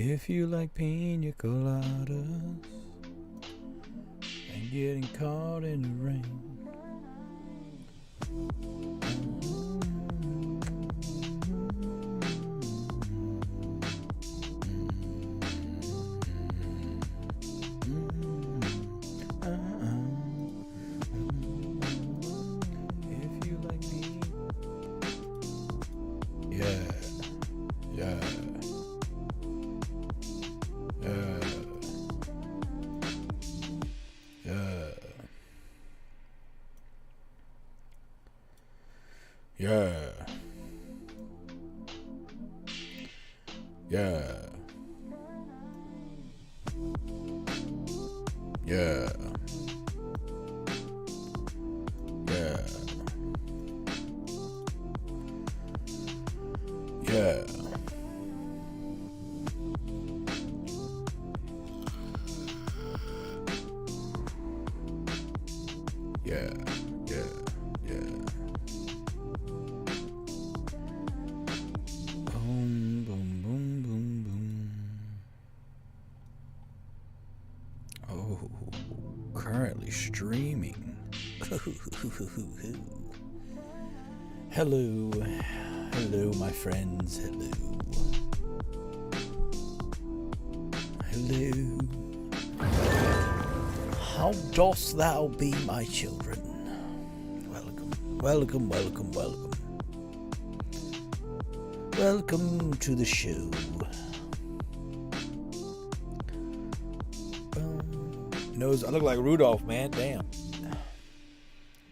If you like pina coladas and getting caught in the rain. If you like me, yeah. Yeah. Boom, boom, boom, boom, boom. Oh, currently streaming. Hello, hello, my friends. Hello, hello. How dost thou be, my children? Welcome, welcome, welcome. Welcome to the show. Nose, I look like Rudolph, man. Damn.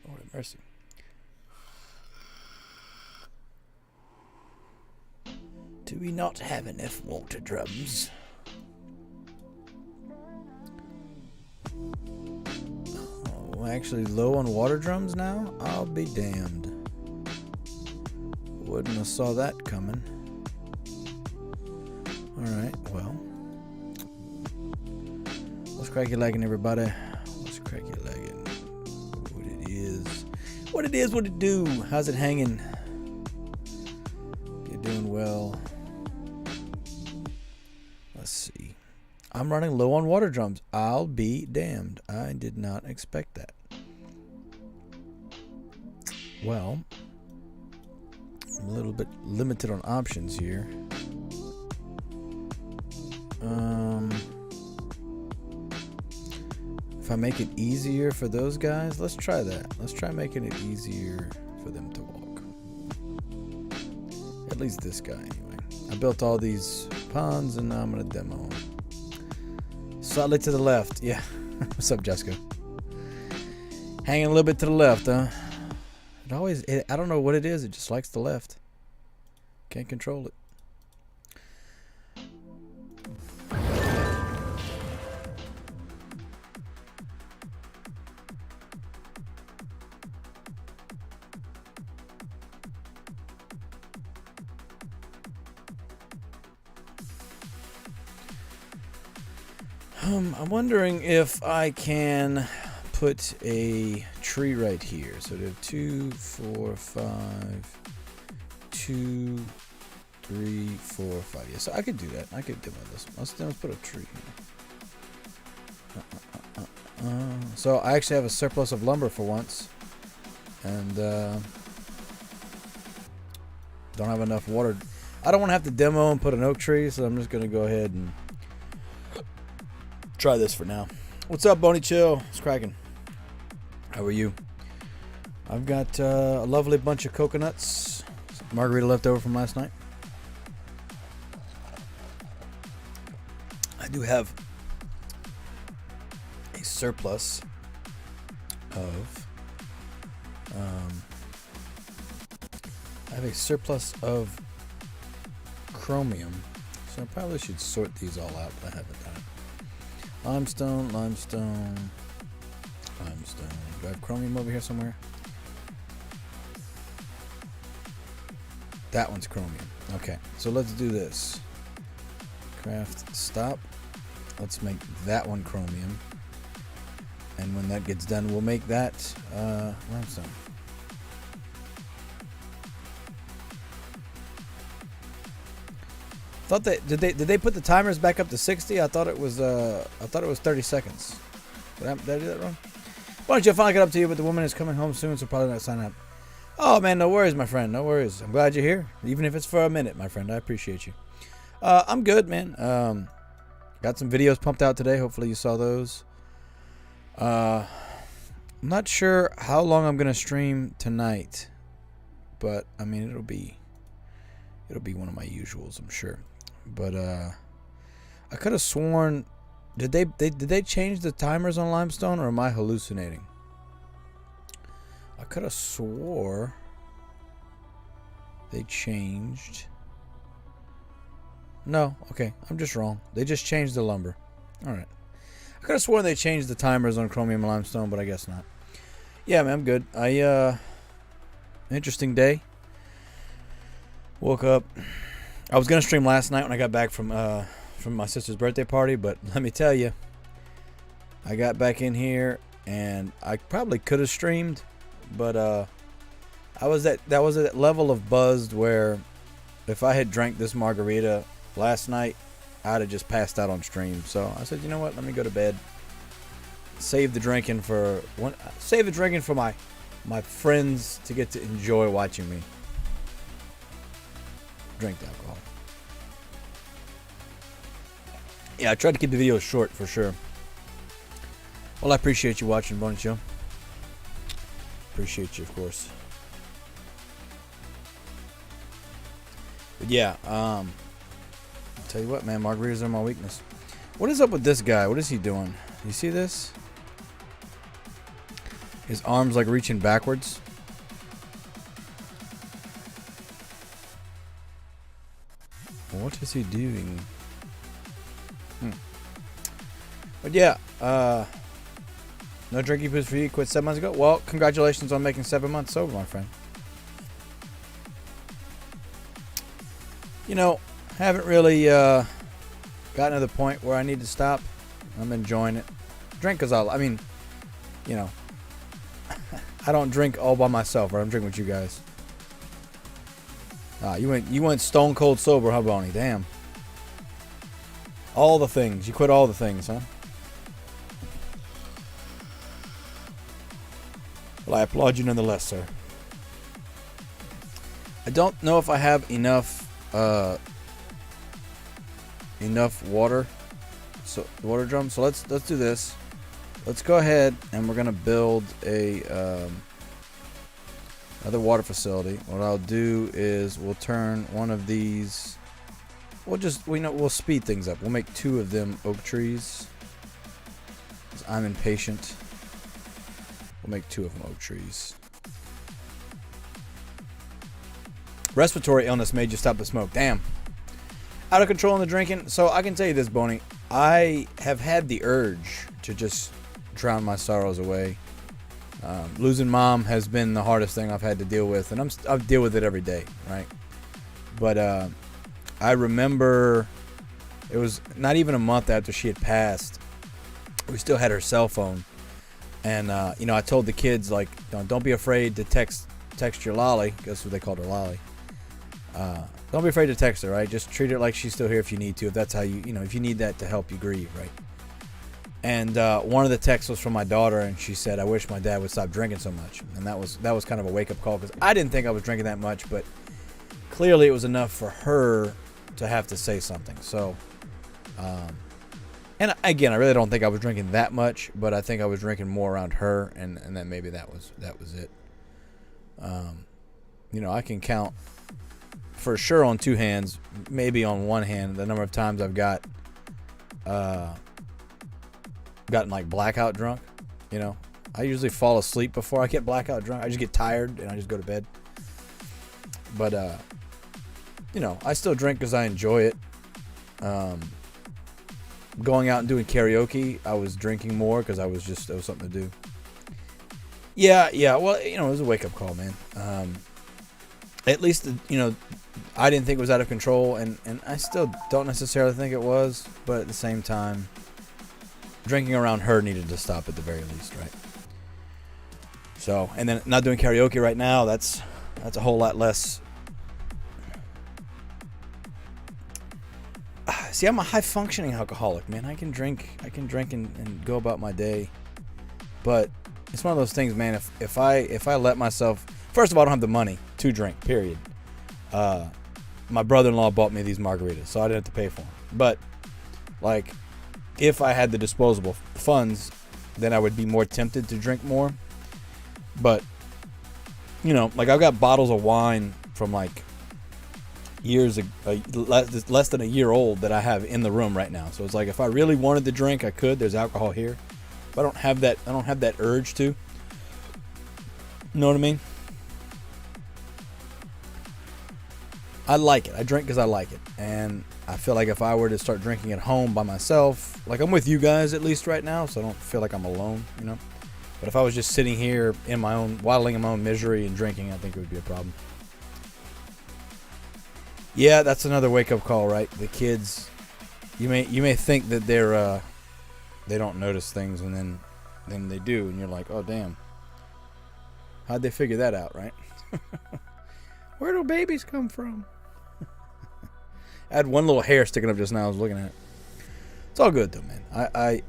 Lord have mercy. Do we not have enough water drums? Oh, actually low on water drums now? I'll be damned. Wouldn't have saw that coming. Alright, well. What's cracky legging, everybody? What's cracky legging? What it is. What it is, what it do. How's it hanging? You're doing well. Let's see. I'm running low on water drums. I'll be damned. I did not expect that. Well, I'm a little bit limited on options here. If I make it easier for those guys, let's try that. Let's try making it easier for them to walk. At least this guy, anyway. I built all these ponds, and now I'm going to demo them. Slightly to the left. Yeah. What's up, Jessica? Hanging a little bit to the left, huh? I don't know what it is. It just likes the left. Can't control it. I'm wondering if I can put a tree right here. So we have 2, 4, 5, 2, 3, 4, 5. Yeah, so I could do that. I could demo this. Let's put a tree here. So I actually have a surplus of lumber for once, and don't have enough water. I don't want to have to demo and put an oak tree, so I'm just gonna go ahead and try this for now. What's up, Boney Chill? It's cracking. How are you? I've got a lovely bunch of coconuts. Margarita left over from last night. I do have a surplus of chromium, so I probably should sort these all out, but I haven't done it. Limestone, limestone, limestone. Do I have chromium over here somewhere? That one's chromium. Okay, so let's do this. Craft stop. Let's make that one chromium. And when that gets done, we'll make that limestone. Thought did they put the timers back up to 60? I thought it was 30 seconds. Did I do that wrong? Why don't you finally get up to you? But the woman is coming home soon, so probably not sign up. Oh man, no worries, my friend. No worries. I'm glad you're here, even if it's for a minute, my friend. I appreciate you. I'm good, man. Got some videos pumped out today. Hopefully you saw those. I'm not sure how long I'm gonna stream tonight, but I mean it'll be one of my usuals, I'm sure. But I could have sworn, did they change the timers on Limestone, or am I hallucinating? I could have swore they changed. No, okay, I'm just wrong. They just changed the lumber. All right. I could have sworn they changed the timers on Chromium and Limestone, but I guess not. Yeah, man, I'm good. Interesting day. Woke up. I was gonna stream last night when I got back from my sister's birthday party, but let me tell you, I got back in here and I probably could have streamed, but that was that level of buzzed where if I had drank this margarita last night, I'd have just passed out on stream. So I said, you know what? Let me go to bed. Save the drinking for my friends to get to enjoy watching me drink the alcohol. Yeah, I tried to keep the videos short for sure. Well, I appreciate you watching, Bonnie Show. Appreciate you, of course. But yeah, tell you what, man, margaritas are my weakness. What is up with this guy? What is he doing? You see this? His arms like reaching backwards. What is he doing? But yeah, no drinking booze for you. Quit 7 months ago. Well, congratulations on making 7 months sober, my friend. You know, haven't really gotten to the point where I need to stop. I'm enjoying it. Drink because I mean, you know, I don't drink all by myself, right? I'm drinking with you guys. You went stone cold sober, huh, Bonnie? Damn. All the things. You quit all the things, huh? Well, I applaud you nonetheless, sir. I don't know if I have enough water, so water drum. So let's do this. Let's go ahead and we're gonna build a another water facility. What I'll do is we'll turn one of these. We'll speed things up. We'll make 2 of them oak trees. 'Cause I'm impatient. We'll make 2 of them oak trees. Respiratory illness made you stop the smoke. Damn. Out of control in the drinking. So I can tell you this, Boney. I have had the urge to just drown my sorrows away. Losing mom has been the hardest thing I've had to deal with, and I deal with it every day, right? But I remember it was not even a month after she had passed. We still had her cell phone, and I told the kids, like, don't be afraid to text your Lolly. Guess what they called her, Lolly. Don't be afraid to text her, right? Just treat it like she's still here if you need to, if that's how if you need that to help you grieve, right? And one of the texts was from my daughter, and she said, I wish my dad would stop drinking so much. And that was kind of a wake-up call, because I didn't think I was drinking that much, but clearly it was enough for her to have to say something. So, and again, I really don't think I was drinking that much, but I think I was drinking more around her, and then maybe that was it. I can count for sure on 2 hands, maybe on 1 hand, the number of times I've gotten like blackout drunk. I usually fall asleep before I get blackout drunk. I just get tired and I just go to bed. But I still drink because I enjoy it. Going out and doing karaoke, I was drinking more because it was something to do. Yeah. Well, it was a wake-up call, man. At least, I didn't think it was out of control, and I still don't necessarily think it was, but at the same time, drinking around her needed to stop at the very least, right? So, and then not doing karaoke right now, that's a whole lot less See, I'm a high functioning alcoholic, man. I can drink and go about my day. But it's one of those things, man. If I let myself, first of all, I don't have the money to drink, period. My brother-in-law bought me these margaritas, so I didn't have to pay for them. But like, if I had the disposable funds, then I would be more tempted to drink more. But you know, like, I've got bottles of wine from like years less than a year old that I have in the room right now. So it's like, if I really wanted to drink, I could. There's alcohol here, but I don't have that urge to. You know what I mean? I like it. I drink because I like it, and I feel like if I were to start drinking at home by myself, like I'm with you guys at least right now, so I don't feel like I'm alone, you know. But if I was just sitting here in my own, waddling in my own misery and drinking, I think it would be a problem. Yeah, that's another wake-up call, right? The kids, you may think that they don't notice things, and then they do, and you're like, oh damn, how'd they figure that out, right? Where do babies come from? I had one little hair sticking up just now. I was looking at it. It's all good though, man. I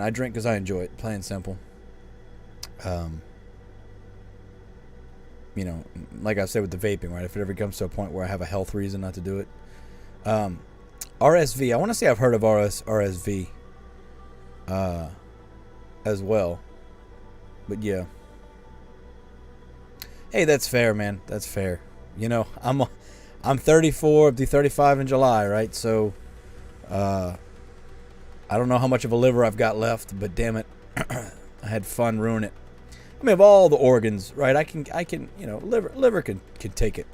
drink because I enjoy it, plain and simple. You know, like I said with the vaping, right? If it ever comes to a point where I have a health reason not to do it. RSV. I want to say I've heard of RSV as well. But yeah. Hey, that's fair, man. That's fair. You know, I'm 34, I'll be 35 in July, right? So, I don't know how much of a liver I've got left, but damn it, I had fun ruining it. I mean, of all the organs, right? I can, you know, liver can take it.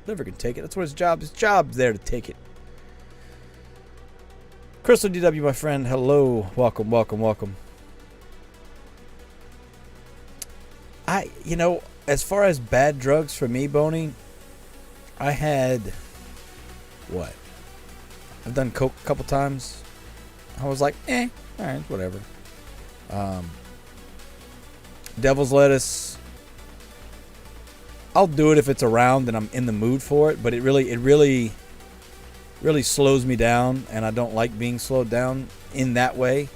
Liver can take it. That's what his job is. His job's there to take it. Crystal DW, my friend, hello, welcome. You know, as far as bad drugs for me, Boney, I had, what? I've done coke a couple times. I was like, alright, whatever. Devil's lettuce, I'll do it if it's around and I'm in the mood for it, but it really slows me down, and I don't like being slowed down in that way.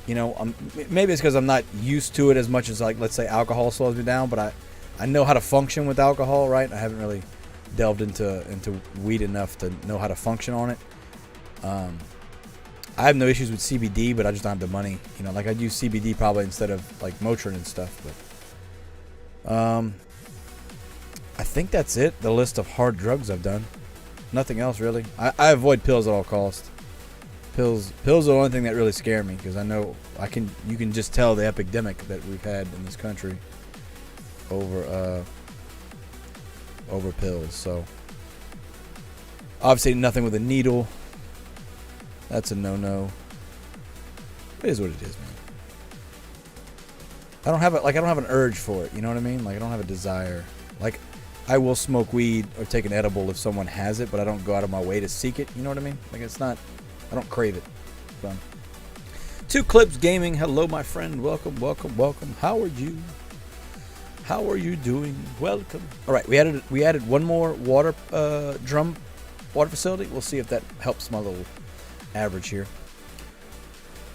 You know, maybe it's because I'm not used to it as much as, like, let's say alcohol slows me down, but I know how to function with alcohol, right? I haven't really delved into weed enough to know how to function on it. I have no issues with CBD, but I just don't have the money. You know, like, I'd use CBD probably instead of like Motrin and stuff. But I think that's it. The list of hard drugs I've done. Nothing else really. I avoid pills at all costs. Pills are the only thing that really scare me, because I know you can just tell the epidemic that we've had in this country over pills. So obviously nothing with a needle. That's a no-no. It is what it is, man. I don't have an urge for it. You know what I mean? Like, I don't have a desire. Like, I will smoke weed or take an edible if someone has it, but I don't go out of my way to seek it. You know what I mean? Like, it's not. I don't crave it. So, Two Clips Gaming. Hello, my friend. Welcome. How are you? How are you doing? Welcome. All right, we added one more water facility. We'll see if that helps my little average here.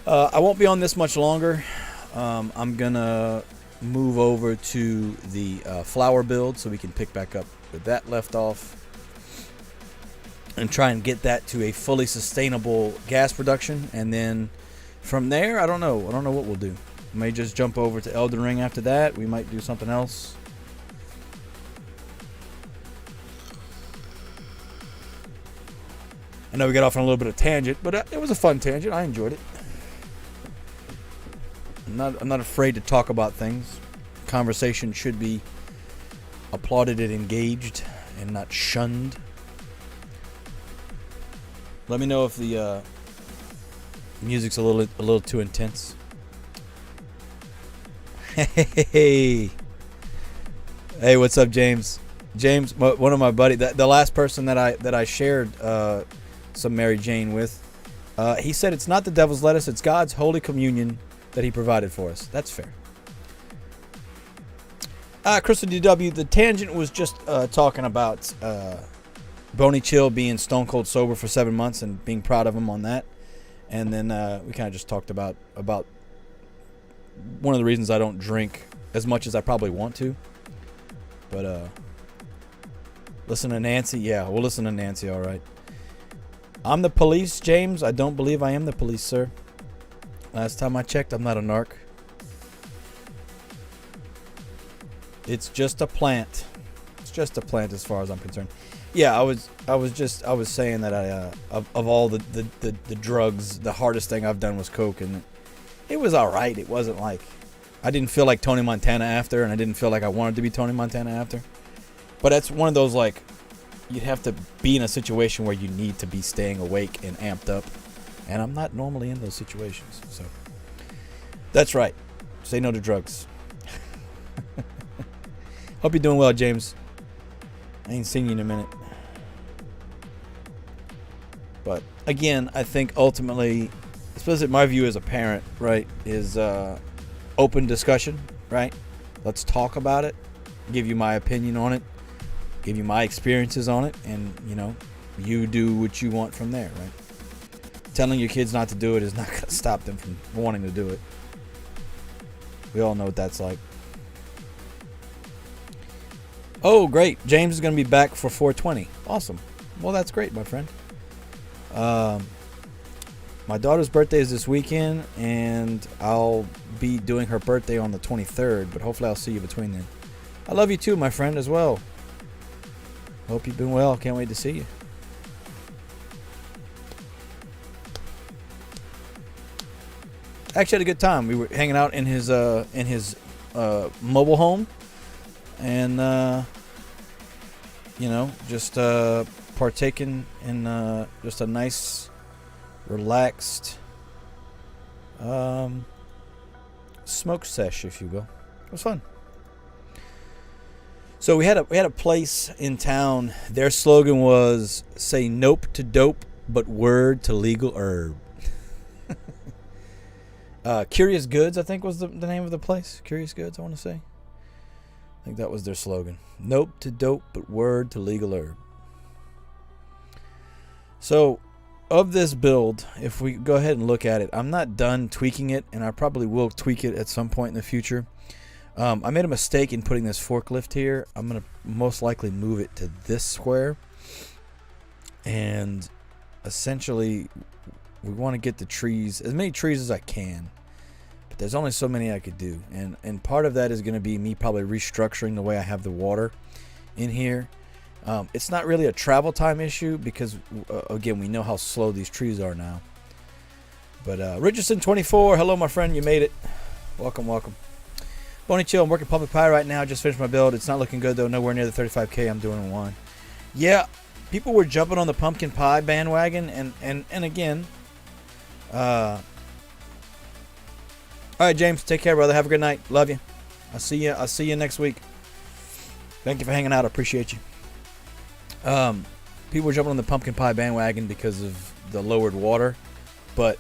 I won't be on this much longer. I'm gonna move over to the flower build so we can pick back up where that left off and try and get that to a fully sustainable gas production, and then from there, I don't know what we'll do. We may just jump over to Elden Ring after that. We might do something else. I know we got off on a little bit of tangent, but it was a fun tangent. I enjoyed it. I'm not afraid to talk about things. Conversation should be applauded and engaged, and not shunned. Let me know if the music's a little too intense. Hey, what's up, James? James, one of my buddies, the last person that I shared some Mary Jane with, he said it's not the devil's lettuce, it's God's holy communion that he provided for us. That's fair. Crystal DW, the tangent was just talking about Boney Chill being stone cold sober for 7 months and being proud of him on that. And then we kind of just talked about one of the reasons I don't drink as much as I probably want to. But listen to Nancy. Yeah, we'll listen to Nancy, all right. I'm the police, James. I don't believe I am the police, sir. Last time I checked, I'm not a narc. It's just a plant. It's just a plant as far as I'm concerned. Yeah, I was saying that of all the drugs, the hardest thing I've done was coke, and it was all right. It wasn't like I didn't feel like Tony Montana after, and I didn't feel like I wanted to be Tony Montana after. But that's one of those, like, you'd have to be in a situation where you need to be staying awake and amped up, and I'm not normally in those situations. So that's right. Say no to drugs. Hope you're doing well, James. I ain't seen you in a minute. But again, I think ultimately, especially my view as a parent, right, is open discussion, right? Let's talk about it. Give you my opinion on it. Give you my experiences on it. And, you know, you do what you want from there, right? Telling your kids not to do it is not going to stop them from wanting to do it. We all know what that's like. Oh, great. James is going to be back for 420. Awesome. Well, that's great, my friend. My daughter's birthday is this weekend, and I'll be doing her birthday on the 23rd, but hopefully I'll see you between then. I love you too, my friend, as well. Hope you've been well. Can't wait to see you. Actually had a good time. We were hanging out in his mobile home, and you know, just partaking in just a nice, relaxed smoke sesh, if you will. It was fun. So we had a place in town. Their slogan was "Say nope to dope, but word to legal herb." Curious Goods, I think, was the name of the place. Curious Goods, I want to say. I think that was their slogan. Nope to dope, but word to legal herb. So, of this build, if we go ahead and look at it, I'm not done tweaking it, and I probably will tweak it at some point in the future. I made a mistake in putting this forklift here. I'm going to most likely move it to this square. And essentially, we want to get the trees, as many trees as I can. But there's only so many I could do. And part of that is going to be me probably restructuring the way I have the water in here. It's not really a travel time issue because, again, we know how slow these trees are now. But Richardson24, hello, my friend. You made it. Welcome, welcome. Boney Chill, I'm working public pie right now. Just finished my build. It's not looking good, though. Nowhere near the 35K I'm doing in one. Yeah, people were jumping on the pumpkin pie bandwagon. And again, all right, James, take care, brother. Have a good night. Love you. I'll see you next week. Thank you for hanging out. I appreciate you. People were jumping on the pumpkin pie bandwagon because of the lowered water, but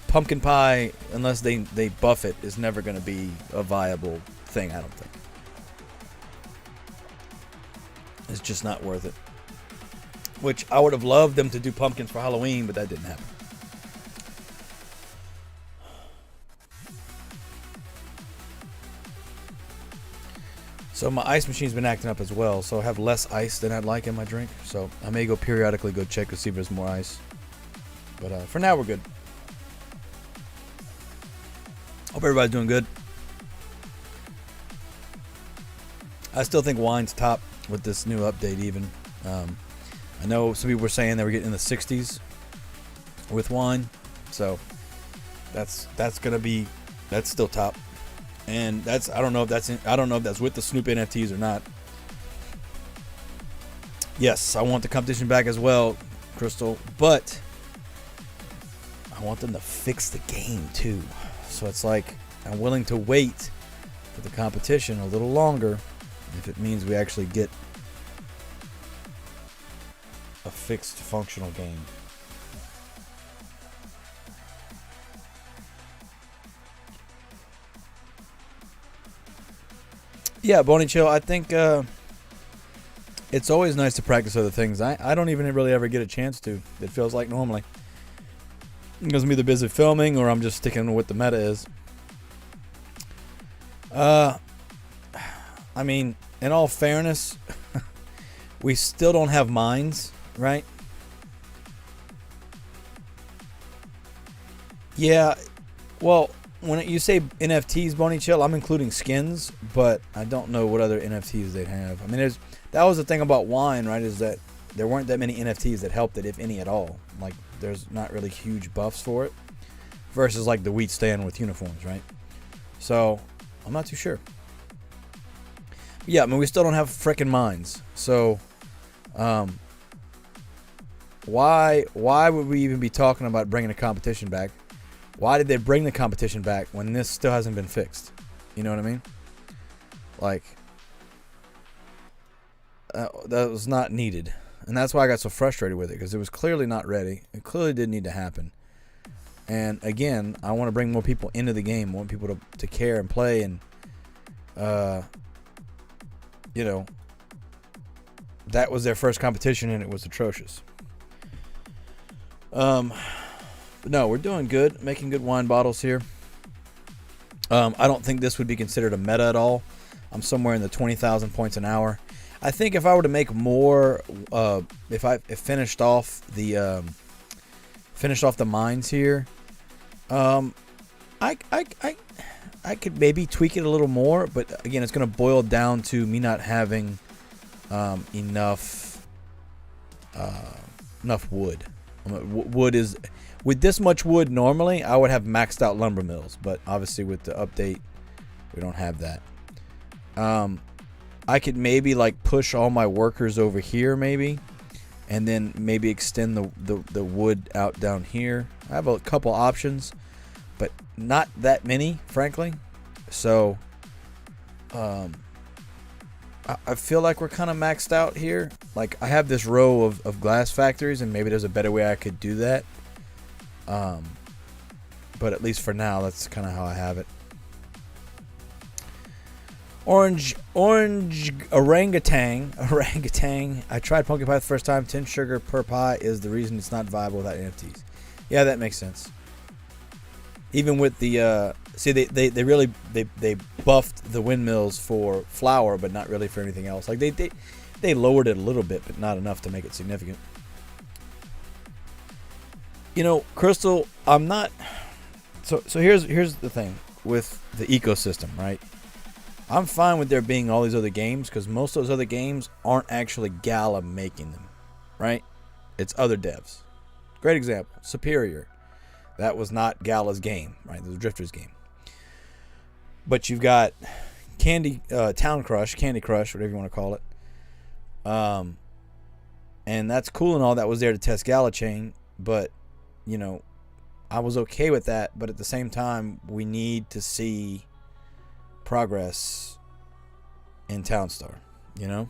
pumpkin pie, unless they buff it, is never going to be a viable thing, I don't think. It's just not worth it. Which I would have loved them to do pumpkins for Halloween, but that didn't happen. So my ice machine's been acting up as well, so I have less ice than I'd like in my drink. So I may go periodically go check to see if there's more ice. But for now, we're good. Hope everybody's doing good. I still think wine's top with this new update even. I know some people were saying they were getting in the 60s with wine. So that's still top. And I don't know if that's with the Snoop NFTs or not. Yes, I want the competition back as well, Crystal, but I want them to fix the game too. So it's like I'm willing to wait for the competition a little longer if it means we actually get a fixed functional game. Yeah, Boney Chill, I think it's always nice to practice other things. I don't even really ever get a chance to. It feels like normally. Because I'm either busy filming or I'm just sticking with what the meta is. I mean, in all fairness, we still don't have mines, right? Yeah, well, when you say NFTs, Boney Chill, I'm including skins, but I don't know what other NFTs they'd have. I mean, that was the thing about wine, right, is that there weren't that many NFTs that helped it, if any at all. Like, there's not really huge buffs for it, versus like the wheat stand with uniforms, right? So, I'm not too sure. Yeah, I mean, we still don't have frickin' mines. So, why would we even be talking about bringing a competition back? Why did they bring the competition back when this still hasn't been fixed? You know what I mean? Like, that was not needed. And that's why I got so frustrated with it, because it was clearly not ready. It clearly didn't need to happen. And again, I want to bring more people into the game. I want people to care and play. And, you know, that was their first competition and it was atrocious. But no, we're doing good. Making good wine bottles here. I don't think this would be considered a meta at all. I'm somewhere in the 20,000 points an hour. I think if I were to make more, if I finished off the mines here, I could maybe tweak it a little more. But again, it's going to boil down to me not having enough wood. Wood is, with this much wood normally I would have maxed out lumber mills, but obviously with the update we don't have that. I could maybe like push all my workers over here maybe, and then maybe extend the wood out down here. I have a couple options, but not that many, frankly. So I feel like we're kind of maxed out here. Like, I have this row of glass factories, and maybe there's a better way I could do that. But at least for now, that's kind of how I have it. Orange orangutan. I tried pumpkin pie the first time. 10 sugar per pie is the reason it's not viable without NFTs. Yeah, that makes sense. Even with the see, they really buffed the windmills for flour, but not really for anything else. Like they lowered it a little bit, but not enough to make it significant. You know, Crystal, I'm not. So here's the thing with the ecosystem, right? I'm fine with there being all these other games, because most of those other games aren't actually Gala making them, right? It's other devs. Great example, Superior. That was not Gala's game, right? It was Drifter's game. But you've got Town Crush, Candy Crush, whatever you want to call it. And that's cool and all. That was there to test Gala Chain, but you know, I was okay with that. But at the same time, we need to see progress in Townstar, you know.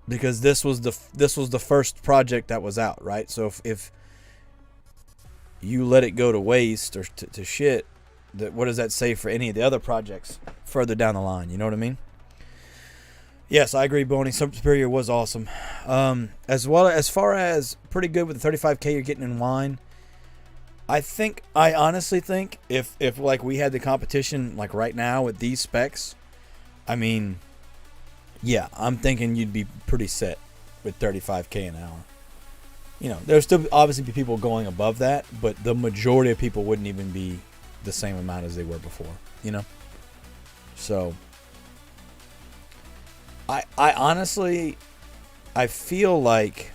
Because this was the first project that was out, right? So if you let it go to waste or to shit, what does that say for any of the other projects further down the line? You know what I mean? Yes, I agree, Boney. Superior was awesome. As far as pretty good with the 35K you're getting in wine. I honestly think if like we had the competition like right now with these specs, I mean, yeah, I'm thinking you'd be pretty set with 35K an hour. You know, there'll still obviously be people going above that, but the majority of people wouldn't even be the same amount as they were before, you know? So, I honestly, I feel like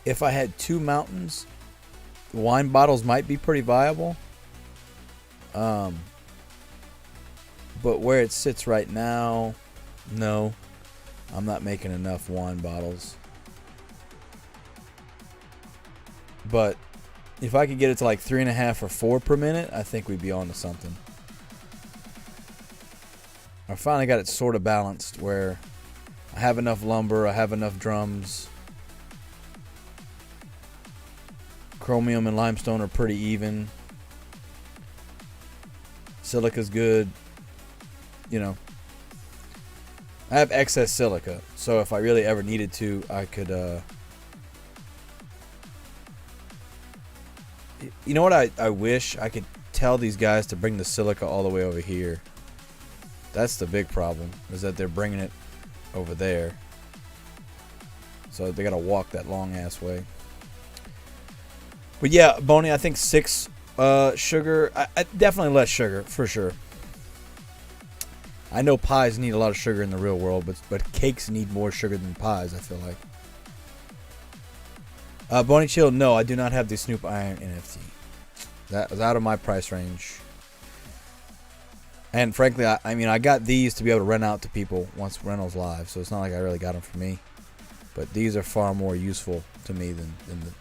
if I had two mountains, wine bottles might be pretty viable. But where it sits right now, no, I'm not making enough wine bottles. But if I could get it to like 3.5 or 4 per minute, I think we'd be on to something. I finally got it sort of balanced where I have enough lumber, I have enough drums. Chromium and limestone are pretty even. Silica's good. You know, I have excess silica, so if I really ever needed to, I could. You know what? I wish I could tell these guys to bring the silica all the way over here. That's the big problem, is that they're bringing it over there. So they gotta walk that long ass way. But yeah, Boney, I think 6 sugar. I definitely less sugar for sure. I know pies need a lot of sugar in the real world, but cakes need more sugar than pies, I feel like. Boney Chill, no, I do not have the Snoop Iron NFT. That was out of my price range. And frankly, I mean, I got these to be able to rent out to people once rental's live, so it's not like I really got them for me. But these are far more useful to me than the...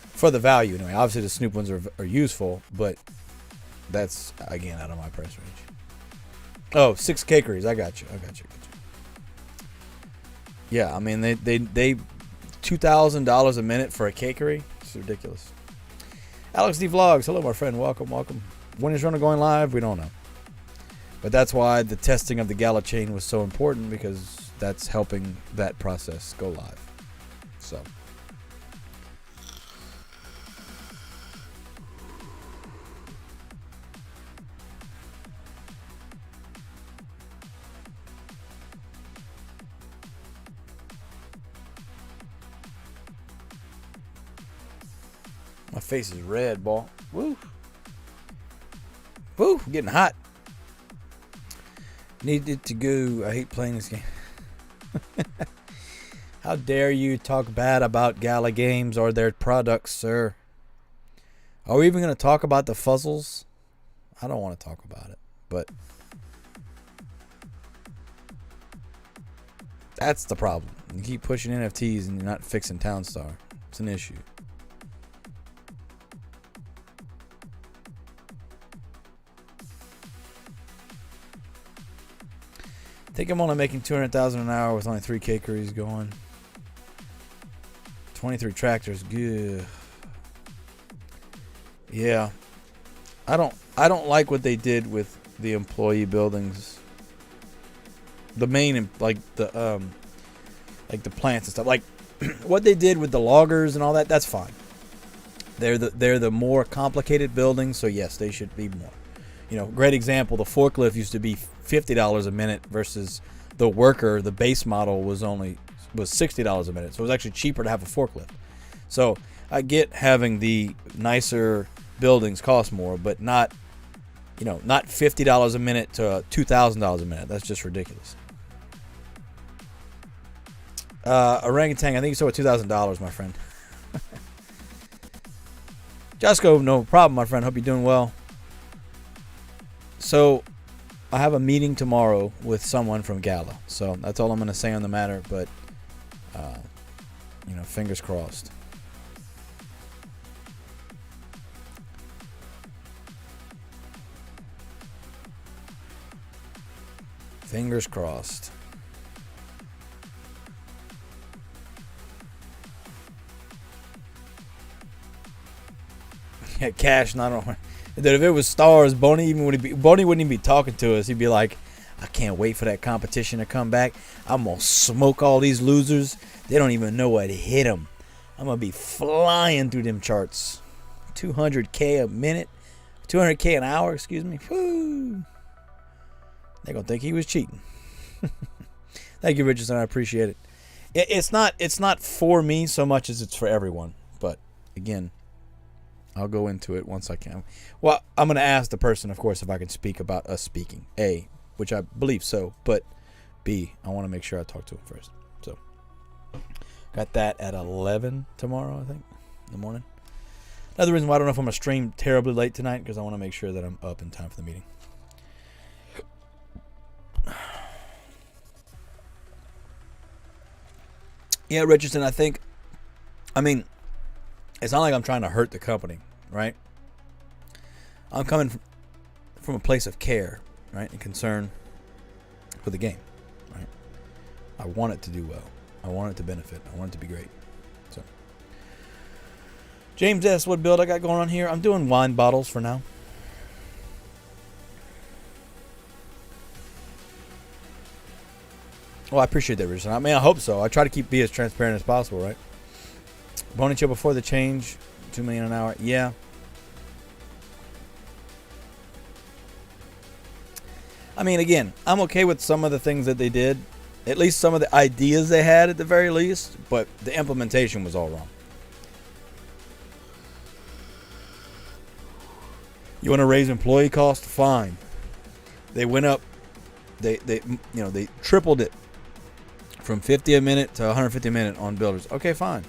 For the value, anyway. Obviously, the Snoop ones are useful, but that's, again, out of my price range. Oh, 6 cakeries. I got you. Yeah, I mean, they $2,000 a minute for a cakery. It's ridiculous. Alex D Vlogs. Hello, my friend. Welcome. When is Runner going live? We don't know. But that's why the testing of the Gala chain was so important, because that's helping that process go live. So. My face is red, boy. Woo. Woo, getting hot. Needed to go. I hate playing this game. How dare you talk bad about Gala Games or their products, sir? Are we even going to talk about the fuzzles? I don't want to talk about it, but that's the problem. You keep pushing NFTs and you're not fixing Townstar. It's an issue. I think I'm only making $200,000 an hour with only 3 cakeries going. 23 tractors, good. Yeah, I don't like what they did with the employee buildings. The main, like the plants and stuff. Like what they did with the loggers and all that. That's fine. They're the more complicated buildings, so yes, they should be more. You know, great example. The forklift used to be $50 a minute versus the worker. The base model was $60 a minute, so it was actually cheaper to have a forklift. So I get having the nicer buildings cost more, but not $50 a minute to $2,000 a minute. That's just ridiculous. Orangutan, I think you saw $2,000, my friend. Josco, no problem, my friend. Hope you're doing well. So, I have a meeting tomorrow with someone from Gala. So, that's all I'm going to say on the matter. But, fingers crossed. Fingers crossed. Yeah, Cash, not on. That if it was stars, Boney wouldn't even be talking to us. He'd be like, I can't wait for that competition to come back. I'm going to smoke all these losers. They don't even know what hit them. I'm going to be flying through them charts. 200K a minute. 200K an hour, excuse me. Woo. They're going to think he was cheating. Thank you, Richardson. I appreciate it. It's not for me so much as it's for everyone. But, again, I'll go into it once I can. Well, I'm going to ask the person, of course, if I can speak about us speaking. A, which I believe so. But B, I want to make sure I talk to him first. So, got that at 11 tomorrow, I think, in the morning. Another reason why I don't know if I'm going to stream terribly late tonight, because I want to make sure that I'm up in time for the meeting. Yeah, Richardson, I mean, it's not like I'm trying to hurt the company, right? I'm coming from a place of care, right, and concern for the game, right? I want it to do well. I want it to benefit. I want it to be great. So, James S., what build I got going on here? I'm doing wine bottles for now. Well, I appreciate that, Richard. I mean, I hope so. I try to be as transparent as possible, right? Bonnie chill before the change, $2 million an hour. Yeah. I mean, again, I'm okay with some of the things that they did. At least some of the ideas they had at the very least. But the implementation was all wrong. You want to raise employee costs? Fine. They went up. They tripled it from 50 a minute to 150 a minute on builders. Okay, fine.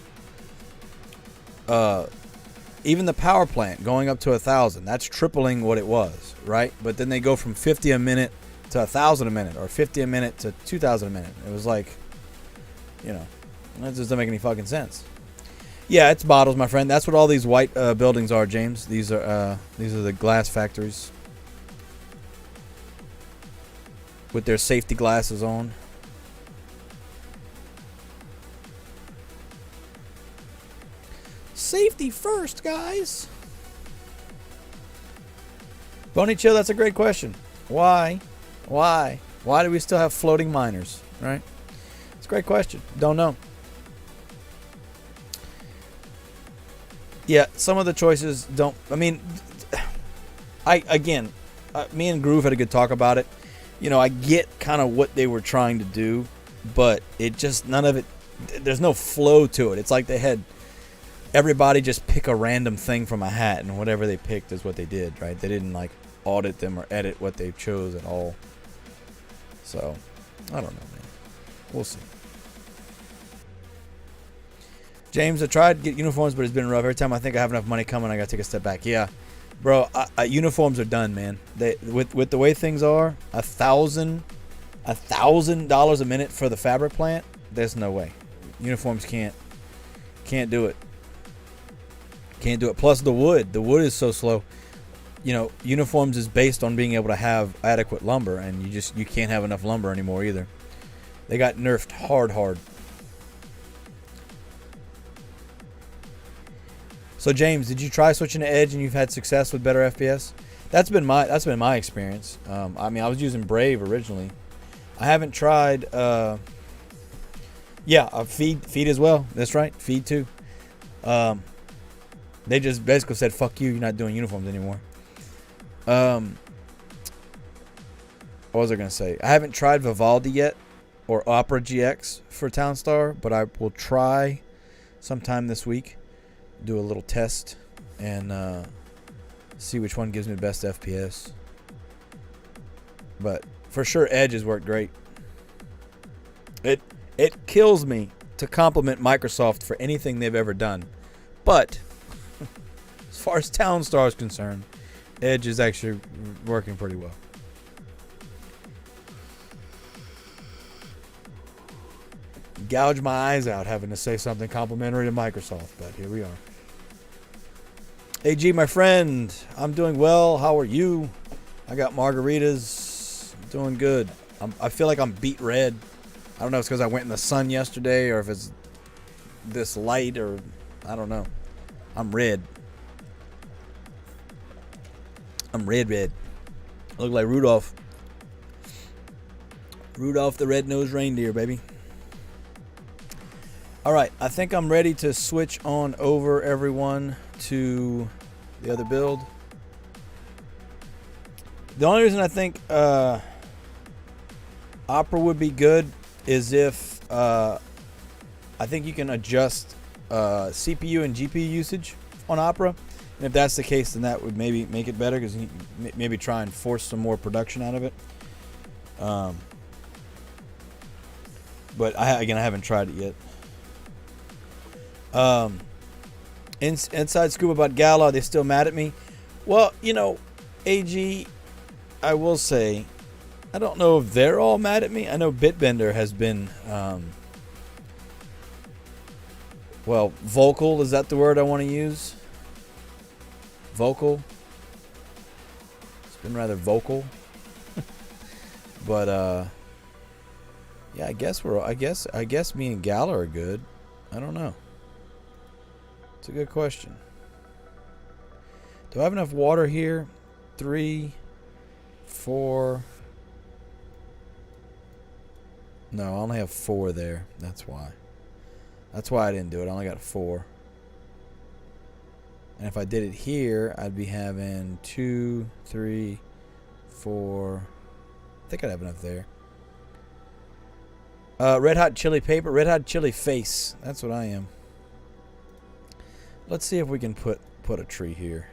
Even the power plant going up to 1,000. That's tripling what it was, right? But then they go from 50 a minute to 1,000 a minute, or 50 a minute to 2,000 a minute. It was like, that just doesn't make any fucking sense. Yeah, it's bottles, my friend. That's what all these white buildings are, James. These are the glass factories with their safety glasses on. Safety first, guys. Boney Chill, that's a great question. Why do we still have floating miners, right? It's a great question. Don't know. Yeah, some of the choices don't. I mean, me and Groove had a good talk about it. I get kind of what they were trying to do, but it just, none of it, there's no flow to it. It's like they had everybody just pick a random thing from a hat, and whatever they picked is what they did, right? They didn't like audit them or edit what they chose at all. So, I don't know, man. We'll see. James, I tried to get uniforms, but it's been rough. Every time I think I have enough money coming, I got to take a step back. Yeah. Bro, uniforms are done, man. With the way things are, $1,000 a minute for the fabric plant, there's no way. Uniforms can't do it. Can't do it. Plus the wood is so slow. Uniforms is based on being able to have adequate lumber, and you can't have enough lumber anymore either. They got nerfed hard. So James, did you try switching to Edge and you've had success with better FPS? That's been my experience. I was using Brave originally. I haven't tried. Feed as well. That's right, Feed too. They just basically said, "Fuck you, you're not doing uniforms anymore." What was I gonna say? I haven't tried Vivaldi yet or Opera GX for Townstar, but I will try sometime this week. Do a little test and see which one gives me the best FPS. But for sure, Edge has worked great. It kills me to compliment Microsoft for anything they've ever done, but as far as Townstar is concerned, Edge is actually working pretty well. Gouge my eyes out having to say something complimentary to Microsoft, but here we are. AG, my friend, I'm doing well. How are you? I got margaritas. Doing good. I feel like I'm beet red. I don't know if it's because I went in the sun yesterday or if it's this light or I don't know. I'm red. I'm red. I look like Rudolph. Rudolph the red-nosed reindeer, baby. All right, I think I'm ready to switch on over, everyone, to the other build. The only reason I think Opera would be good is if I think you can adjust CPU and GPU usage on Opera. And if that's the case, then that would maybe make it better because you maybe try and force some more production out of it. But I haven't tried it yet. Inside scoop about Gala, are they still mad at me? Well, AG, I will say, I don't know if they're all mad at me. I know Bitbender has been, vocal. Is that the word I want to use? Vocal. It's been rather vocal. But, yeah, I guess me and Gala are good. I don't know. It's a good question. Do I have enough water here? 3, 4. No, I only have 4 there. That's why. That's why I didn't do it. I only got 4. And if I did it here, I'd be having 2, 3, 4. I think I'd have enough there. Red hot chili paper, red hot chili face. That's what I am. Let's see if we can put a tree here.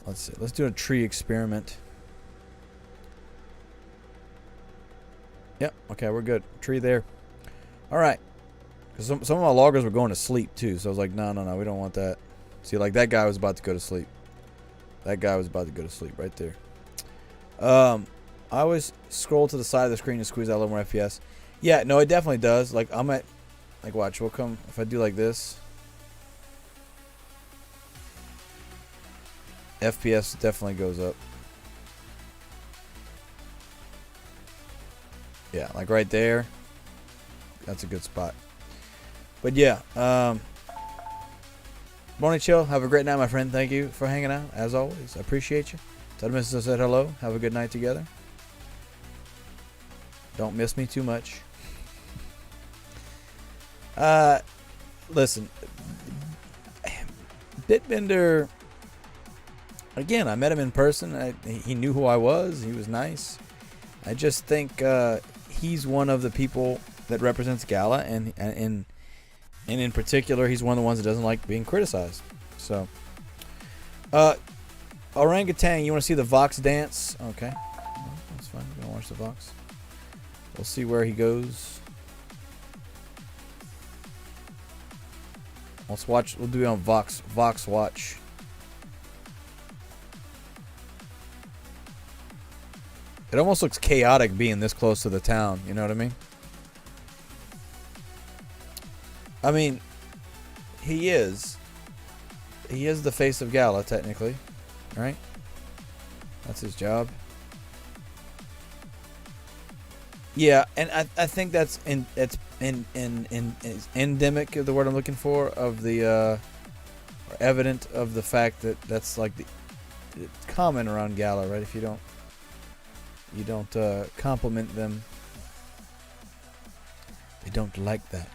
Let's see. Let's do a tree experiment. Yep. Okay, we're good. Tree there. All right. Because some of my loggers were going to sleep too, so I was like, no, we don't want that. See, like that guy was about to go to sleep. That guy was about to go to sleep right there. I always scroll to the side of the screen and squeeze out a little more FPS. Yeah, no, it definitely does. Like I'm at, like watch, we'll come if I do like this. FPS definitely goes up. Yeah, like right there. That's a good spot. But yeah, morning chill. Have a great night, my friend. Thank you for hanging out as always. I appreciate you. Tell the missus I said hello. Have a good night together. Don't miss me too much. Listen, Bitbender. Again, I met him in person. He knew who I was. He was nice. I just think he's one of the people that represents Gala, and in particular, he's one of the ones that doesn't like being criticized. So, orangutan, you want to see the Vox dance? Okay, well, that's fine. We're gonna watch the Vox. We'll see where he goes. Let's watch. We'll do it on Vox Watch. It almost looks chaotic being this close to the town. You know what I mean? I mean, he is. He is the face of Gala, technically, right? That's his job. Yeah, and I think that's endemic of the word I'm looking for, of the or evident of the fact that that's like it's common around Gala, right? If you don't compliment them, they don't like that.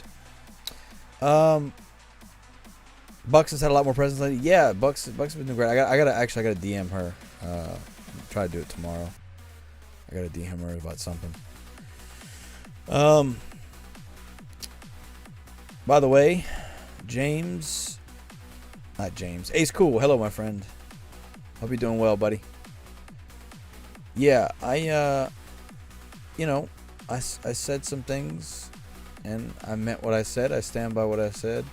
Bucks has had a lot more presence lately. Yeah, Bucks has been doing great. I gotta DM her. Try to do it tomorrow. I gotta DM her about something. By the way, Ace Cool. Hello, my friend. Hope you're doing well, buddy. Yeah, I said some things, and I meant what I said. I stand by what I said.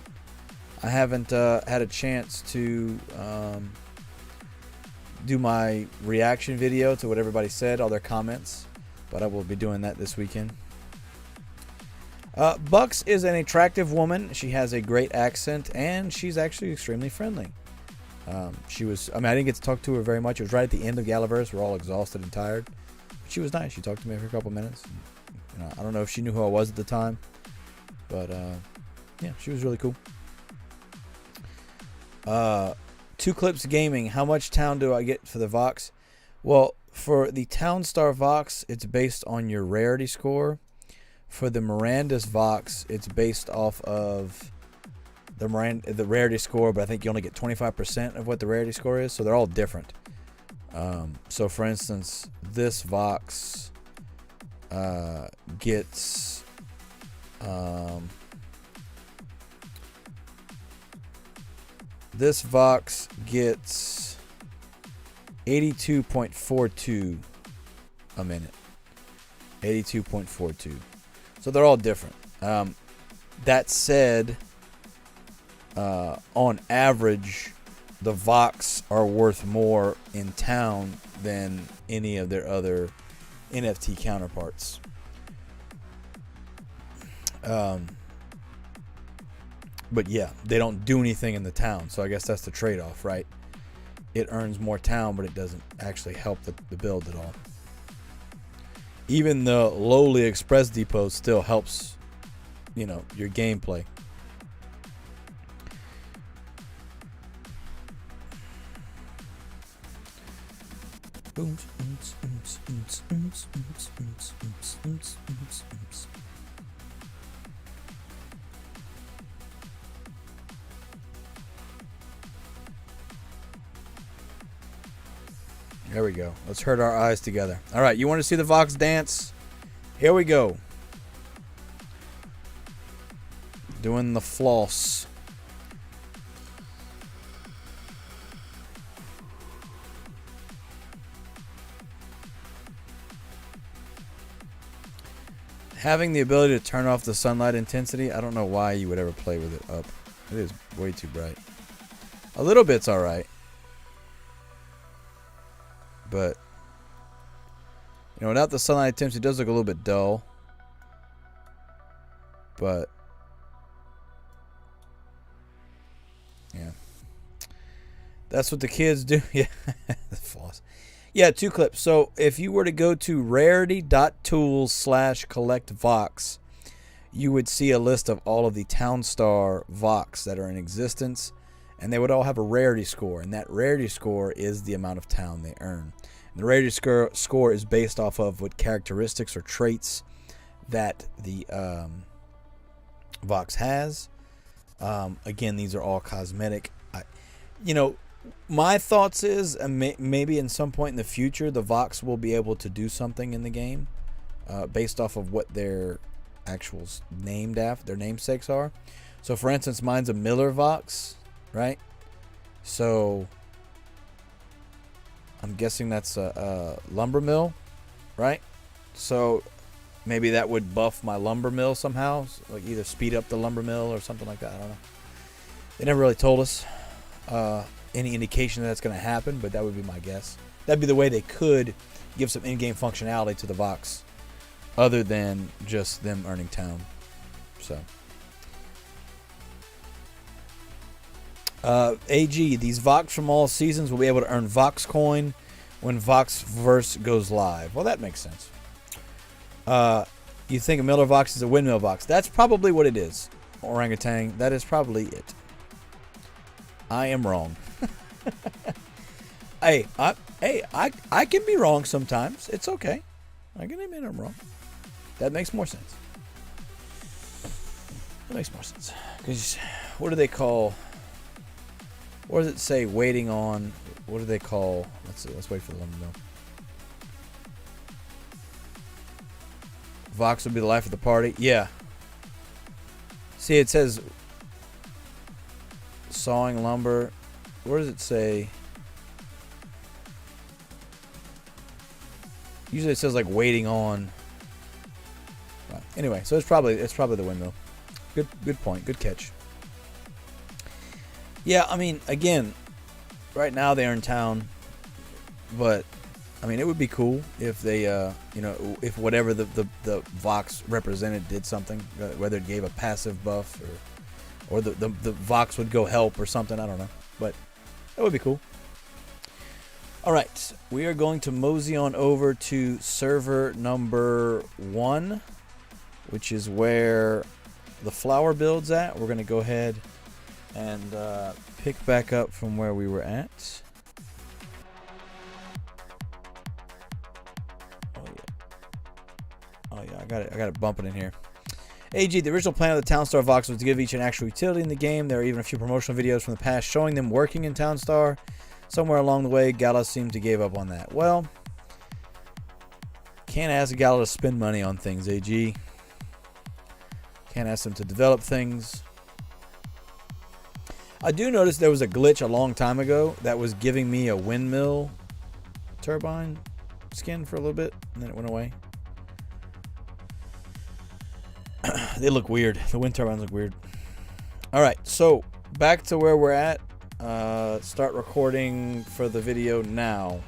I haven't had a chance to do my reaction video to what everybody said, all their comments, but I will be doing that this weekend. Bucks is an attractive woman. She has a great accent, and she's actually extremely friendly. I didn't get to talk to her very much. It was right at the end of Galaverse. We're all exhausted and tired. But she was nice. She talked to me for a couple minutes. I don't know if she knew who I was at the time, but yeah, she was really cool. Two Clips Gaming. How much town do I get for the Vox? Well, for the Town Star Vox, it's based on your rarity score. For the Miranda's Vox, it's based off of the rarity score, but I think you only get 25% of what the rarity score is, so they're all different. So for instance, this Vox gets this Vox gets 82.42 a minute. 82.42. So they're all different. That said, on average, the Vox are worth more in town than any of their other NFT counterparts. But yeah, they don't do anything in the town, so I guess that's the trade-off, right? It earns more town, but it doesn't actually help the build at all. Even the lowly Express Depot still helps, your gameplay. There we go. Let's hurt our eyes together. All right, you want to see the Vox dance? Here we go. Doing the floss. Having the ability to turn off the sunlight intensity, I don't know why you would ever play with it up. It is way too bright. A little bit's alright. But, you know, without the sunlight intensity, it does look a little bit dull. But, yeah. That's what the kids do. Yeah, the floss. Yeah, 2 clips. So if you were to go to rarity.tools/collect Vox, you would see a list of all of the Townstar Vox that are in existence, and they would all have a rarity score, and that rarity score is the amount of town they earn. And the rarity score is based off of what characteristics or traits that the Vox has. Again, these are all cosmetic. My thoughts is maybe in some point in the future the Vox will be able to do something in the game based off of what their actual named after their namesakes are. So for instance, mine's a Miller Vox, right? So I'm guessing that's a lumber mill, right? So maybe that would buff my lumber mill somehow, like either speed up the lumber mill or something like that. I don't know. They never really told us any indication that that's going to happen, but that would be my guess. That'd be the way they could give some in-game functionality to the Vox, other than just them earning town. So, AG, these Vox from all seasons will be able to earn Vox coin when Voxverse goes live. Well, that makes sense. You think a Miller Vox is a windmill Vox? That's probably what it is. Orangutan. That is probably it. I am wrong. I can be wrong sometimes. It's okay. I can admit I'm wrong. That makes more sense. That makes more sense. Because what do they call? What does it say? Waiting on. What do they call? Let's see. Let's wait for the lumber mill. Vox would be the life of the party. Yeah. See, it says sawing lumber. Where does it say? Usually it says like waiting on. Well, anyway, so it's probably the windmill. Good point. Good catch. Yeah, I mean, again, right now they are in town, but I mean, it would be cool if they, if whatever the Vox represented did something, whether it gave a passive buff or the Vox would go help or something. I don't know, but that would be cool. All right, we are going to mosey on over to server number 1, which is where the flower build's at. We're going to go ahead and pick back up from where we were at. Oh yeah, I got it bumping in here. AG, the original plan of the Townstar Vox was to give each an actual utility in the game. There are even a few promotional videos from the past showing them working in Townstar. Somewhere along the way, Gala seemed to give up on that. Well, can't ask Gala to spend money on things, AG. Can't ask them to develop things. I do notice there was a glitch a long time ago that was giving me a windmill turbine skin for a little bit, and then it went away. They look weird. The wind turbines look weird. All right, so back to where we're at. Start recording for the video now.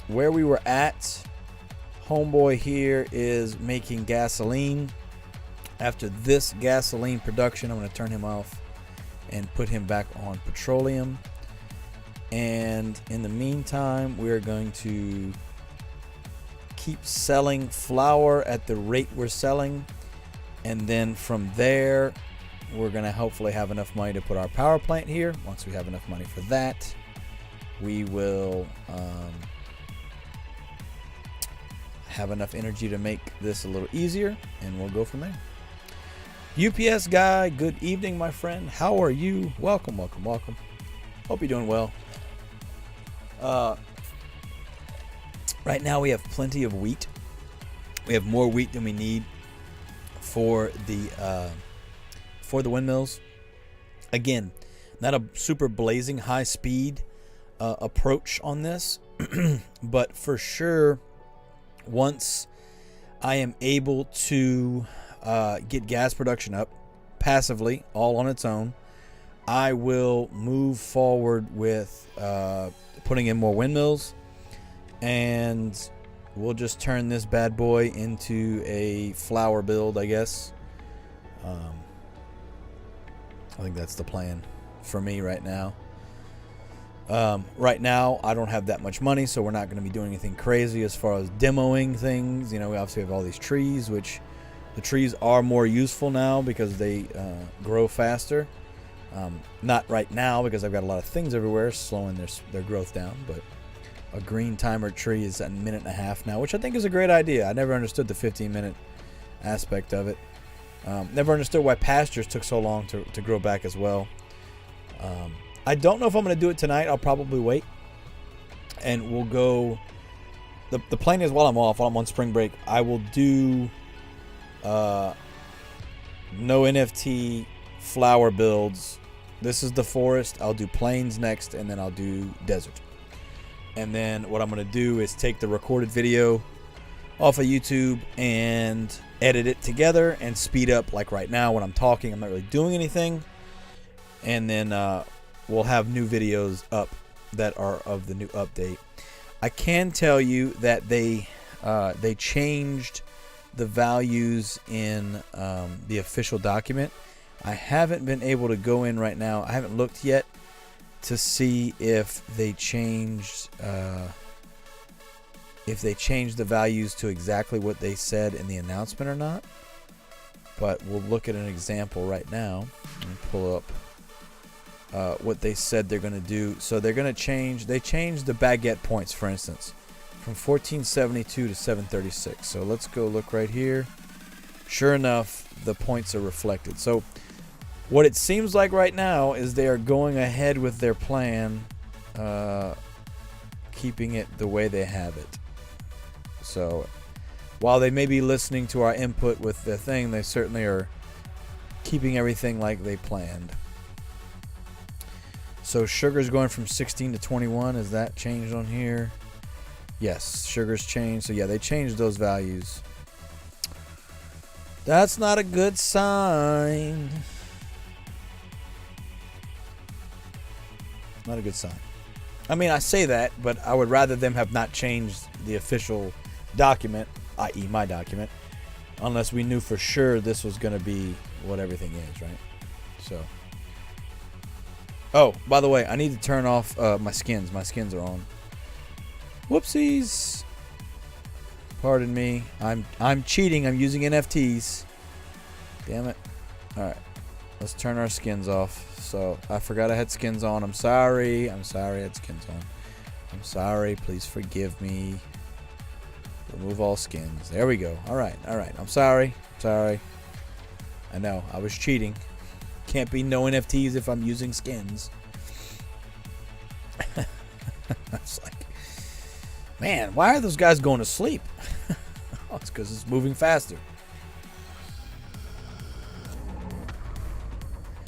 Where we were at, homeboy here is making gasoline. After this gasoline production, I'm going to turn him off and put him back on petroleum. And in the meantime, we're going to keep selling flour at the rate we're selling. And then from there, we're going to hopefully have enough money to put our power plant here. Once we have enough money for that, we will have enough energy to make this a little easier, and we'll go from there. UPS guy, good evening, my friend. How are you? Welcome, welcome, welcome. Hope you're doing well. Right now we have plenty of wheat. We have more wheat than we need for the windmills. Again, not a super blazing high speed approach on this, but for sure, once I am able to get gas production up passively, all on its own, I will move forward with putting in more windmills, and we'll just turn this bad boy into a flower build, I guess. I think that's the plan for me right now. Right now, I don't have that much money, so we're not going to be doing anything crazy as far as demoing things. You know, we obviously have all these trees, which the trees are more useful now because they grow faster. Not right now because I've got a lot of things everywhere slowing their growth down, but a green timer tree is at 1.5 minutes now, which I think is a great idea. I never understood the 15-minute aspect of it. Never understood why pastures took so long to grow back as well. I don't know if I'm going to do it tonight. I'll probably wait, and we'll go. The plan is while I'm on spring break, I will do no NFT flower builds. This is the forest. I'll do plains next, and then I'll do desert. And then what I'm going to do is take the recorded video off of YouTube and edit it together and speed up. Like right now when I'm talking, I'm not really doing anything. And then we'll have new videos up that are of the new update. I can tell you that they changed the values in the official document. I haven't been able to go in right now. I haven't looked yet to see if they changed the values to exactly what they said in the announcement or not. But we'll look at an example right now and pull up what they said they're going to do. So they're going to change. They changed the baguette points, for instance, from 1472 to 736. So let's go look right here. Sure enough, the points are reflected. So what it seems like right now is they are going ahead with their plan, keeping it the way they have it. So while they may be listening to our input with the thing, they certainly are keeping everything like they planned. So sugar's going from 16 to 21. Is that changed on here? Yes, sugar's changed. So yeah, they changed those values. That's not a good sign. Not a good sign. I mean, I say that, but I would rather them have not changed the official document, i.e. my document, unless we knew for sure this was going to be what everything is, right? So. Oh, by the way, I need to turn off my skins. My skins are on. Whoopsies. Pardon me. I'm cheating. I'm using NFTs. Damn it. All right. Let's turn our skins off. So I forgot I had skins on. I'm sorry. I had skins on. I'm sorry. Please forgive me. Remove all skins. There we go. All right. I'm sorry. I know. I was cheating. Can't be no NFTs if I'm using skins. It's like, man, why are those guys going to sleep? Oh, it's because it's moving faster.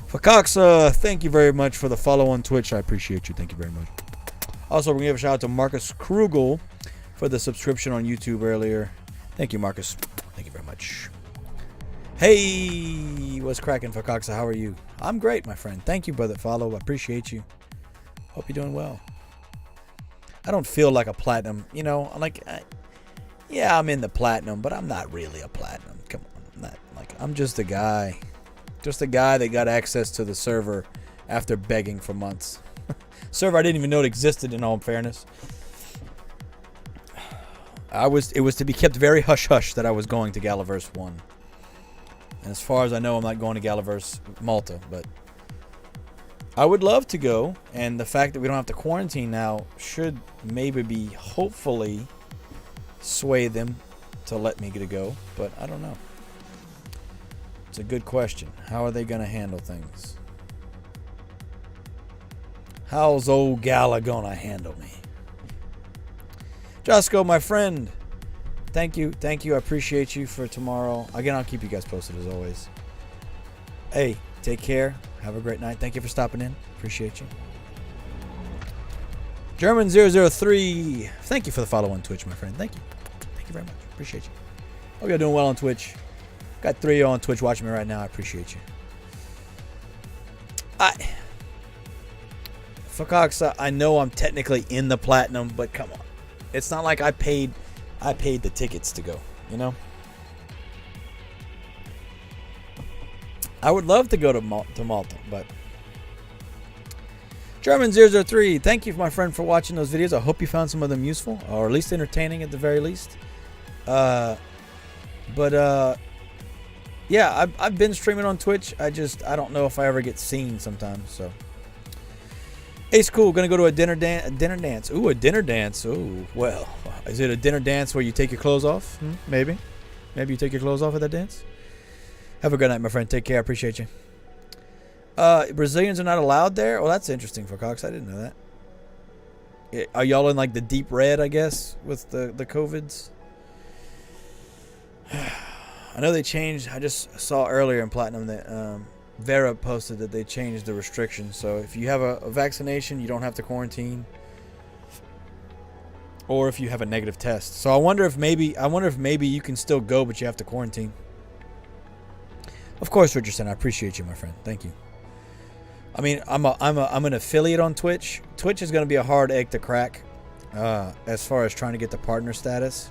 Facoxa, thank you very much for the follow on Twitch. I appreciate you. Thank you very much. Also, we're going to give a shout out to Marcus Krugel for the subscription on YouTube earlier. Thank you, Marcus. Thank you very much. Hey, what's cracking, Facoxa? How are you? I'm great, my friend. Thank you, brother. Follow. I appreciate you. Hope you're doing well. I don't feel like a platinum. You know, yeah, I'm in the platinum, but I'm not really a platinum. Come on. I'm just a guy. Just a guy that got access to the server after begging for months. Server I didn't even know it existed, in all fairness. It was to be kept very hush-hush that I was going to Galaverse 1. And as far as I know, I'm not going to Galaverse Malta, but I would love to go, and the fact that we don't have to quarantine now should maybe be, hopefully, sway them to let me get a go, but I don't know. It's a good question. How are they going to handle things? How's old Gala going to handle me? Josco, my friend, thank you. I appreciate you for tomorrow. Again, I'll keep you guys posted as always. Hey, take care. Have a great night. Thank you for stopping in. Appreciate you. German003. Thank you for the follow on Twitch, my friend. Thank you. Thank you very much. Appreciate you. Hope you're doing well on Twitch. Got 3 of you on Twitch watching me right now. I appreciate you. Fuck, I know I'm technically in the platinum, but come on. It's not like I paid the tickets to go, you know? I would love to go to Malta, but German003, thank you, my friend, for watching those videos. I hope you found some of them useful, or at least entertaining at the very least. Yeah, I've been streaming on Twitch. I don't know if I ever get seen sometimes, so. Hey, cool. Gonna go to a dinner dance. Ooh, a dinner dance. Ooh, well, is it a dinner dance where you take your clothes off? Maybe you take your clothes off at that dance. Have a good night, my friend. Take care. I appreciate you. Brazilians are not allowed there? Well, that's interesting for Cox. I didn't know that. Are y'all in like the deep red, I guess, with the COVIDs? I know they changed. I just saw earlier in Platinum that Vera posted that they changed the restrictions. So if you have a vaccination, you don't have to quarantine. Or if you have a negative test. So I wonder if maybe you can still go, but you have to quarantine. Of course, Richardson, I appreciate you, my friend. Thank you. I mean, I'm an affiliate on Twitch. Twitch is going to be a hard egg to crack as far as trying to get the partner status.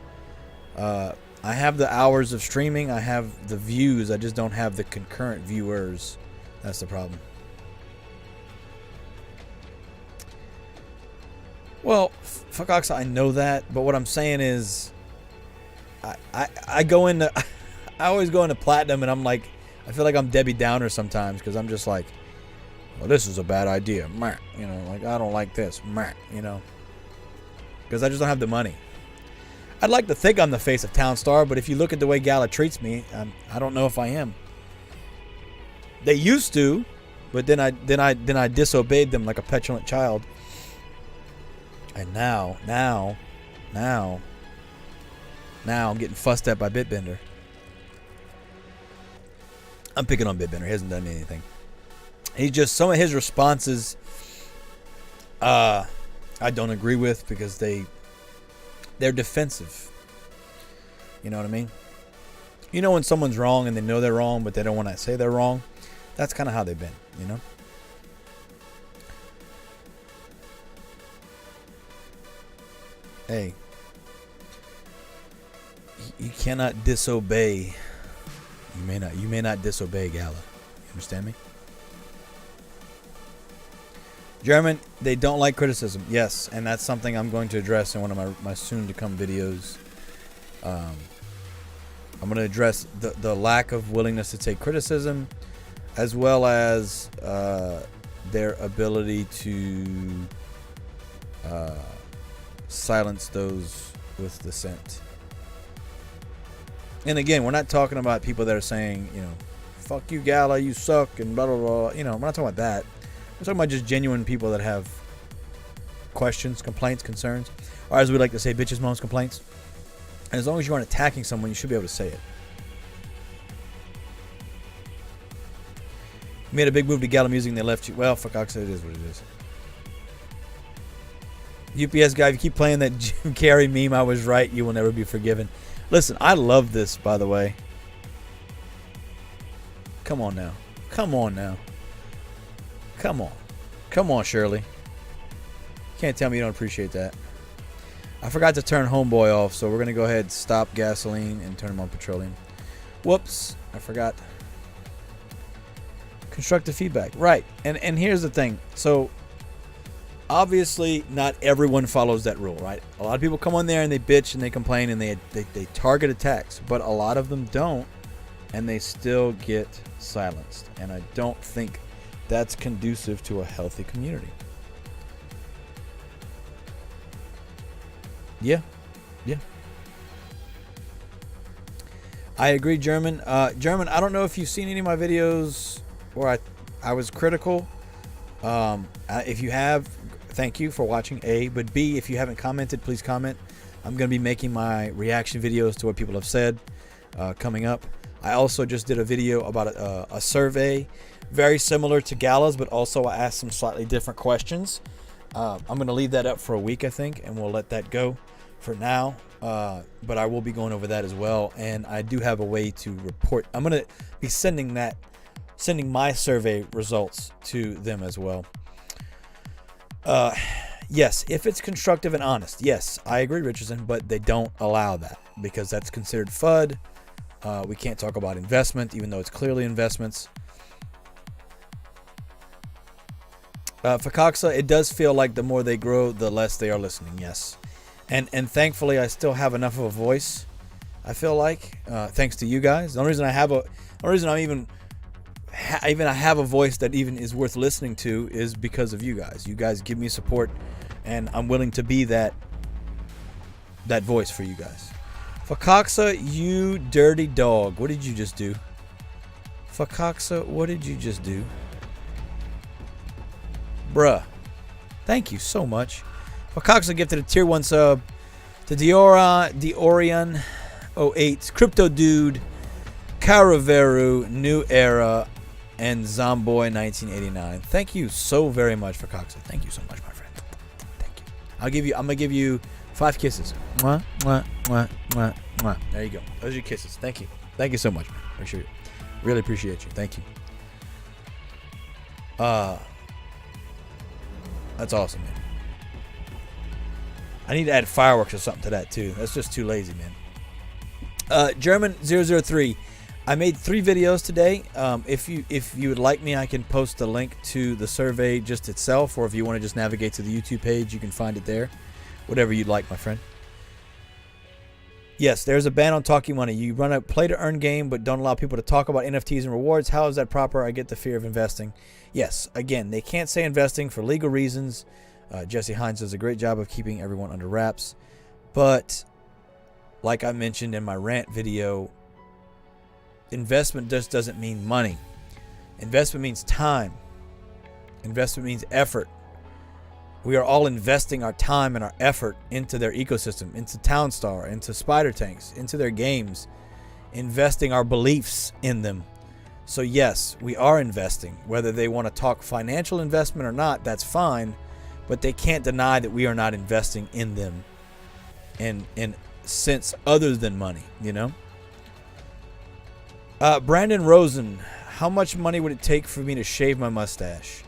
I have the hours of streaming. I have the views. I just don't have the concurrent viewers. That's the problem. Well, fuck Ox, I know that, but what I'm saying is, I go into, I always go into Platinum, and I'm like, I feel like I'm Debbie Downer sometimes, because I'm just like, well, this is a bad idea, you know, like I don't like this, you know, because I just don't have the money. I'd like to think I'm the face of Townstar, but if you look at the way Gala treats me, I don't know if I am. They used to, but then I disobeyed them like a petulant child. And now I'm getting fussed at by Bitbender. I'm picking on Bitbender. He hasn't done anything. He's just, some of his responses I don't agree with, because they're defensive. You know what I mean? You know when someone's wrong and they know they're wrong, but they don't want to say they're wrong? That's kind of how they've been, you know? Hey, you cannot disobey. You may not disobey Gala. You understand me? German, they don't like criticism. Yes, and that's something I'm going to address in one of my soon-to-come videos. I'm going to address the lack of willingness to take criticism, as well as their ability to silence those with dissent. And again, we're not talking about people that are saying, you know, fuck you, Gala, you suck, and blah, blah, blah. You know, we're not talking about that. We're talking about just genuine people that have questions, complaints, concerns, or as we like to say, bitches, moans, complaints. And as long as you aren't attacking someone, you should be able to say it. You made a big move to Gala Music and they left you. Well, fuck, it is what it is. UPS guy, if you keep playing that Jim Carrey meme, I was right, you will never be forgiven. Listen, I love this, by the way. Come on now. Come on now. Come on. Come on, Shirley. Can't tell me you don't appreciate that. I forgot to turn Homeboy off, so we're going to go ahead and stop gasoline and turn him on petroleum. Whoops. I forgot. Constructive feedback. Right. And here's the thing. So, obviously, not everyone follows that rule, right? A lot of people come on there and they bitch and they complain and they target attacks. But a lot of them don't, and they still get silenced. And I don't think that's conducive to a healthy community. Yeah. I agree, German. German, I don't know if you've seen any of my videos where I was critical. If you have, thank you for watching, A. But B, if you haven't commented, please comment. I'm going to be making my reaction videos to what people have said coming up. I also just did a video about a survey, very similar to Gala's, but also I asked some slightly different questions. I'm going to leave that up for a week, I think, and we'll let that go for now. But I will be going over that as well, and I do have a way to report. I'm going to be sending my survey results to them as well. Yes, if it's constructive and honest, yes, I agree, Richardson, but they don't allow that because that's considered FUD. We can't talk about investment, even though it's clearly investments. For Coxa, it does feel like the more they grow, the less they are listening. Yes, and thankfully, I still have enough of a voice. I feel like, thanks to you guys. The only reason I have I have a voice that even is worth listening to is because of you guys. You guys give me support, and I'm willing to be that voice for you guys. Facoxa, you dirty dog. What did you just do? Facoxa, what did you just do? Bruh. Thank you so much. Facoxa gifted a tier 1 sub to Diorion 08, Crypto Dude, Caraveru, New Era, and Zomboy 1989. Thank you so very much for Coxa. Thank you so much, my friend. Thank you. I'm gonna give you 5 kisses. Mwah, mwah, mwah, mwah, mwah. There you go. Those are your kisses. Thank you. Thank you so much, man. I sure really appreciate you. Thank you. That's awesome, man. I need to add fireworks or something to that too. That's just too lazy, man. German 003. I made 3 videos today. If you would like me, I can post a link to the survey just itself, or if you want to just navigate to the YouTube page, you can find it there. Whatever you'd like, my friend. Yes, there's a ban on talking money. You run a play to earn game, but don't allow people to talk about NFTs and rewards. How is that proper? I get the fear of investing. Yes, again, they can't say investing for legal reasons. Jesse Hines does a great job of keeping everyone under wraps. But like I mentioned in my rant video, investment just doesn't mean money. Investment means time. Investment means effort. We are all investing our time and our effort into their ecosystem, into Townstar, into Spider Tanks, into their games, investing our beliefs in them. So yes, we are investing. Whether they want to talk financial investment or not, that's fine, but they can't deny that we are not investing in them in sense other than money, you know? Brandon Rosen, how much money would it take for me to shave my mustache?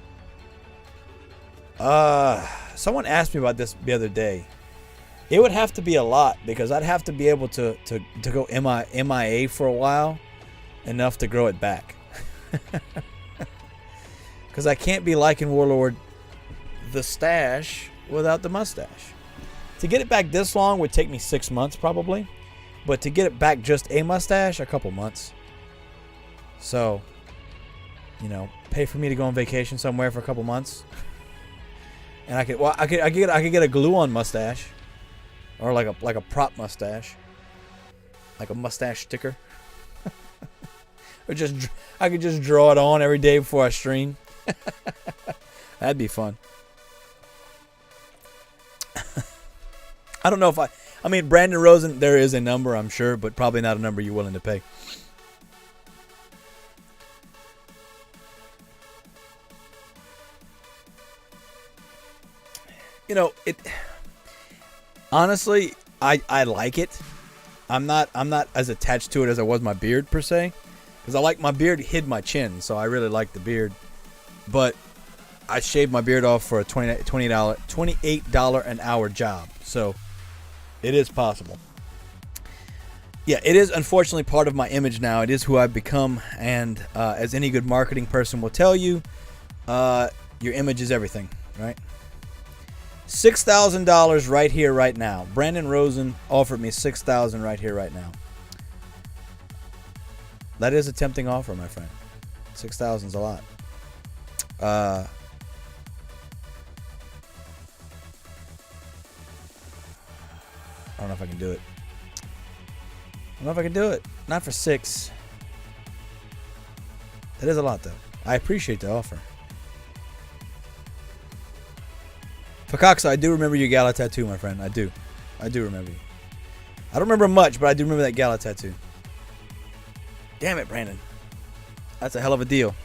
Someone asked me about this the other day. It would have to be a lot because I'd have to be able to go MIA for a while, enough to grow it back. Because I can't be like in Warlord the stash without the mustache. To get it back this long would take me 6 months probably, but to get it back just a mustache, a couple months. So, you know, pay for me to go on vacation somewhere for a couple months. And I could get a glue-on mustache, or like a prop mustache, like a mustache sticker, or I could just draw it on every day before I stream. That'd be fun. I don't know if I mean Brandon Rosen. There is a number, I'm sure, but probably not a number you're willing to pay. You know, honestly, I like it. I'm not as attached to it as I was my beard per se, because I like my beard hid my chin, so I really like the beard. But I shaved my beard off for a $28 an hour job, so it is possible. Yeah, it is unfortunately part of my image now. It is who I've become, and as any good marketing person will tell you, your image is everything, right? $6,000 right here, right now. Brandon Rosen offered me $6,000 right here, right now. That is a tempting offer, my friend. $6,000 is a lot. I don't know if I can do it. I don't know if I can do it. Not for 6. That is a lot, though. I appreciate the offer. Pakaxa, I do remember your gala tattoo, my friend. I do. I do remember you. I don't remember much, but I do remember that gala tattoo. Damn it, Brandon. That's a hell of a deal.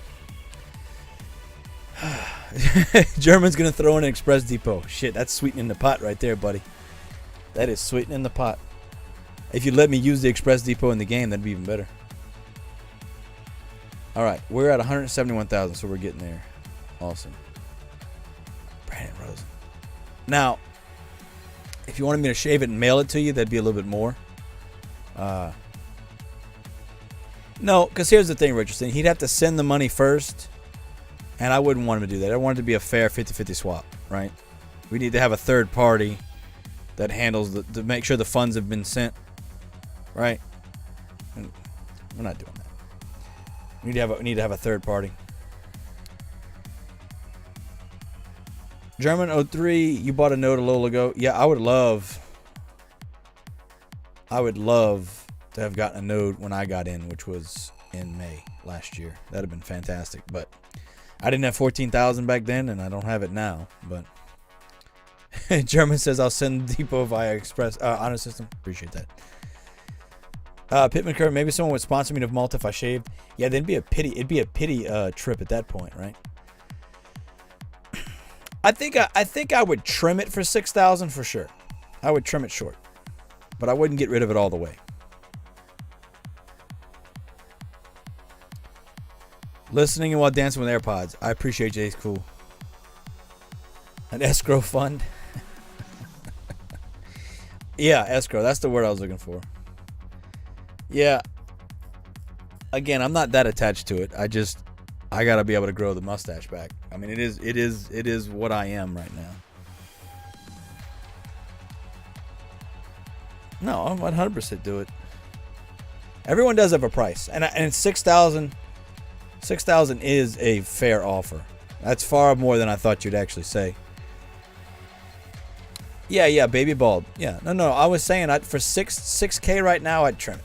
German's going to throw in an Express Depot. Shit, that's sweetening the pot right there, buddy. That is sweetening the pot. If you let me use the Express Depot in the game, that'd be even better. All right, we're at 171,000, so we're getting there. Awesome. Brandon Rosen. Now, if you wanted me to shave it and mail it to you, that'd be a little bit more. No, because here's the thing, Richardson. He'd have to send the money first, and I wouldn't want him to do that. I want it to be a fair 50-50 swap, right? We need to have a third party that handles to make sure the funds have been sent, right? And we're not doing that. We need to have a third party. German 03, you bought a Node a little ago. Yeah, I would love to have gotten a Node when I got in, which was in May last year. That'd have been fantastic, but I didn't have 14,000 back then, and I don't have it now. But German says I'll send the depot via Express Honor System. Appreciate that. Pittman Curve, maybe someone would sponsor me to Malta if I shaved. Yeah, then it'd be a pity trip at that point, right? I think I would trim it for 6,000 for sure. I would trim it short, but I wouldn't get rid of it all the way. Listening and while dancing with AirPods. I appreciate Jay's cool. An escrow fund. Yeah, escrow. That's the word I was looking for. Yeah. Again, I'm not that attached to it. I gotta be able to grow the mustache back. I mean, it is what I am right now. No, I'm 100% do it. Everyone does have a price, and 6,000 is a fair offer. That's far more than I thought you'd actually say. Yeah, baby bald. Yeah, no. I was saying for 6K right now, I'd trim it.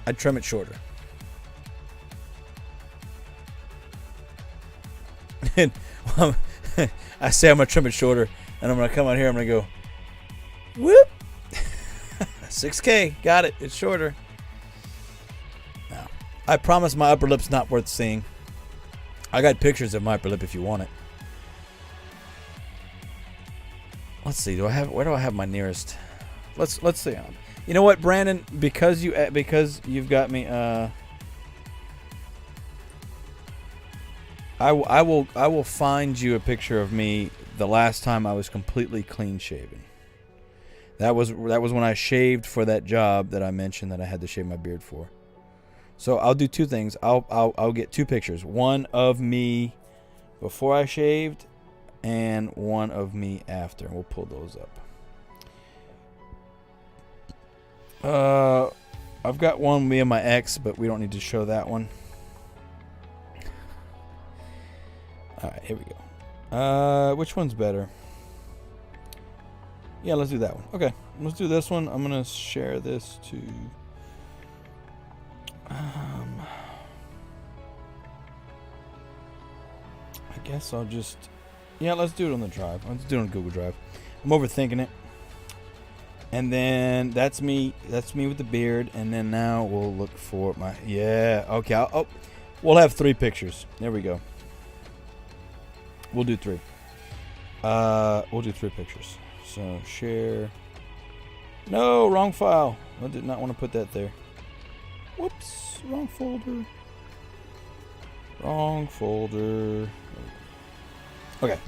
I'd trim it shorter. And I say I'm gonna trim it shorter, and I'm gonna come out here. I'm gonna go, whoop, 6K, got it. It's shorter. No, I promise my upper lip's not worth seeing. I got pictures of my upper lip if you want it. Let's see. Where do I have my nearest? Let's see. You know what, Brandon? Because you've got me. I will find you a picture of me the last time I was completely clean shaven. That was when I shaved for that job that I mentioned that I had to shave my beard for. So I'll do two things. I'll get two pictures. One of me before I shaved and one of me after. We'll pull those up. I've got one me and my ex, but we don't need to show that one. Alright, here we go. Which one's better? Yeah, let's do that one. Okay, let's do this one. I'm going to share this to... I guess I'll just... Yeah, let's do it on the drive. Let's do it on Google Drive. I'm overthinking it. And then that's me. That's me with the beard. And then now we'll look for my... Yeah, okay. We'll have 3 pictures. There we go. We'll do 3. We'll do 3 pictures. So share. No, wrong file. I did not want to put that there. Whoops, wrong folder. Wrong folder. Okay.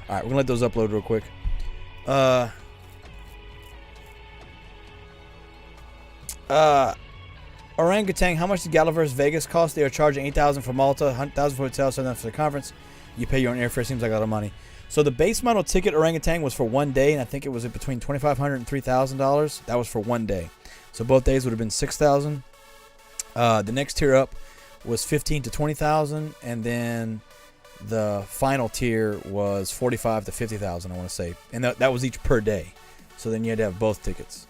All right, we're gonna let those upload real quick. Orangutan, how much did Galaverse Vegas cost? They are charging $8,000 for Malta, $100,000 for hotel, $7,000 for the conference. You pay your own airfare. Seems like a lot of money. So the base model ticket Orangutan was for 1 day, and I think it was between $2,500 and $3,000. That was for 1 day. So both days would have been $6,000. The next tier up was $15,000 to $20,000, and then the final tier was 45 to 50,000, I want to say, and that was each per day. So then you had to have both tickets.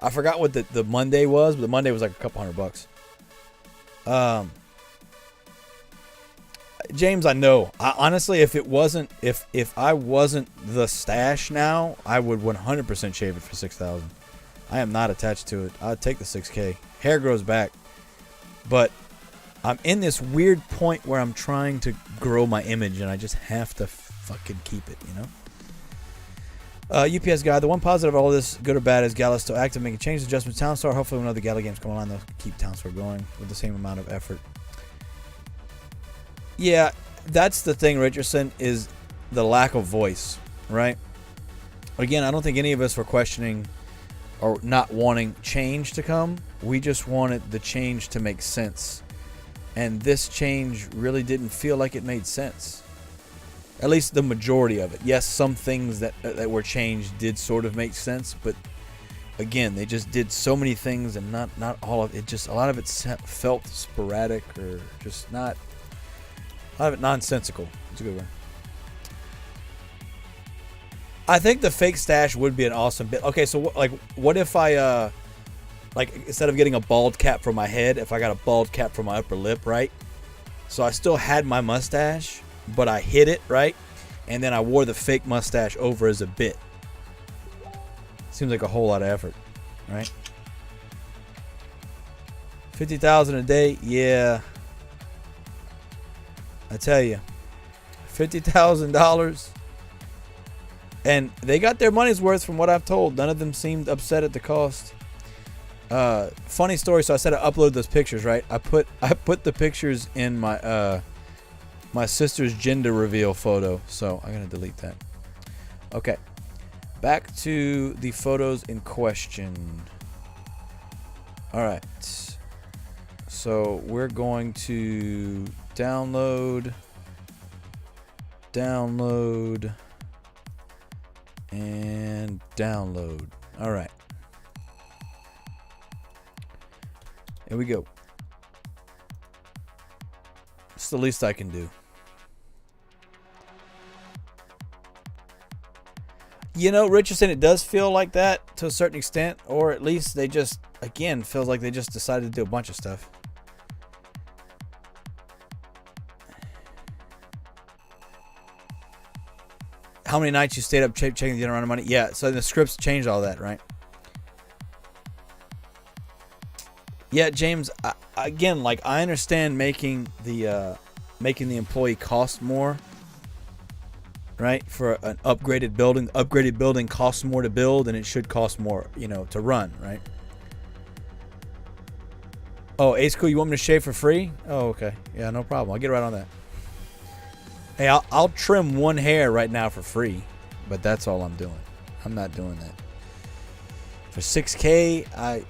I forgot what the Monday was, but the Monday was like a couple $100. James, I know. Honestly, if I wasn't the stash now, I would 100% shave it for 6,000. I am not attached to it. I'd take the 6K. Hair grows back, but I'm in this weird point where I'm trying to grow my image, and I just have to fucking keep it, you know. UPS guy, the one positive of all this, good or bad, is Gala's still active, making changes, adjustments. Town Star, hopefully when other Gala games come along, they'll keep Town Star going with the same amount of effort. Yeah, that's the thing, Richardson, is the lack of voice, right? Again, I don't think any of us were questioning or not wanting change to come. We just wanted the change to make sense. And this change really didn't feel like it made sense. At least the majority of it. Yes, some things that were changed did sort of make sense, but again, they just did so many things, and not all of it. Just a lot of it felt sporadic, or just not. A lot of it nonsensical. It's a good one. I think the fake stash would be an awesome bit. Okay, so what if I instead of getting a bald cap for my head, if I got a bald cap for my upper lip, right? So I still had my mustache, but I hid it, right? And then I wore the fake mustache over as a bit. Seems like a whole lot of effort, right? 50,000 a day, yeah. I tell you, $50,000, and they got their money's worth from what I've told. None of them seemed upset at the cost. Funny story. So I said I upload those pictures, right? I put the pictures in my my sister's gender reveal photo. So I'm gonna delete that. Okay, back to the photos in question. All right. So we're going to download, and download. All right. Here we go. It's the least I can do. You know, Richardson, it does feel like that to a certain extent, or at least they just, again, feels like they just decided to do a bunch of stuff. How many nights you stayed up checking the amount of money? Yeah, so the scripts changed all that, right? Yeah, James. Again, like, I understand making the employee cost more, right? For an upgraded building. Upgraded building costs more to build, and it should cost more, you know, to run, right? Oh, Ace Cool, you want me to shave for free? Oh, okay. Yeah, no problem. I'll get right on that. Hey, I'll trim one hair right now for free, but that's all I'm doing. I'm not doing that. For 6K,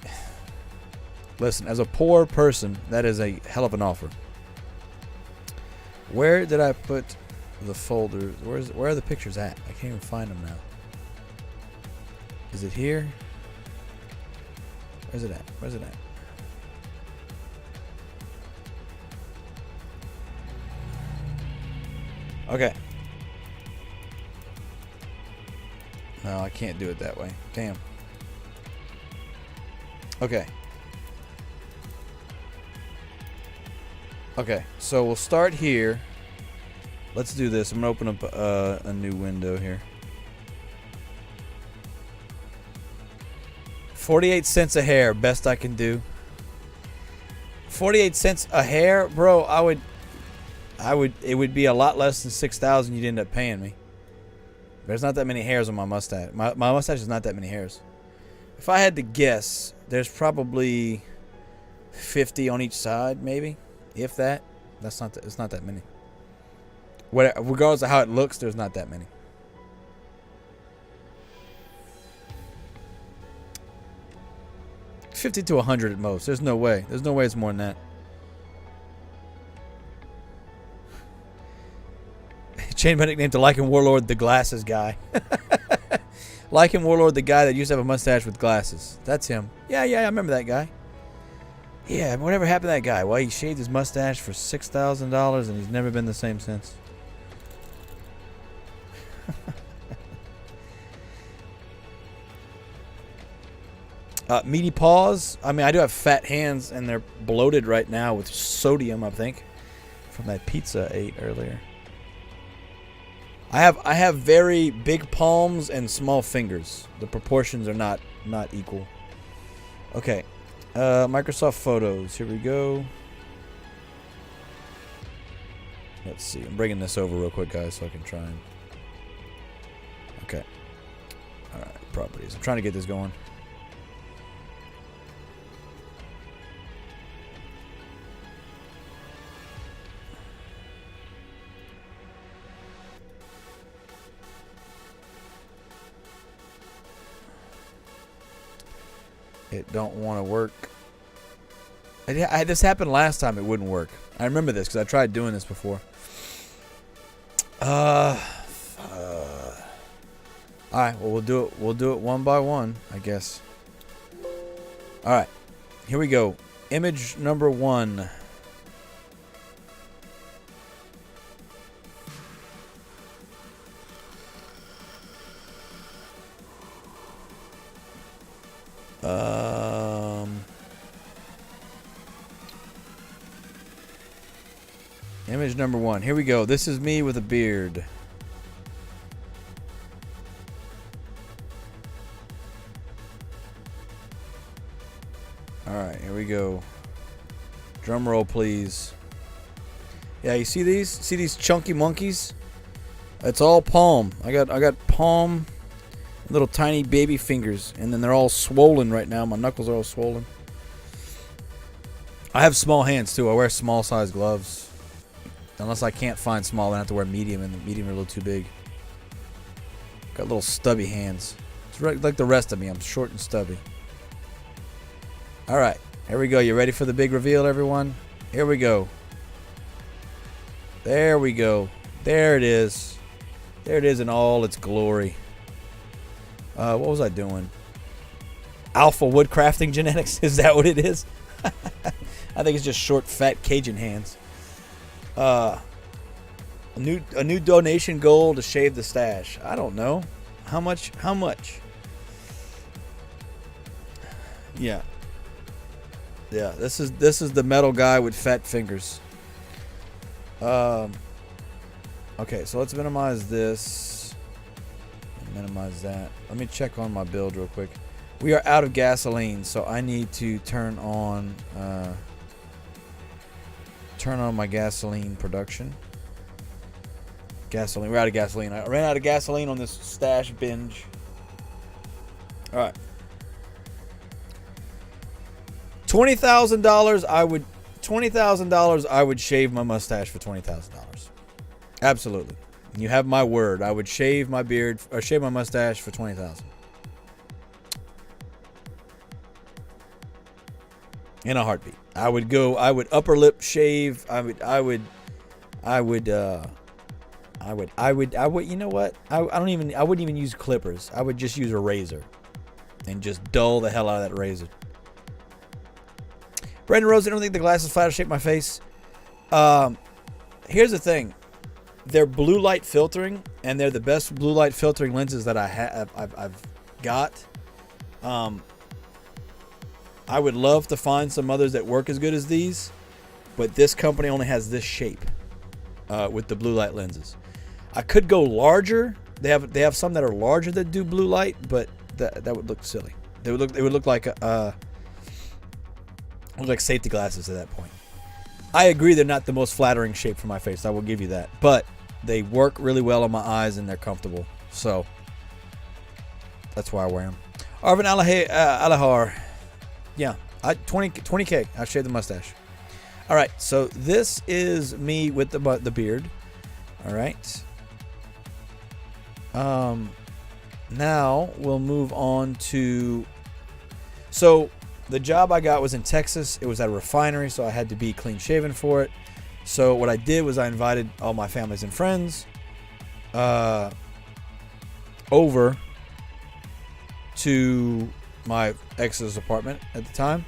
listen, as a poor person, that is a hell of an offer. Where did I put the folders? Where are the pictures at? I can't even find them now. Is it here? Where's it at? Where's it at? Okay. No, I can't do it that way. Damn. Okay. Okay, so we'll start here. Let's do this. I'm going to open up a new window here. 48 cents a hair, best I can do. 48 cents a hair? Bro, it would be a lot less than 6,000 you'd end up paying me. There's not that many hairs on my mustache. My mustache is not that many hairs. If I had to guess, there's probably 50 on each side, maybe, if that. It's not that many. Regardless of how it looks, there's not that many. $50 to $100 at most. There's no way. There's no way it's more than that. Change my nickname to Lycan Warlord, the glasses guy. Lycan Warlord, the guy that used to have a mustache with glasses. That's him. Yeah, I remember that guy. Yeah, whatever happened to that guy? Well, he shaved his mustache for $6,000 and he's never been the same since. Meaty paws. I mean, I do have fat hands, and they're bloated right now with sodium, I think, from that pizza I ate earlier. I have very big palms and small fingers. The proportions are not equal. Okay. Microsoft Photos. Here we go. Let's see. I'm bringing this over real quick, guys, so I can try and... Okay. All right. Properties. I'm trying to get this going. It don't want to work. This happened last time. It wouldn't work. I remember this because I tried doing this before. All right. Well, we'll do it. We'll do it one by one, I guess. All right. Here we go. Image number 1. Image number 1. Here we go. This is me with a beard. Alright, here we go. Drum roll, please. Yeah, you see these? See these chunky monkeys? It's all palm. I got palm, little tiny baby fingers, and then they're all swollen right now. My knuckles are all swollen. I have small hands too. I wear small size gloves. Unless I can't find small, then I have to wear medium, and the medium are a little too big. Got little stubby hands. It's like the rest of me. I'm short and stubby. Alright, here we go. You ready for the big reveal, everyone? Here we go. There we go. There it is. There it is in all its glory. What was I doing? Alpha woodcrafting genetics? Is that what it is? I think it's just short, fat Cajun hands. A new donation goal to shave the stash. I don't know. How much? How much? Yeah. Yeah, this is the metal guy with fat fingers. Okay, so let's minimize this. Minimize that. Let me check on my build real quick. We are out of gasoline, so I need to turn on my gasoline production. Gasoline. We're out of gasoline. I ran out of gasoline on this stash binge. All right. $20,000. $20,000. I would shave my mustache for $20,000. Absolutely. You have my word. I would shave my beard or shave my mustache for $20,000. In a heartbeat. I would upper lip shave. I would, you know what? I wouldn't even use clippers. I would just use a razor and just dull the hell out of that razor. Brandon Rose, I don't think the glasses flatter shape my face. Here's the thing. They're blue light filtering, and they're the best blue light filtering lenses that I've got. I would love to find some others that work as good as these, but this company only has this shape with the blue light lenses. I could go larger. They have some that are larger that do blue light, but that would look silly. They would look like safety glasses at that point. I agree they're not the most flattering shape for my face. I will give you that, but they work really well on my eyes and they're comfortable. So that's why I wear them. Arvin Alahar. Yeah, 20K. I shaved the mustache. All right, so this is me with the beard. All right. Now we'll move on to. So the job I got was in Texas. It was at a refinery, so I had to be clean shaven for it. So what I did was I invited all my families and friends over to my ex's apartment at the time,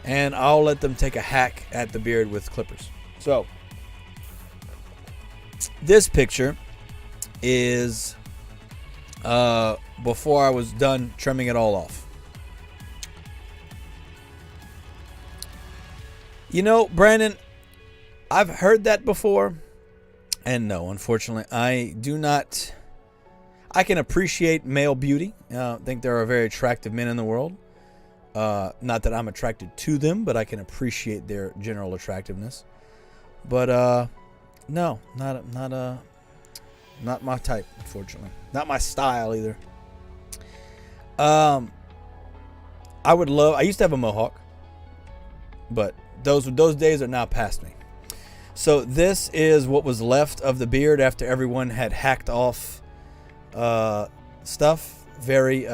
and I'll let them take a hack at the beard with clippers. So this picture is before I was done trimming it all off. Brandon, I've heard that before. And no, unfortunately, I do not. I can appreciate male beauty. I think there are very attractive men in the world. Not that I'm attracted to them, but I can appreciate their general attractiveness. But no, not my type, unfortunately. Not my style either. I used to have a mohawk, but those days are now past me. So this is what was left of the beard after everyone had hacked off stuff. Very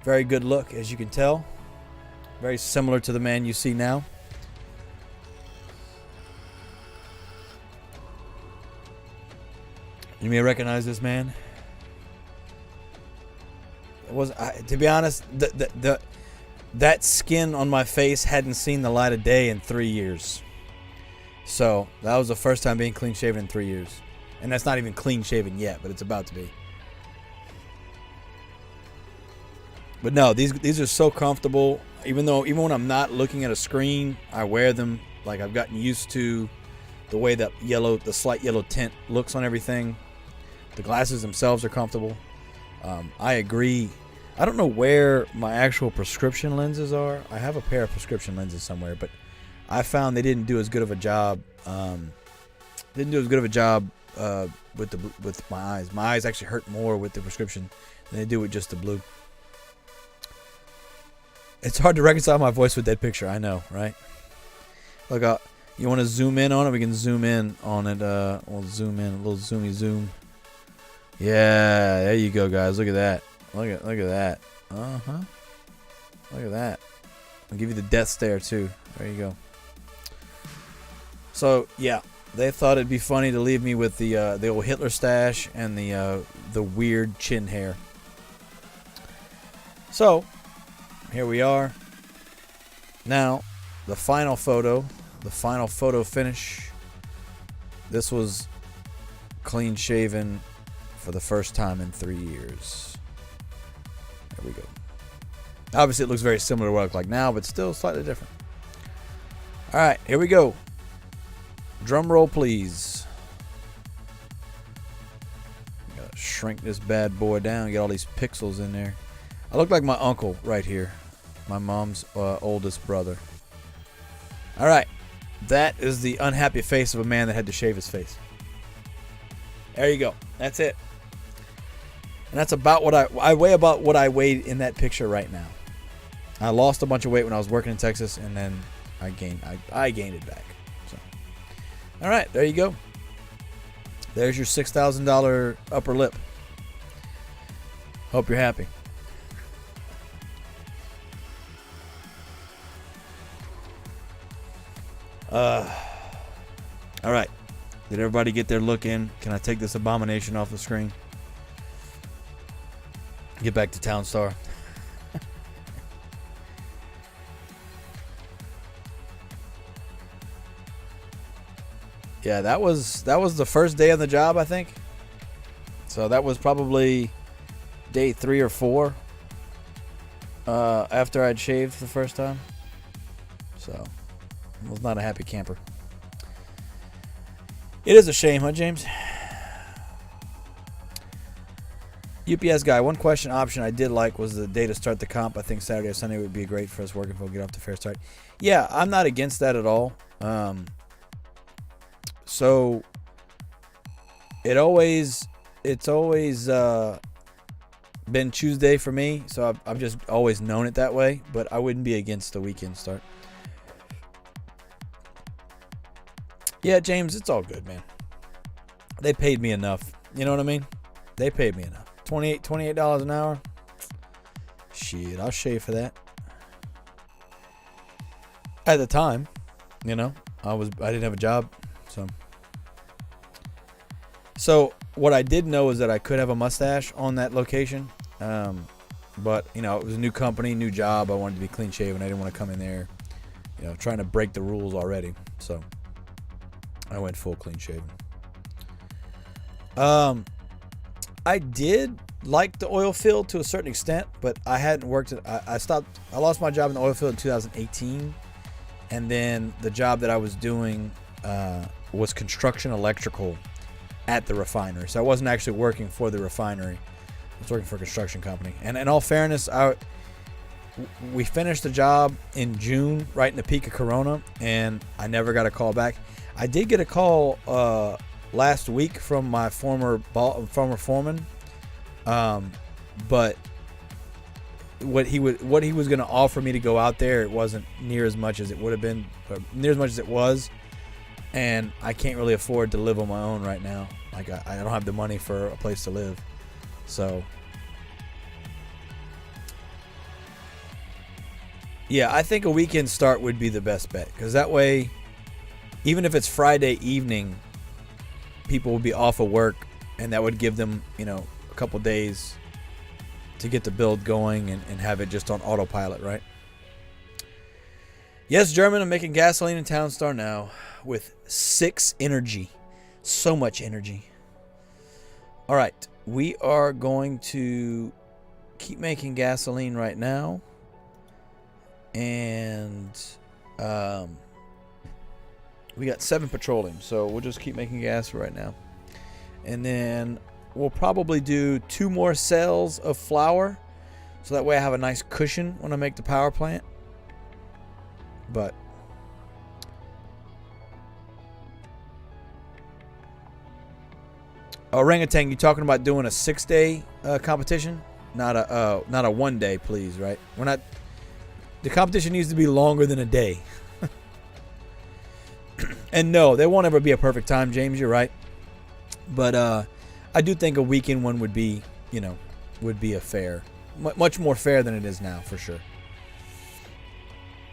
good look, as you can tell. Very similar to the man you see now. You may recognize this man. To be honest, that skin on my face hadn't seen the light of day in 3 years. So that was the first time being clean shaven in 3 years. And that's not even clean shaven yet, but it's about to be. But no, these are so comfortable. Even when I'm not looking at a screen, I wear them. Like, I've gotten used to the way that the slight yellow tint looks on everything. The glasses themselves are comfortable. I agree. I don't know where my actual prescription lenses are. I have a pair of prescription lenses somewhere, but I found they didn't do as good of a job. With my eyes. My eyes actually hurt more with the prescription than they do with just the blue. It's hard to reconcile my voice with that picture. I know, right? Look, you want to zoom in on it? We can zoom in on it. We'll zoom in, a little zoomy zoom. Yeah, there you go, guys. Look at that. Look at that. Look at that. I'll give you the death stare too. There you go. So yeah, they thought it'd be funny to leave me with the old Hitler stash and the weird chin hair. So here we are. Now the final photo finish. This was clean shaven for the first time in 3 years. There we go. Obviously, it looks very similar to what I look like now, but still slightly different. All right, here we go. Drum roll, please. Gotta shrink this bad boy down, get all these pixels in there. I look like my uncle right here, my mom's oldest brother. All right, that is the unhappy face of a man that had to shave his face. There you go. That's it. And that's about what I weigh about what I weighed in that picture right now. I lost a bunch of weight when I was working in Texas, and then I gained it back. So, all right, there you go. There's your $6,000 upper lip. Hope you're happy. All right. Did everybody get their look in? Can I take this abomination off the screen? Get back to Townstar. Yeah, that was the first day on the job, I think. So that was probably day 3 or 4 after I'd shaved the first time. So I was not a happy camper. It is a shame, huh, James? UPS guy, one question option I did like was the day to start the comp. I think Saturday or Sunday would be great for us working folk get off to fair start. Yeah, I'm not against that at all. So it's always been Tuesday for me, so I've just always known it that way, but I wouldn't be against the weekend start. Yeah, James, it's all good, man. They paid me enough. You know what I mean? They paid me enough. $28 an hour. Shit, I'll shave for that. At the time, you know, I didn't have a job, so what I did know is that I could have a mustache on that location, but you know, it was a new company, new job. I wanted to be clean shaven. I didn't want to come in there, you know, trying to break the rules already. So I went full clean shaven. I did like the oil field to a certain extent, but I hadn't worked. I lost my job in the oil field in 2018, And then the job that I was doing was construction electrical at the refinery. So I wasn't actually working for the refinery. I was working for a construction company. And in all fairness, we finished the job in June, right in the peak of Corona, and I never got a call back. I did get a call last week from my former foreman, but what he was going to offer me to go out there, it wasn't near as much as it would have been, near as much as it was, and I can't really afford to live on my own right now. Like I don't have the money for a place to live, so yeah, I think a weekend start would be the best bet, because that way, even if it's Friday evening, people will be off of work, and that would give them, a couple days to get the build going and have it just on autopilot, right? Yes, German, I'm making gasoline in Townstar now with 6 energy. So much energy. All right, we are going to keep making gasoline right now. And we got 7 petroleum, so we'll just keep making gas right now. And then we'll probably do 2 more cells of flour, so that way I have a nice cushion when I make the power plant. But orangutan, you talking about doing a 6-day competition? Not a 1-day, please, right? We're not. The competition needs to be longer than a day. And no, there won't ever be a perfect time, James. You're right. But I do think a weekend one would be, would be a fair, much more fair than it is now, for sure.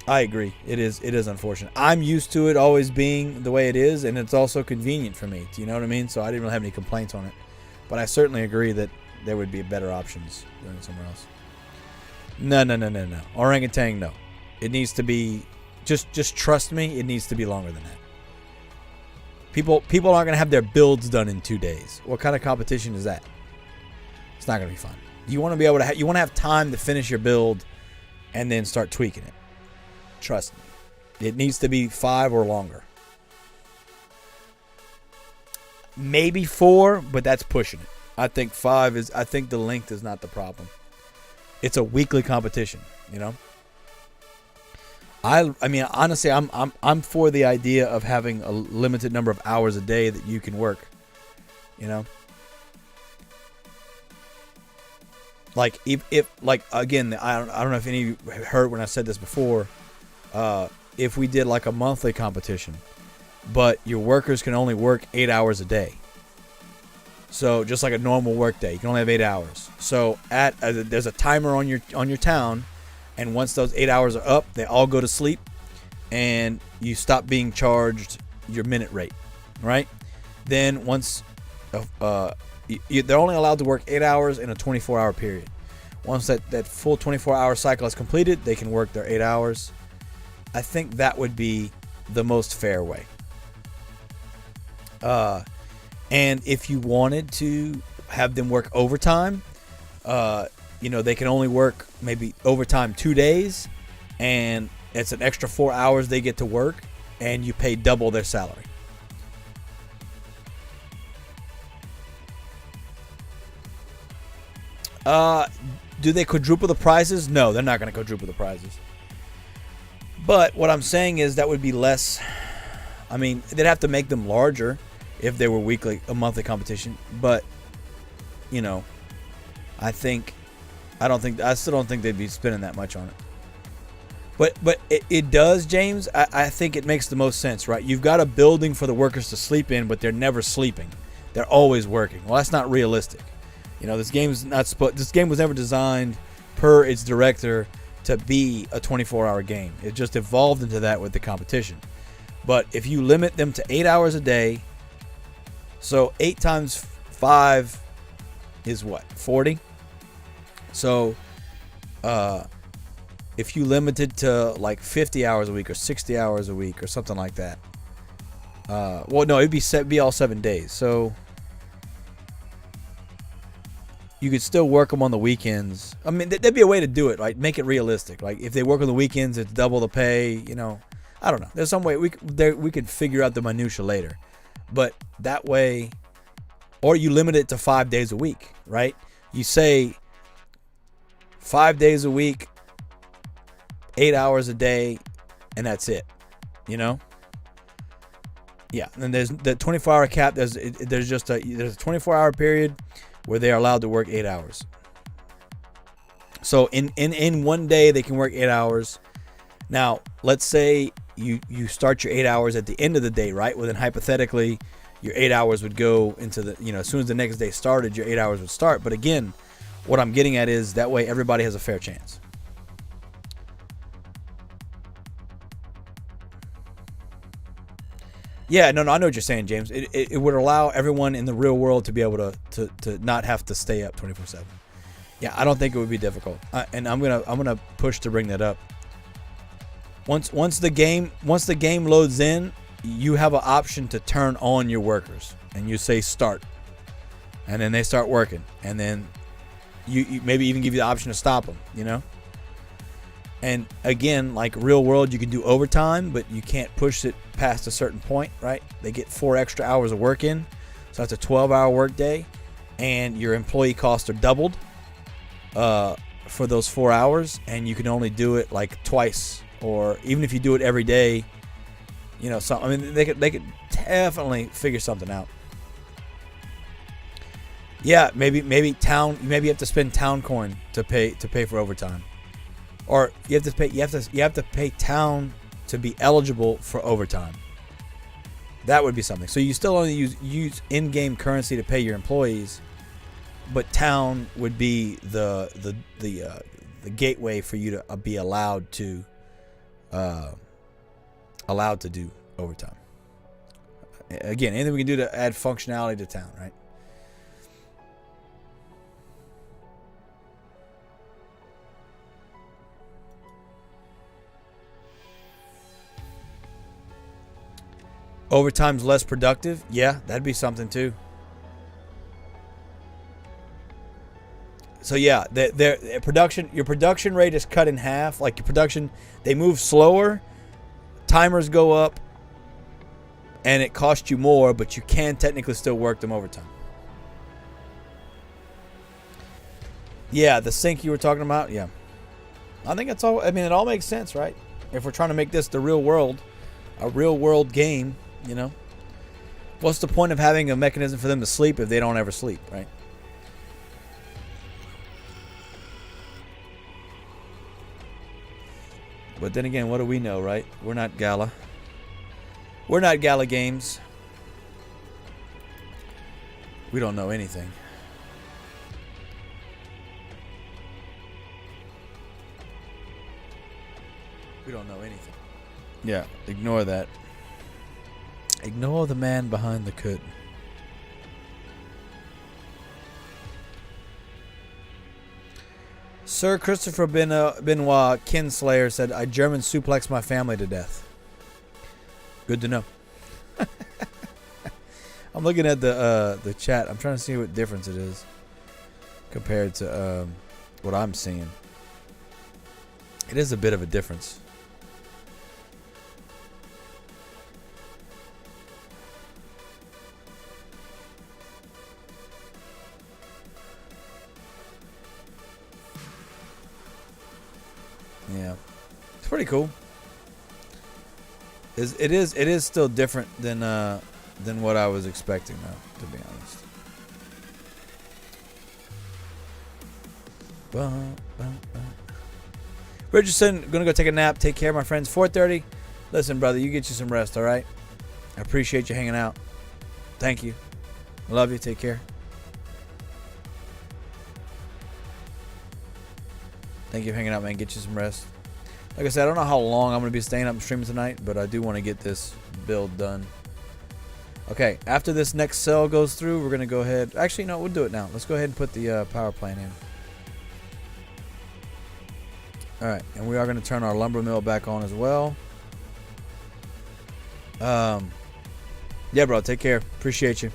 I agree. It is unfortunate. I'm used to it always being the way it is, and it's also convenient for me. Do you know what I mean? So I didn't really have any complaints on it. But I certainly agree that there would be better options doing it somewhere else. No. Orangutan, no. It needs to be, just trust me, it needs to be longer than that. People aren't going to have their builds done in 2 days. What kind of competition is that? It's not going to be fun. You want to be able to you want to have time to finish your build and then start tweaking it. Trust me. It needs to be 5 or longer. Maybe 4, but that's pushing it. I think 5 is, I think the length is not the problem. It's a weekly competition, I mean, honestly, I'm for the idea of having a limited number of hours a day that you can work. Like if like, again, I don't know if any of you heard when I said this before. If we did like a monthly competition, but your workers can only work 8 hours a day. So just like a normal work day, you can only have 8 hours. So there's a timer on your town, and once those 8 hours are up, they all go to sleep, and you stop being charged your minute rate, right? Then once they're only allowed to work 8 hours in a 24-hour period. Once that full 24-hour cycle is completed, they can work their 8 hours. I think that would be the most fair way. And if you wanted to have them work overtime, they can only work maybe overtime 2 days, and it's an extra 4 hours they get to work, and you pay double their salary. Do they quadruple the prizes? No, they're not going to quadruple the prizes. But what I'm saying is that would be less. I mean, they'd have to make them larger if they were a monthly competition. But, I still don't think they'd be spending that much on it. But it does, James. I think it makes the most sense, right? You've got a building for the workers to sleep in, but they're never sleeping. They're always working. Well, that's not realistic. This game was never designed per its director to be a 24-hour game. It just evolved into that with the competition. But if you limit them to 8 hours a day, so 8 times 5 is what? 40? So if you limit it to like 50 hours a week or 60 hours a week or something like that. It'd be all 7 days. So you could still work them on the weekends. I mean, there'd be a way to do it, right? Make it realistic. Like if they work on the weekends, it's double the pay. I don't know. There's some way we could figure out the minutia later, but that way, or you limit it to 5 days a week, right? You say 5 days a week, 8 hours a day, and that's it. You know? Yeah. And then there's the 24-hour cap. There's a 24-hour period where they are allowed to work 8 hours. So in one day they can work 8 hours. Now, let's say you start your 8 hours at the end of the day, right? Well, then hypothetically, your 8 hours would go into the, as soon as the next day started, your 8 hours would start. But again, what I'm getting at is that way everybody has a fair chance. Yeah, no, I know what you're saying, James. It would allow everyone in the real world to be able to not have to stay up 24/7. Yeah, I don't think it would be difficult, and I'm gonna push to bring that up. Once the game loads in, you have an option to turn on your workers, and you say start, and then they start working, and then you maybe even give you the option to stop them. And again, like real world, you can do overtime, but you can't push it past a certain point, right? They get 4 extra hours of work in, so that's a 12-hour work day, and your employee costs are doubled for those 4 hours, and you can only do it like twice, or even if you do it every day, they could definitely figure something out. Yeah, maybe you have to spend town coin to pay for overtime. Or you have to pay town to be eligible for overtime. That would be something. So you still only use in-game currency to pay your employees, but town would be the gateway for you to be allowed to do overtime. Again, anything we can do to add functionality to town, right? Overtime's less productive? Yeah, that'd be something too. So yeah, your production rate is cut in half. Like your production, they move slower, timers go up, and it costs you more, but you can technically still work them overtime. Yeah, the sync you were talking about, yeah. I think that's all. I mean, it all makes sense, right? If we're trying to make this the real world, a real world game, what's the point of having a mechanism for them to sleep if they don't ever sleep, right? But then again, what do we know, right? We're not Gala. We're not Gala Games. We don't know anything. We don't know anything. Yeah, ignore that. Ignore the man behind the curtain. Sir Christopher Benoit Kinslayer said, I German suplex my family to death. Good to know. I'm looking at the chat. I'm trying to see what difference it is compared to what I'm seeing. It is a bit of a difference. Yeah, it's pretty cool. It is still different than what I was expecting, though, to be honest. Richardson, gonna go take a nap. Take care, my friends. 4:30. Listen, brother, you get you some rest, all right? I appreciate you hanging out. Thank you. I love you. Take care. Thank you for hanging out, man. Get you some rest. Like I said, I don't know how long I'm going to be staying up and streaming tonight, but I do want to get this build done. Okay, after this next cell goes through, we're going to go ahead. Actually, no, we'll do it now. Let's go ahead and put the power plant in. All right, and we are going to turn our lumber mill back on as well. Yeah, bro, take care. Appreciate you.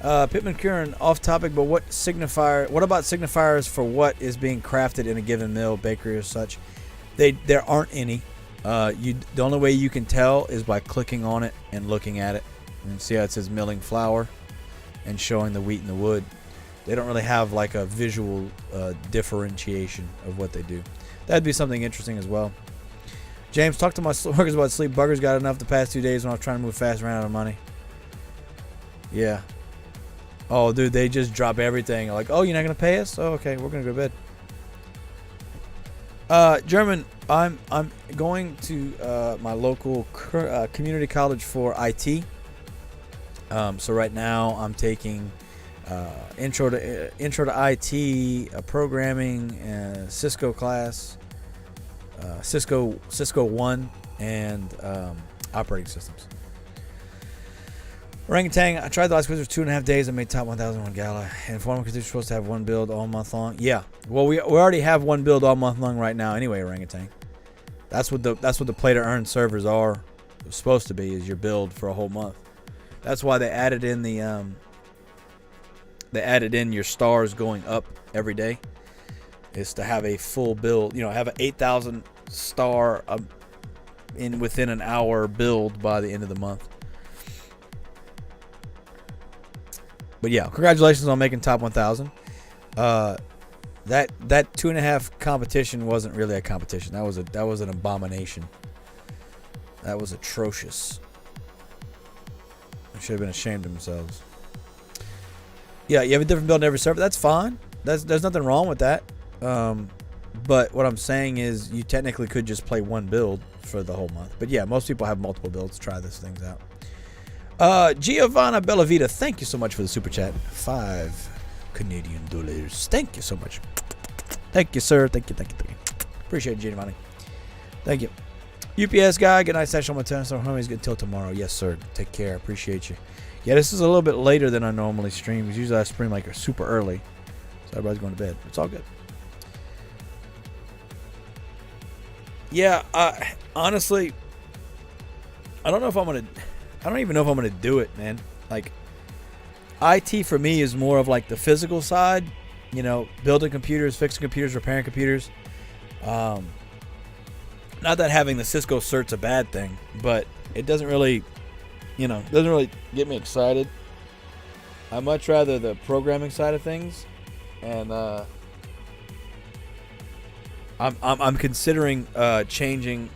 Pittman Curran, off topic, but what about signifiers for what is being crafted in a given mill, bakery, or such? There aren't any. The only way you can tell is by clicking on it and looking at it. And see how it says milling flour and showing the wheat and the wood. They don't really have like a visual differentiation of what they do. That'd be something interesting as well. James, talk to my workers about sleep. Buggers got enough the past 2 days when I was trying to move fast, ran out of money. Yeah. Oh, dude, they just drop everything. Like, oh, you're not gonna pay us? Oh, okay, we're gonna go to bed. German, I'm going to my local community college for IT. So right now I'm taking intro to IT, programming, Cisco class, Cisco 1, and operating systems. Orangutan, I tried the last quiz for 2.5 days. I made top 1,001 gala. And formal because you're supposed to have one build all month long. Yeah, well we already have one build all month long right now anyway. Orangutan. That's what the play to earn servers are supposed to be, is your build for a whole month. That's why they added in your stars going up every day, is to have a full build. You know, have an 8,000 star within an hour build by the end of the month. But yeah, congratulations on making top 1,000. That 2.5 competition wasn't really a competition. That was an abomination. That was atrocious. They should have been ashamed of themselves. Yeah, you have a different build in every server. That's fine. There's nothing wrong with that. But what I'm saying is, you technically could just play one build for the whole month. But yeah, most people have multiple builds to try these things out. Giovanna Bellavita, thank you so much for the super chat. 5 Canadian dollars. Thank you so much. Thank you, sir. Thank you. Appreciate it, Giovanni. Thank you. UPS guy, good night session on my tennis. So homies, good until tomorrow. Yes, sir. Take care. Appreciate you. Yeah, this is a little bit later than I normally stream. Usually I stream like super early, so everybody's going to bed. It's all good. Yeah, honestly, I don't even know if I'm gonna do it, man. Like, IT for me is more of like the physical side, you know, building computers, fixing computers, repairing computers. Not that having the Cisco cert's a bad thing, but it doesn't really get me excited. I much rather the programming side of things, and I'm considering changing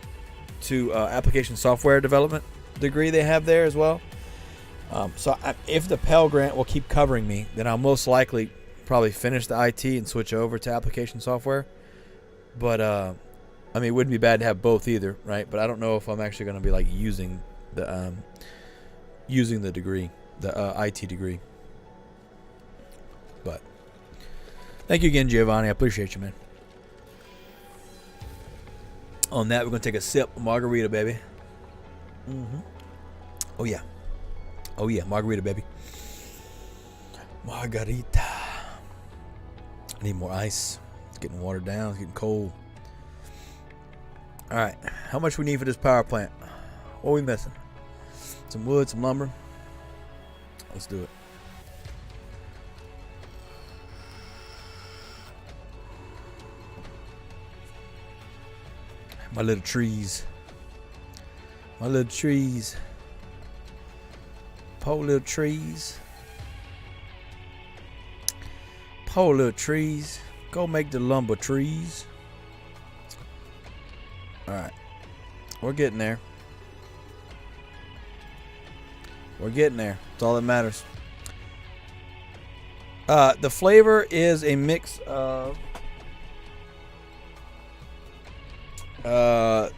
to application software development degree they have there as well. So if the Pell Grant will keep covering me, then I'll most likely probably finish the IT and switch over to application software. But I mean, it wouldn't be bad to have both either, right? But I don't know if I'm actually going to be like using the degree, the IT degree. But thank you again, Giovanni. I appreciate you, man. On that, we're going to take a sip of margarita, baby. Mm-hmm. Oh, yeah. Oh, yeah. Margarita, baby. Margarita. I need more ice. It's getting watered down. It's getting cold. All right. How much we need for this power plant? What are we missing? Some wood, some lumber. Let's do it. My little trees. My little trees. Poor little trees. Poor little trees. Go make the lumber trees. Alright. We're getting there. We're getting there. That's all that matters. The flavor is a mix of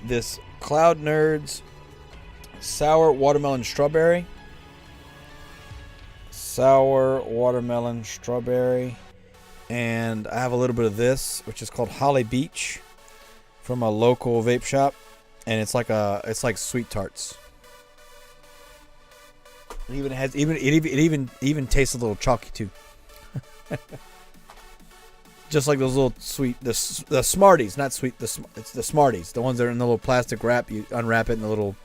this Cloud Nerds sour watermelon strawberry. And I have a little bit of this, which is called Holly Beach, from a local vape shop, and it's like sweet tarts. It even tastes a little chalky too. Just like those little sweet, the Smarties, not sweet. It's the Smarties, the ones that are in the little plastic wrap. You unwrap it in the little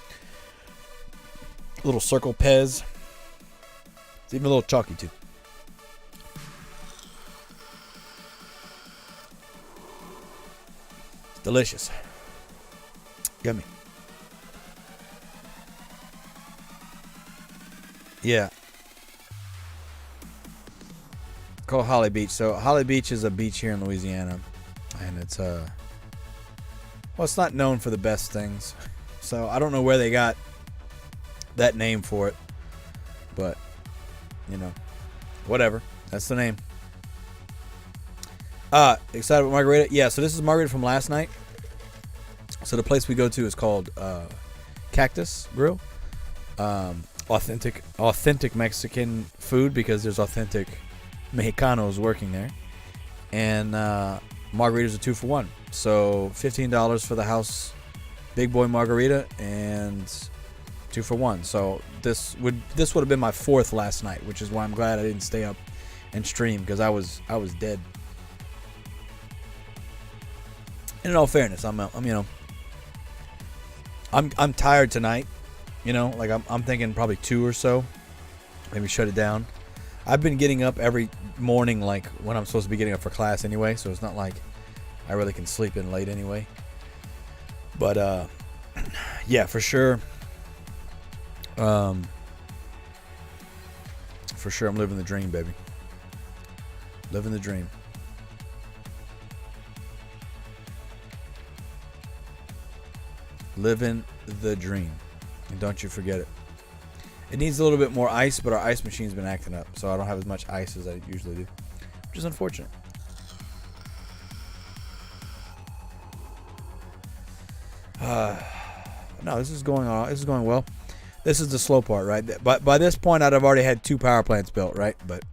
circle Pez. It's even a little chalky too. It's delicious. Yummy. Yeah. Called Holly Beach. So Holly Beach is a beach here in Louisiana, and it's well, it's not known for the best things. So I don't know where they got that name for it, but you know, whatever. That's the name. Excited about margarita? Yeah. So this is margarita from last night. So the place we go to is called Cactus Grill. Authentic Mexican food because there's authentic Mexicanos working there, and margaritas are 2 for 1. So $15 for the house big boy margarita and 2 for 1. So this would have been my 4th last night, which is why I'm glad I didn't stay up and stream because I was dead. And in all fairness, I'm tired tonight. You know, like I'm thinking probably 2 or so. Maybe shut it down. I've been getting up every morning like when I'm supposed to be getting up for class anyway, so it's not like I really can sleep in late anyway. But yeah, for sure. For sure I'm living the dream, baby. Living the dream. Living the dream. And don't you forget it. It needs a little bit more ice, but our ice machine's been acting up, so I don't have as much ice as I usually do, which is unfortunate. No, this is going on. This is going well. This is the slow part, right? But by this point, I'd have already had 2 power plants built, right? But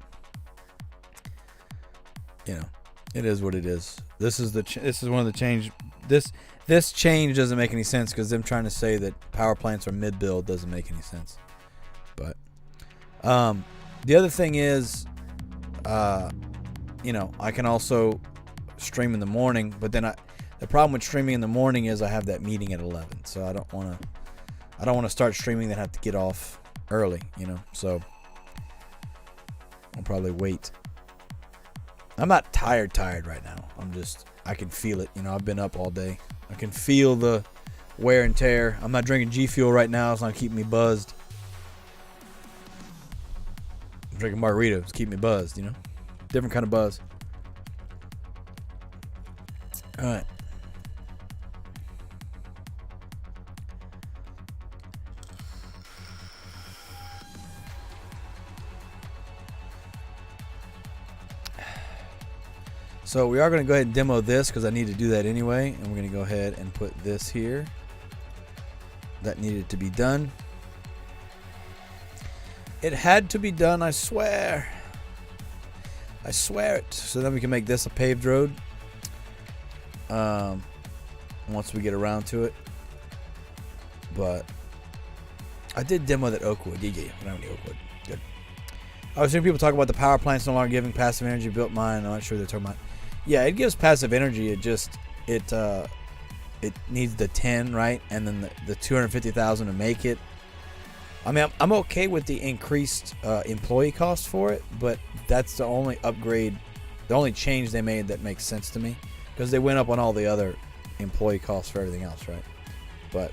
you know, it is what it is. This is one of the change. This change doesn't make any sense because them trying to say that power plants are mid-build doesn't make any sense. But the other thing is, you know, I can also stream in the morning. But then the problem with streaming in the morning is I have that meeting at 11, so I don't want to start streaming then have to get off early. You know, so I'll probably wait. I'm not tired right now. I can feel it. You know, I've been up all day. I can feel the wear and tear. I'm not drinking G Fuel right now. It's not keeping me buzzed. I'm drinking margarita. It's keeping me buzzed, you know? Different kind of buzz. All right. So we are going to go ahead and demo this because I need to do that anyway. And we're going to go ahead and put this here. That needed to be done. It had to be done, I swear. I swear it. So then we can make this a paved road. Once we get around to it. But I did demo that Oakwood. Yeah, I don't have any Oakwood. Good. I was hearing people talk about the power plants no longer giving passive energy. Built mine. I'm not sure they're talking about. Yeah, it gives passive energy. It needs the 10, right? And then the 250,000 to make it. I mean, I'm okay with the increased employee cost for it, but that's the only upgrade, the only change they made that makes sense to me, because they went up on all the other employee costs for everything else, right? But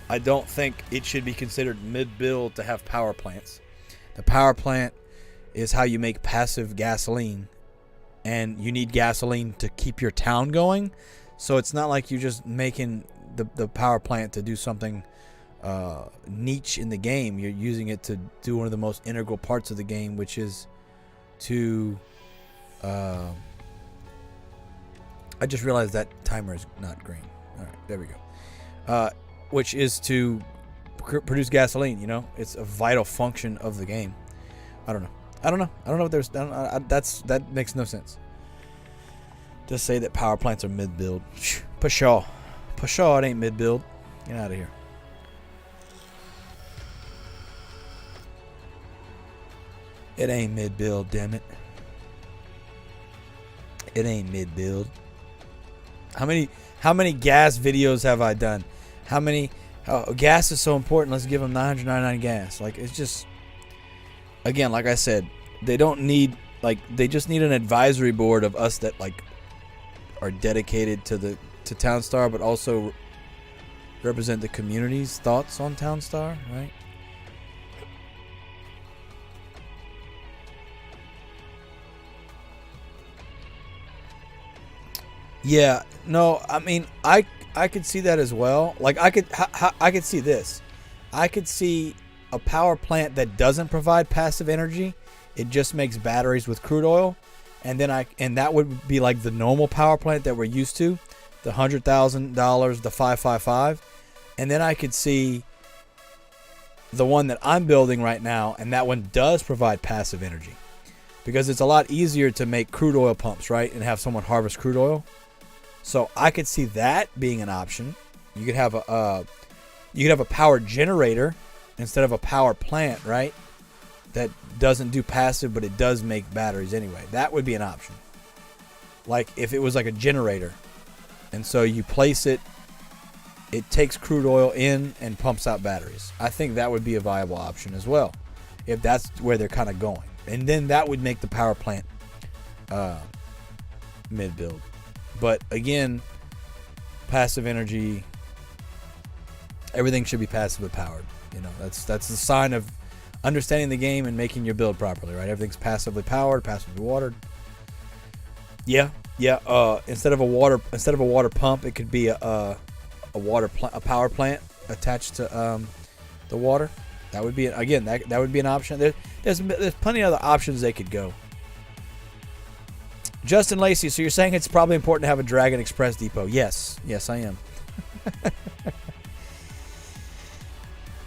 I don't think it should be considered mid-build to have power plants. The power plant is how you make passive gasoline, and you need gasoline to keep your town going. So it's not like you're just making the power plant to do something niche in the game. You're using it to do one of the most integral parts of the game, which is to I just realized that timer is not green. All right, there we go. Which is to produce gasoline. You know, it's a vital function of the game. I don't know what there's. That makes no sense. Just say that power plants are mid-build. Pshaw, it ain't mid-build. Get out of here. It ain't mid-build, damn it. It ain't mid-build. How many gas videos have I done? How many? Gas is so important. Let's give them 999 gas. Like, it's just. Again, like I said, they don't need, like, they just need an advisory board of us that, like, are dedicated to Townstar, but also represent the community's thoughts on Townstar, right? Yeah, no, I mean, I could see that as well. Like I could see this. I could see a power plant that doesn't provide passive energy. It just makes batteries with crude oil, and that would be like the normal power plant that we're used to, the $100,000, the 555, and then I could see the one that I'm building right now, and that one does provide passive energy, because it's a lot easier to make crude oil pumps, right, and have someone harvest crude oil. So I could see that being an option. You could have a power generator instead of a power plant, right? That doesn't do passive, but it does make batteries anyway. That would be an option. Like if it was like a generator, and so you place it, it takes crude oil in and pumps out batteries. I think that would be a viable option as well, if that's where they're kind of going. And then that would make the power plant mid-build. But again, passive energy, everything should be passively powered. You know, that's the sign of understanding the game and making your build properly, right? Everything's passively powered, passively watered. Yeah. Instead of a water pump, it could be a power plant attached to the water. That would be that would be an option. There's plenty of other options they could go. Justin Lacey, so you're saying it's probably important to have a Dragon Express depot? Yes, I am.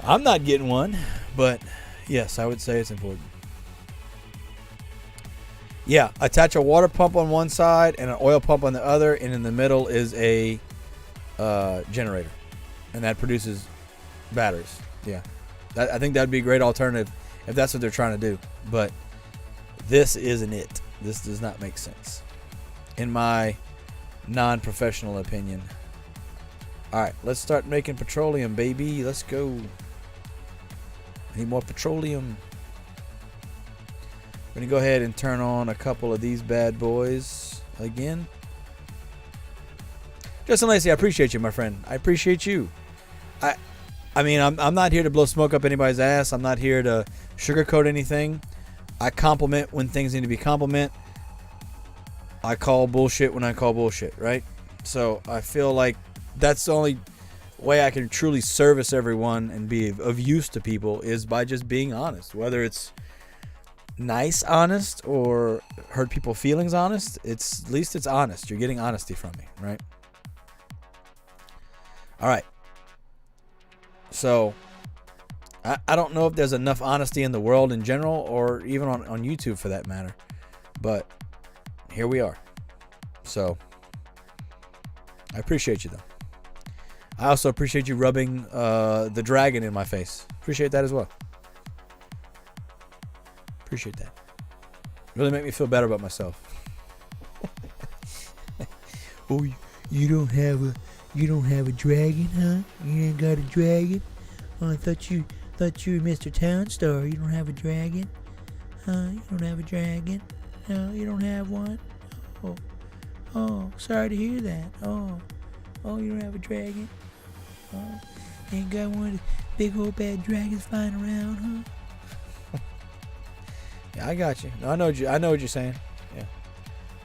I'm not getting one, but yes, I would say it's important. Yeah, attach a water pump on one side and an oil pump on the other, and in the middle is a generator, and that produces batteries. Yeah, I think that'd be a great alternative if that's what they're trying to do. But this isn't it. This does not make sense, in my non-professional opinion. All right, let's start making petroleum, baby. Let's go. I need more petroleum. We're going to go ahead and turn on a couple of these bad boys again. Justin Lacey, I appreciate you, my friend. I appreciate you. I mean, I'm not here to blow smoke up anybody's ass. I'm not here to sugarcoat anything. I compliment when things need to be compliment. I call bullshit when I call bullshit, right? So I feel like that's the only way I can truly service everyone and be of use to people is by just being honest. Whether it's nice honest or hurt people's feelings honest, at least it's honest. You're getting honesty from me, right? All right. So I don't know if there's enough honesty in the world in general, or even on YouTube for that matter. But here we are. So I appreciate you, though. I also appreciate you rubbing the dragon in my face. Appreciate that as well. Appreciate that. Really make me feel better about myself. Oh, you don't have a dragon, huh? You ain't got a dragon? Oh, I thought you were Mr. Townstar. You don't have a dragon? Huh? You don't have a dragon? No, you don't have one? Oh, sorry to hear that. Oh, you don't have a dragon? Oh, you ain't got one of the big old bad dragons flying around, huh? Yeah, I got you. No, I know what you're saying. Yeah.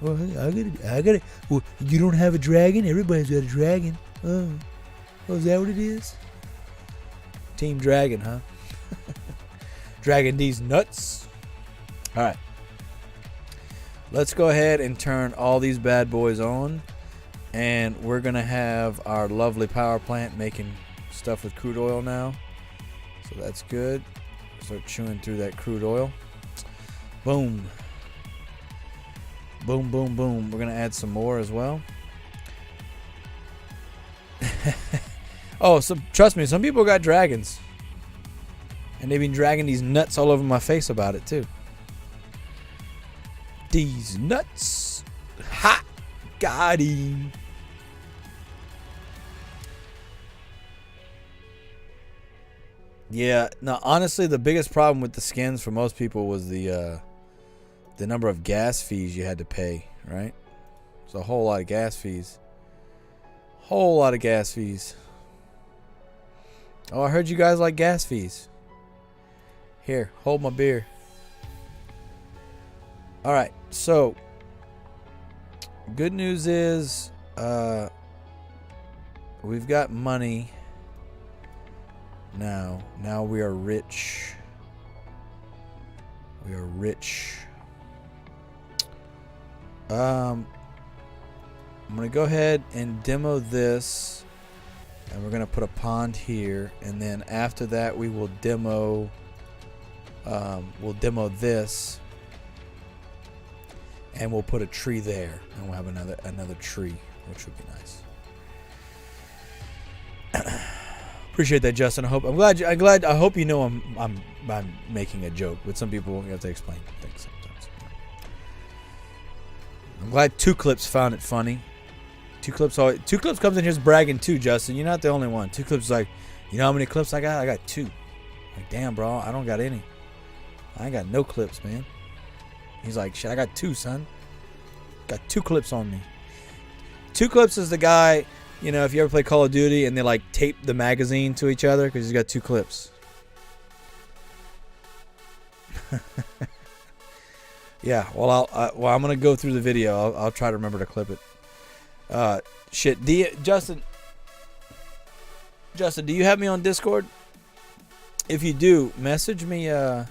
Well, I got it. Well, you don't have a dragon? Everybody's got a dragon. Oh, is that what it is? Team Dragon, huh? Dragon these nuts. All right. Let's go ahead and turn all these bad boys on. And we're going to have our lovely power plant making stuff with crude oil now. So that's good. Start chewing through that crude oil. Boom. Boom, boom, boom. We're going to add some more as well. Oh, so trust me, some people got dragons. And they've been dragging these nuts all over my face about it, too. These nuts. Ha! Got him. Yeah, no, honestly, the biggest problem with the skins for most people was the number of gas fees you had to pay, right? It's a whole lot of gas fees. Whole lot of gas fees. Oh, I heard you guys like gas fees. Here, hold my beer. All right, so good news is we've got money now. Now we are rich. We are rich. I'm gonna go ahead and demo this, and we're gonna put a pond here, and then after that we will demo this, and we'll put a tree there, and we'll have another tree, which would be nice. Appreciate that, Justin. I hope you know I'm making a joke, but some people you have to explain things sometimes. I'm glad Two Clips found it funny. Two Clips comes in here bragging too, Justin. You're not the only one. Two Clips is like, you know how many clips I got? I got 2. Like, damn, bro, I don't got any. I ain't got no clips, man. He's like, shit, I got 2, son. Got 2 clips on me. Two Clips is the guy, you know, if you ever play Call of Duty and they like tape the magazine to each other because he's got 2 clips. Yeah, well, I'm gonna go through the video. I'll try to remember to clip it. Shit, Justin, do you have me on Discord? If you do, message me a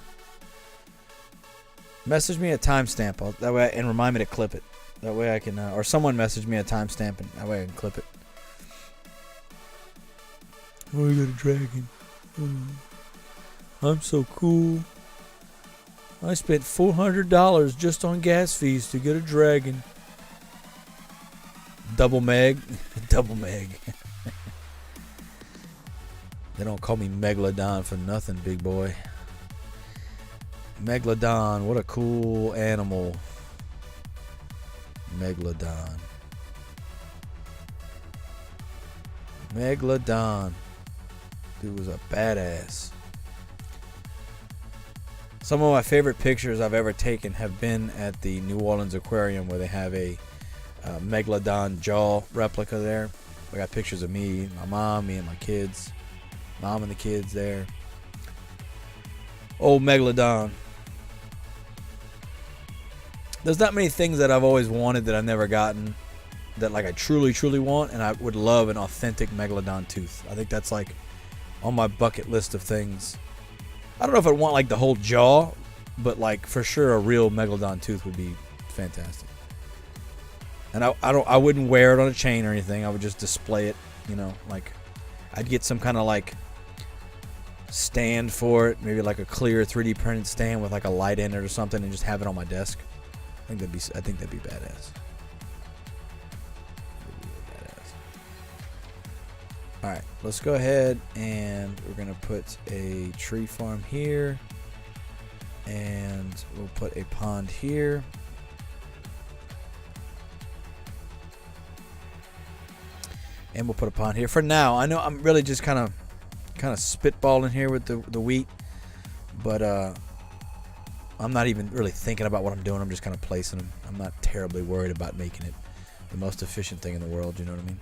timestamp. That way, and remind me to clip it. That way I can, or someone message me a timestamp, and that way I can clip it. Oh, I got a dragon. I'm so cool. I spent $400 just on gas fees to get a dragon. Double Meg. Double Meg. They don't call me Megalodon for nothing, big boy. Megalodon, what a cool animal. Megalodon. Megalodon. Dude was a badass. Some of my favorite pictures I've ever taken have been at the New Orleans Aquarium, where they have a Megalodon jaw replica there. I got pictures of me, my mom, me and my kids. Mom and the kids there. Old Megalodon. There's not many things that I've always wanted that I've never gotten, that like I truly, truly want, and I would love an authentic Megalodon tooth. I think that's like on my bucket list of things. I don't know if I'd want like the whole jaw, but like for sure a real Megalodon tooth would be fantastic. And I wouldn't wear it on a chain or anything. I would just display it, you know, like I'd get some kind of like stand for it, maybe like a clear 3D printed stand with like a light in it or something, and just have it on my desk. I think that'd be badass. All right, let's go ahead and we're gonna put a tree farm here, and we'll put a pond here. And we'll put a pond here for now. I know I'm really just kind of spitballing here with the wheat, but I'm not even really thinking about what I'm doing. I'm just kind of placing them. I'm not terribly worried about making it the most efficient thing in the world. You know what I mean?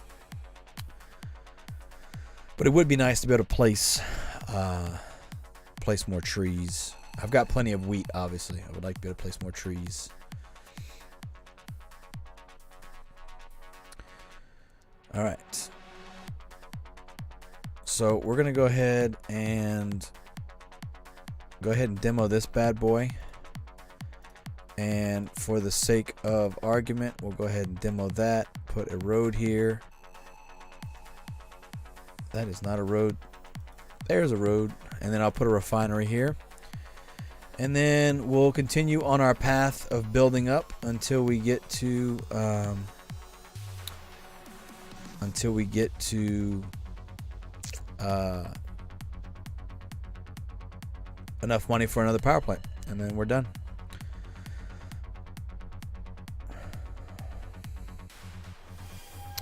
But it would be nice to be able to place more trees. I've got plenty of wheat, obviously. I would like to be able to place more trees. All right. So we're going to go ahead and demo this bad boy. And for the sake of argument, we'll go ahead and demo that. Put a road here. That is not a road. There's a road. And then I'll put a refinery here. And then we'll continue on our path of building up until we get to enough money for another power plant, and then we're done.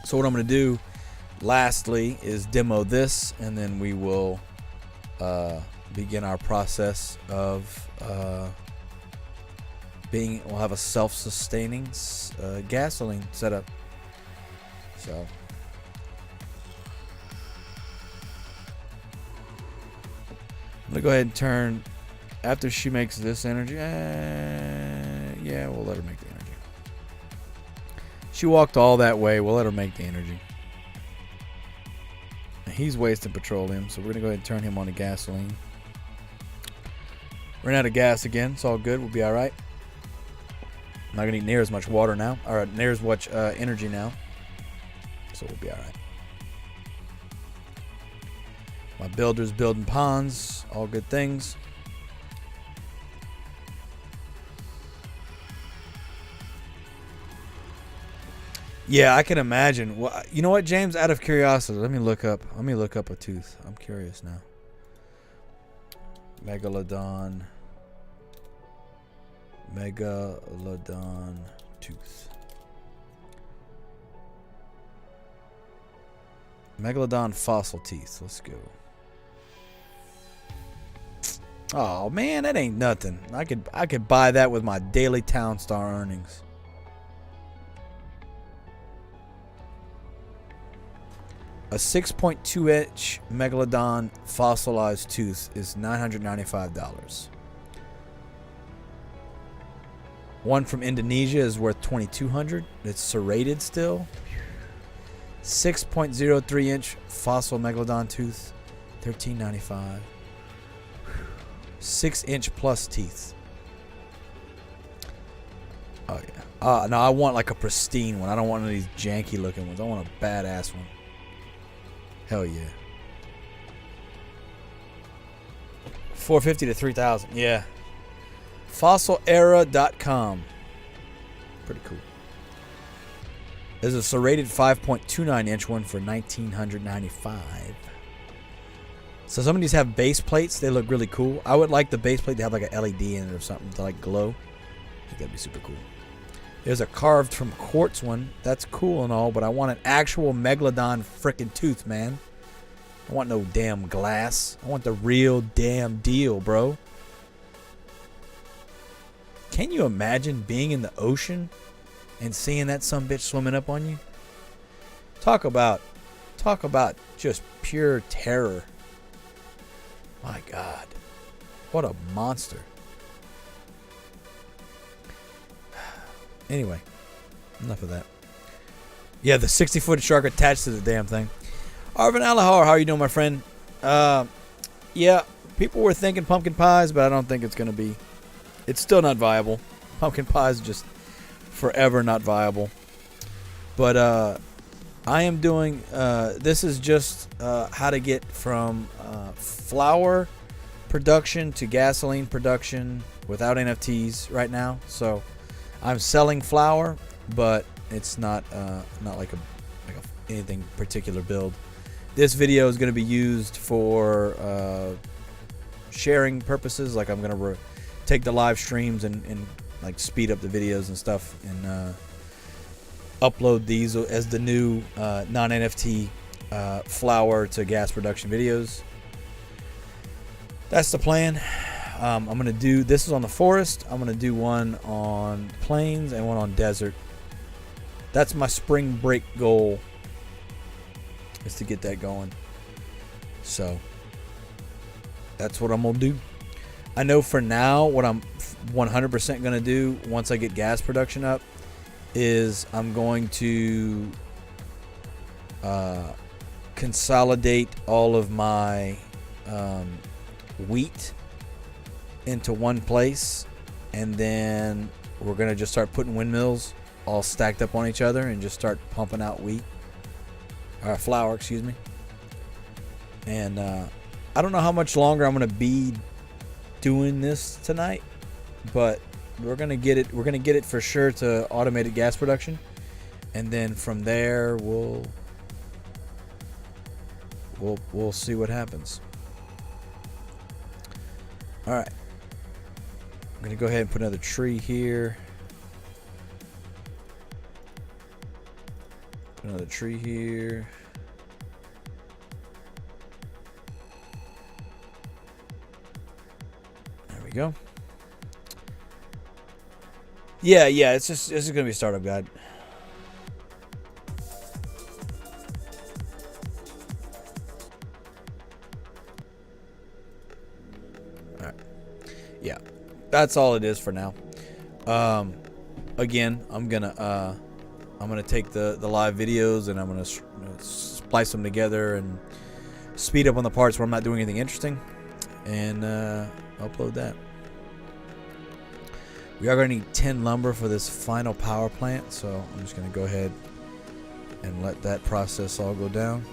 So what I'm going to do lastly is demo this, and then we will begin our process of we'll have a self-sustaining gasoline setup. So I'm gonna go ahead and turn, after she makes this energy, yeah, we'll let her make the energy. she walked all that way, we'll let her make the energy. He's wasting petroleum, so we're going to go ahead and turn him on to gasoline. Ran out of gas again. It's all good. We'll be all right. I'm not going to need near as much water now, or near as much energy now. So we'll be all right. My builder's building ponds. All good things. Yeah, I can imagine. Well, you know what, James? Out of curiosity, let me look up a tooth. I'm curious now. Megalodon tooth. Megalodon fossil teeth. Let's go. Oh man, that ain't nothing. I could buy that with my daily Town Star earnings. A 6.2-inch Megalodon fossilized tooth is $995. One from Indonesia is worth $2,200. It's serrated still. 6.03-inch fossil Megalodon tooth, $13.95. 6-inch plus teeth. Oh yeah. No, I want like a pristine one. I don't want one of these janky looking ones. I want a badass one. Hell yeah. $450 to $3,000. Yeah. Fossilera.com. Pretty cool. There's a serrated 5.29-inch one for $1,995. So some of these have base plates. They look really cool. I would like the base plate to have like a LED in it or something to like glow. I think that'd be super cool. There's a carved from quartz one. That's cool and all, but I want an actual Megalodon frickin' tooth, man. I want no damn glass. I want the real damn deal, bro. Can you imagine being in the ocean and seeing that sumbitch swimming up on you? Talk about just pure terror. My God. What a monster. Anyway, enough of that. Yeah, the 60-foot shark attached to the damn thing. Arvin Alahar, how are you doing, my friend? Yeah, people were thinking pumpkin pies, but I don't think it's going to be. It's still not viable. Pumpkin pies are just forever not viable. But I am doing, this is just how to get from flour production to gasoline production without NFTs right now. So I'm selling flour, but it's not like a anything particular build. This video is going to be used for sharing purposes. Like I'm going to take the live streams and like speed up the videos and stuff and upload these as the new non-NFT flour to gas production videos. That's the plan. I'm going to do, this is on the forest. I'm going to do one on plains and one on desert. That's my spring break goal, is to get that going. So that's what I'm going to do. I know for now what I'm 100% going to do once I get gas production up is I'm going to consolidate all of my wheat into one place, and then we're going to just start putting windmills all stacked up on each other and just start pumping out flour, excuse me. And I don't know how much longer I'm going to be doing this tonight, but we're going to get it for sure to automated gas production, and then from there we'll see what happens. All right, I'm going to go ahead and put another tree here. Put another tree here. There we go. Yeah, this is going to be a startup guide. All right. Yeah, that's all it is for now. Again, I'm going to I'm gonna take the live videos and I'm gonna splice them together and speed up on the parts where I'm not doing anything interesting, and upload that. We are gonna need 10 lumber for this final power plant, so I'm just gonna go ahead and let that process all go down.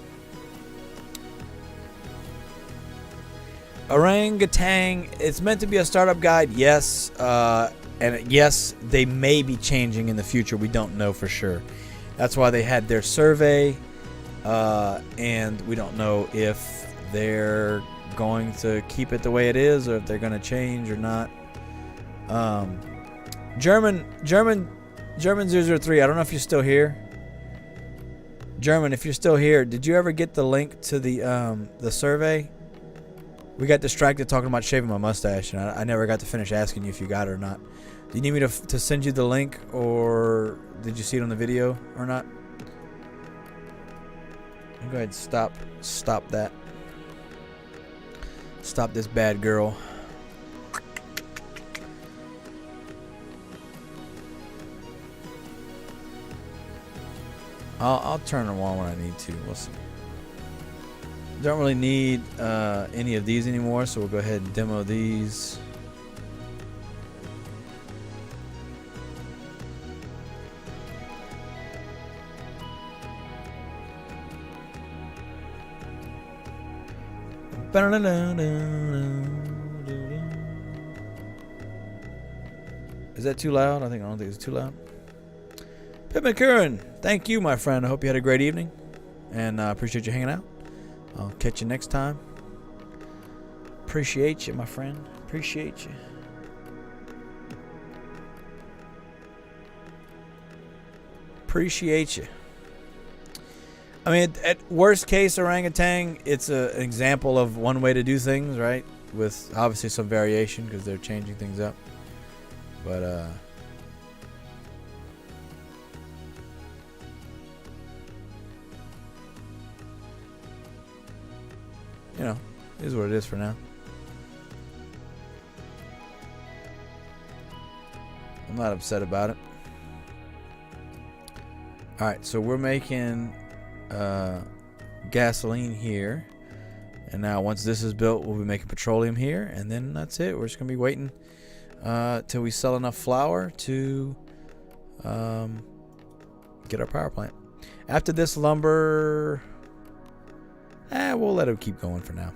Orangutan, it's meant to be a startup guide, yes, and yes, they may be changing in the future. We don't know for sure. That's why they had their survey, and we don't know if they're going to keep it the way it is or if they're going to change or not. German 003, I don't know if you're still here. German, if you're still here, did you ever get the link to the survey? We got distracted talking about shaving my mustache, and I never got to finish asking you if you got it or not. Do you need me to send you the link, or did you see it on the video or not? Go ahead and stop that. Stop this bad girl. I'll turn them on when I need to. We'll see. Don't really need any of these anymore, so we'll go ahead and demo these. Is that too loud? I don't think it's too loud. Pip McCurran, thank you, my friend. I hope you had a great evening, and I appreciate you hanging out. I'll catch you next time. Appreciate you, my friend. Appreciate you. Appreciate you. I mean, at worst case, orangutan, it's an example of one way to do things, right? With obviously some variation because they're changing things up. But, you know, it is what it is for now. I'm not upset about it. Alright, so we're making gasoline here. And now once this is built, we'll be making petroleum here. And then that's it. We're just going to be waiting till we sell enough flour to get our power plant. After this lumber... we'll let it keep going for now.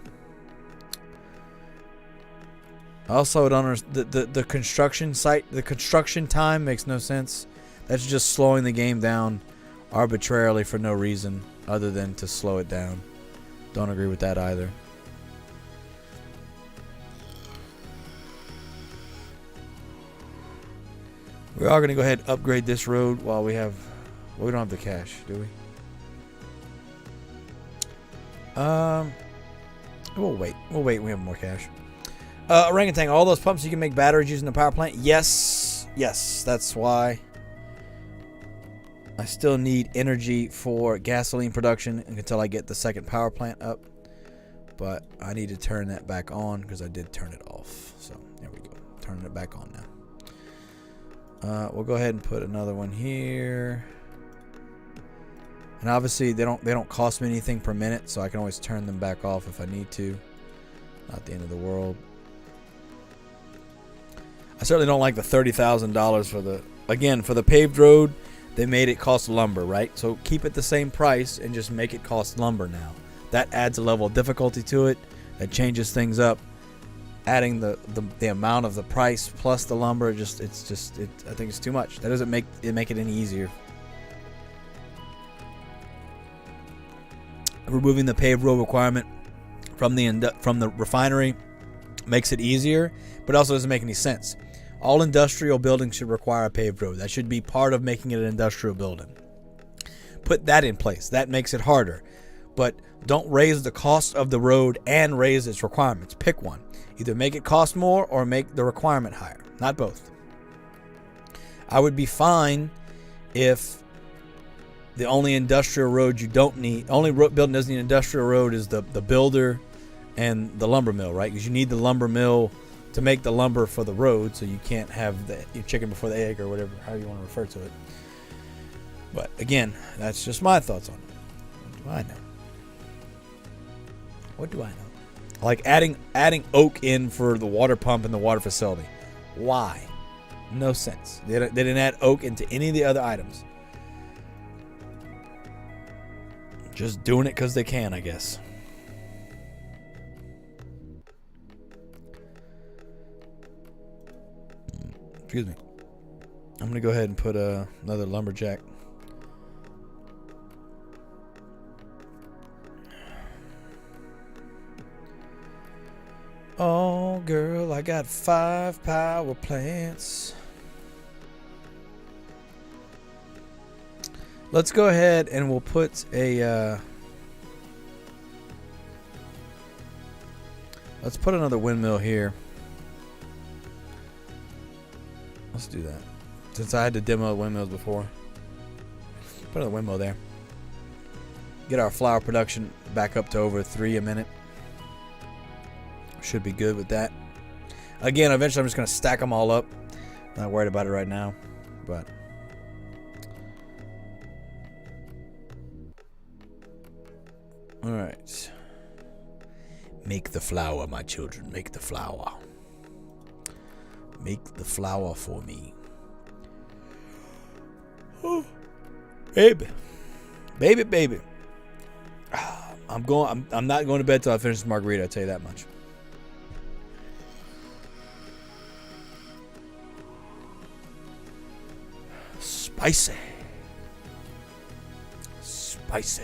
Also, the construction site, the construction time makes no sense. That's just slowing the game down arbitrarily for no reason other than to slow it down. Don't agree with that either. We are going to go ahead and upgrade this road while we have... Well, we don't have the cash, do we? We'll wait. We have more cash. Orangutan, all those pumps you can make batteries using the power plant? Yes. Yes, that's why. I still need energy for gasoline production until I get the second power plant up. But I need to turn that back on because I did turn it off. So, there we go. Turning it back on now. We'll go ahead and put another one here. And obviously they don't cost me anything per minute, so I can always turn them back off if I need to. Not the end of the world. I certainly don't like the $30,000 for the paved road. They made it cost lumber, right? So keep it the same price and just make it cost lumber now. That adds a level of difficulty to it. That changes things up. Adding the amount of the price plus the lumber, I think it's too much. That doesn't make it any easier. Removing the paved road requirement from the refinery makes it easier, but also doesn't make any sense. All industrial buildings should require a paved road. That should be part of making it an industrial building. Put that in place. That makes it harder. But don't raise the cost of the road and raise its requirements. Pick one. Either make it cost more or make the requirement higher. Not both. I would be fine if the only industrial road you don't need, only building doesn't need an industrial road is the builder and the lumber mill, right? Because you need the lumber mill to make the lumber for the road, so you can't have your chicken before the egg or whatever, how you want to refer to it. But again, that's just my thoughts on it. What do I know? What do I know? Like adding oak in for the water pump and the water facility. Why? No sense. They didn't add oak into any of the other items. Just doing it because they can, I guess. Excuse me. I'm going to go ahead and put another lumberjack. Oh, girl, I got 5 power plants. Let's go ahead and we'll put a... let's put another windmill here. Let's do that. Since I had to demo the windmills before. Put another windmill there. Get our flower production back up to over 3 a minute. Should be good with that. Again, eventually I'm just going to stack them all up. Not worried about it right now. But... alright. Make the flower, my children. Make the flower. Make the flower for me. Oh, baby. Baby, baby. I'm not going to bed till I finish this margarita, I'll tell you that much. Spicy. Spicy.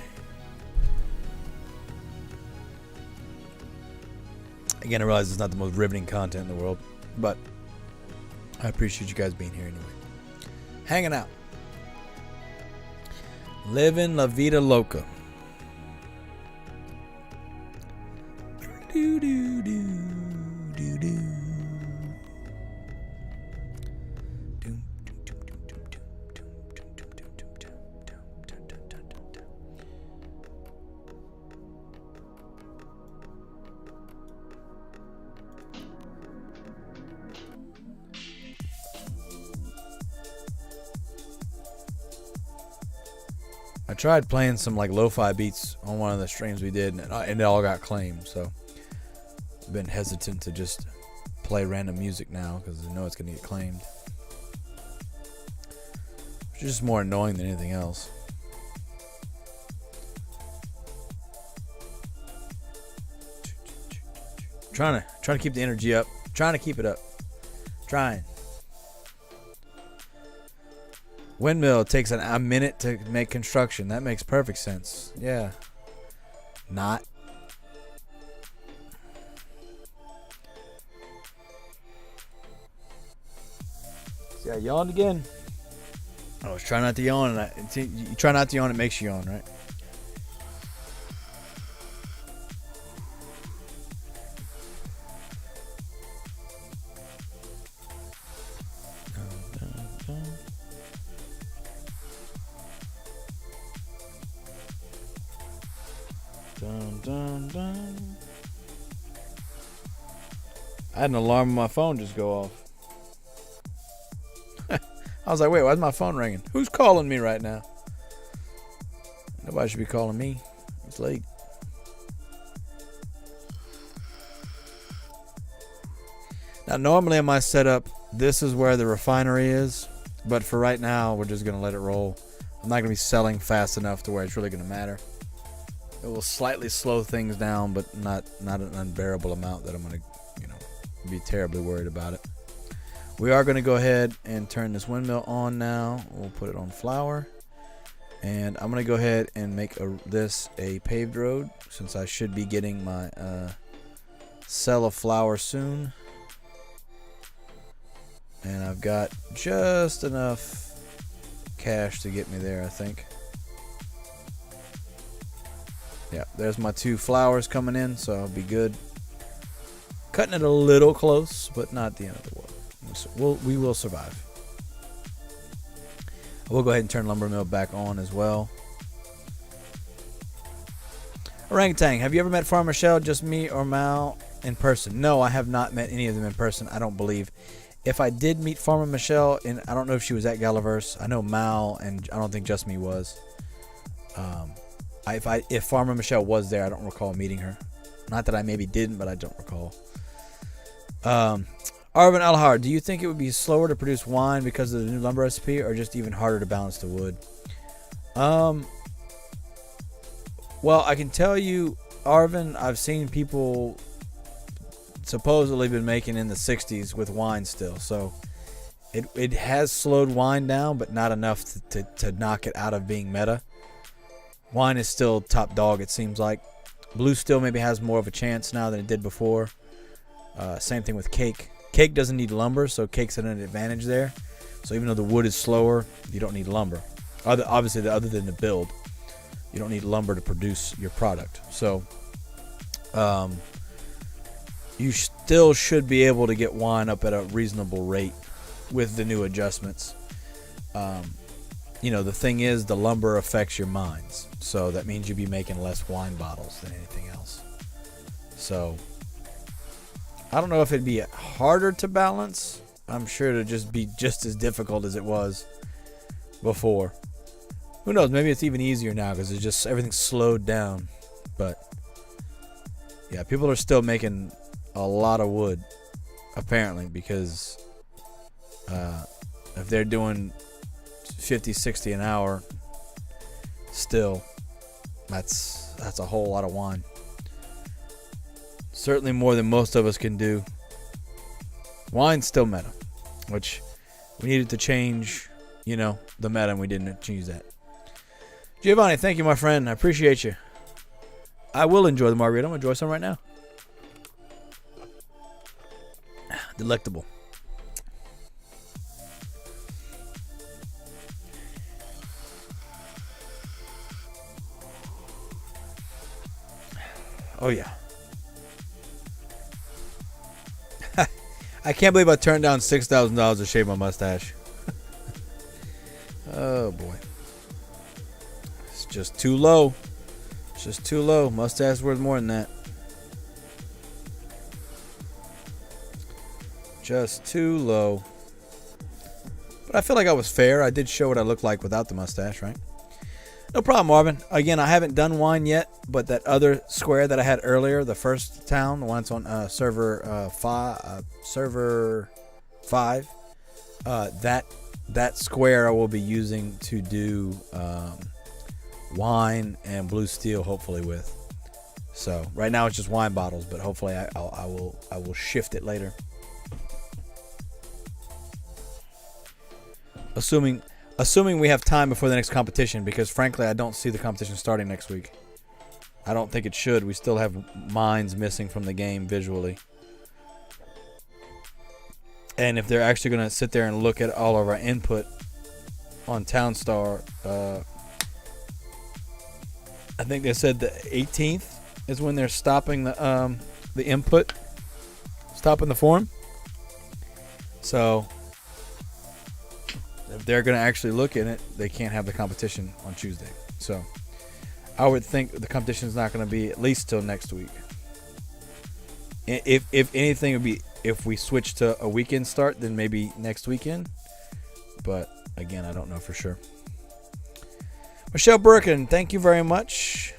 Again, I realize it's not the most riveting content in the world, but I appreciate you guys being here anyway. Hanging out. Living La Vida Loca. Do, do, do, do, do. I tried playing some like lo-fi beats on one of the streams we did, and it all got claimed. So I've been hesitant to just play random music now because I know it's going to get claimed. It's just more annoying than anything else. Trying to keep the energy up. Trying to keep it up. Trying. Windmill takes a minute to make construction. That makes perfect sense. Yeah. Not. See, I yawned again. I was trying not to yawn. And you try not to yawn, it makes you yawn, right? Dun, dun, dun. I had an alarm on my phone just go off. I was like, wait, why's my phone ringing? Who's calling me right now? Nobody should be calling me. It's late. Now, normally in my setup, this is where the refinery is. But for right now, we're just going to let it roll. I'm not going to be selling fast enough to where it's really going to matter. It will slightly slow things down, but not an unbearable amount that I'm going to, be terribly worried about it. We are going to go ahead and turn this windmill on now. We'll put it on flour. And I'm going to go ahead and make this a paved road, since I should be getting my sell of flour soon. And I've got just enough cash to get me there, I think. Yeah, there's my 2 flowers coming in, so I'll be good. Cutting it a little close, but not the end of the world. We will survive. We'll go ahead and turn lumber mill back on as well. Orangutan, have you ever met Farmer Shell, just me or Mal in person? No, I have not met any of them in person. I don't believe if I did meet Farmer Michelle, and I don't know if she was at Galaverse. I know Mal, and I don't think Just Me was. If Farmer Michelle was there, I don't recall meeting her. Not that I maybe didn't, but I don't recall. Arvin Alhar, do you think it would be slower to produce wine because of the new lumber recipe, or just even harder to balance the wood? Well, I can tell you, Arvin, I've seen people supposedly been making in the 60s with wine still. So it has slowed wine down, but not enough to knock it out of being meta. Wine is still top dog, it seems like. Blue still maybe has more of a chance now than it did before. Same thing with cake. Cake doesn't need lumber, so cake's at an advantage there. So even though the wood is slower, you don't need lumber. Obviously, other than the build, you don't need lumber to produce your product. So you still should be able to get wine up at a reasonable rate with the new adjustments. The thing is, the lumber affects your mines. So that means you'd be making less wine bottles than anything else. So I don't know if it'd be harder to balance. I'm sure it'd just be just as difficult as it was before. Who knows? Maybe it's even easier now because it's just everything's slowed down. But yeah, people are still making a lot of wood, apparently, because if they're doing 50, 60 an hour, still, that's a whole lot of wine. Certainly more than most of us can do. Wine's still meta, which we needed to change, the meta, and we didn't change that. Giovanni, thank you, my friend. I appreciate you. I will enjoy the margarita. I'm going to enjoy some right now. Delectable. Oh, yeah. I can't believe I turned down $6,000 to shave my mustache. Oh, boy. It's just too low. It's just too low. Mustache is worth more than that. Just too low. But I feel like I was fair. I did show what I looked like without the mustache, right? No problem, Marvin. Again, I haven't done wine yet, but that other square that I had earlier, the first town, the one that's on server 5, that square I will be using to do wine and blue steel, hopefully with. So right now it's just wine bottles, but hopefully I will shift it later. Assuming we have time before the next competition, because frankly I don't see the competition starting next week. I don't think it should. We still have mines missing from the game visually. And if they're actually going to sit there and look at all of our input on Townstar, I think they said the 18th is when they're stopping the input, stopping the form. So if they're going to actually look at it, they can't have the competition on Tuesday. So I would think the competition is not going to be at least till next week. If anything, it would be if we switch to a weekend start, then maybe next weekend. But again, I don't know for sure. Michelle Birkin, thank you very much.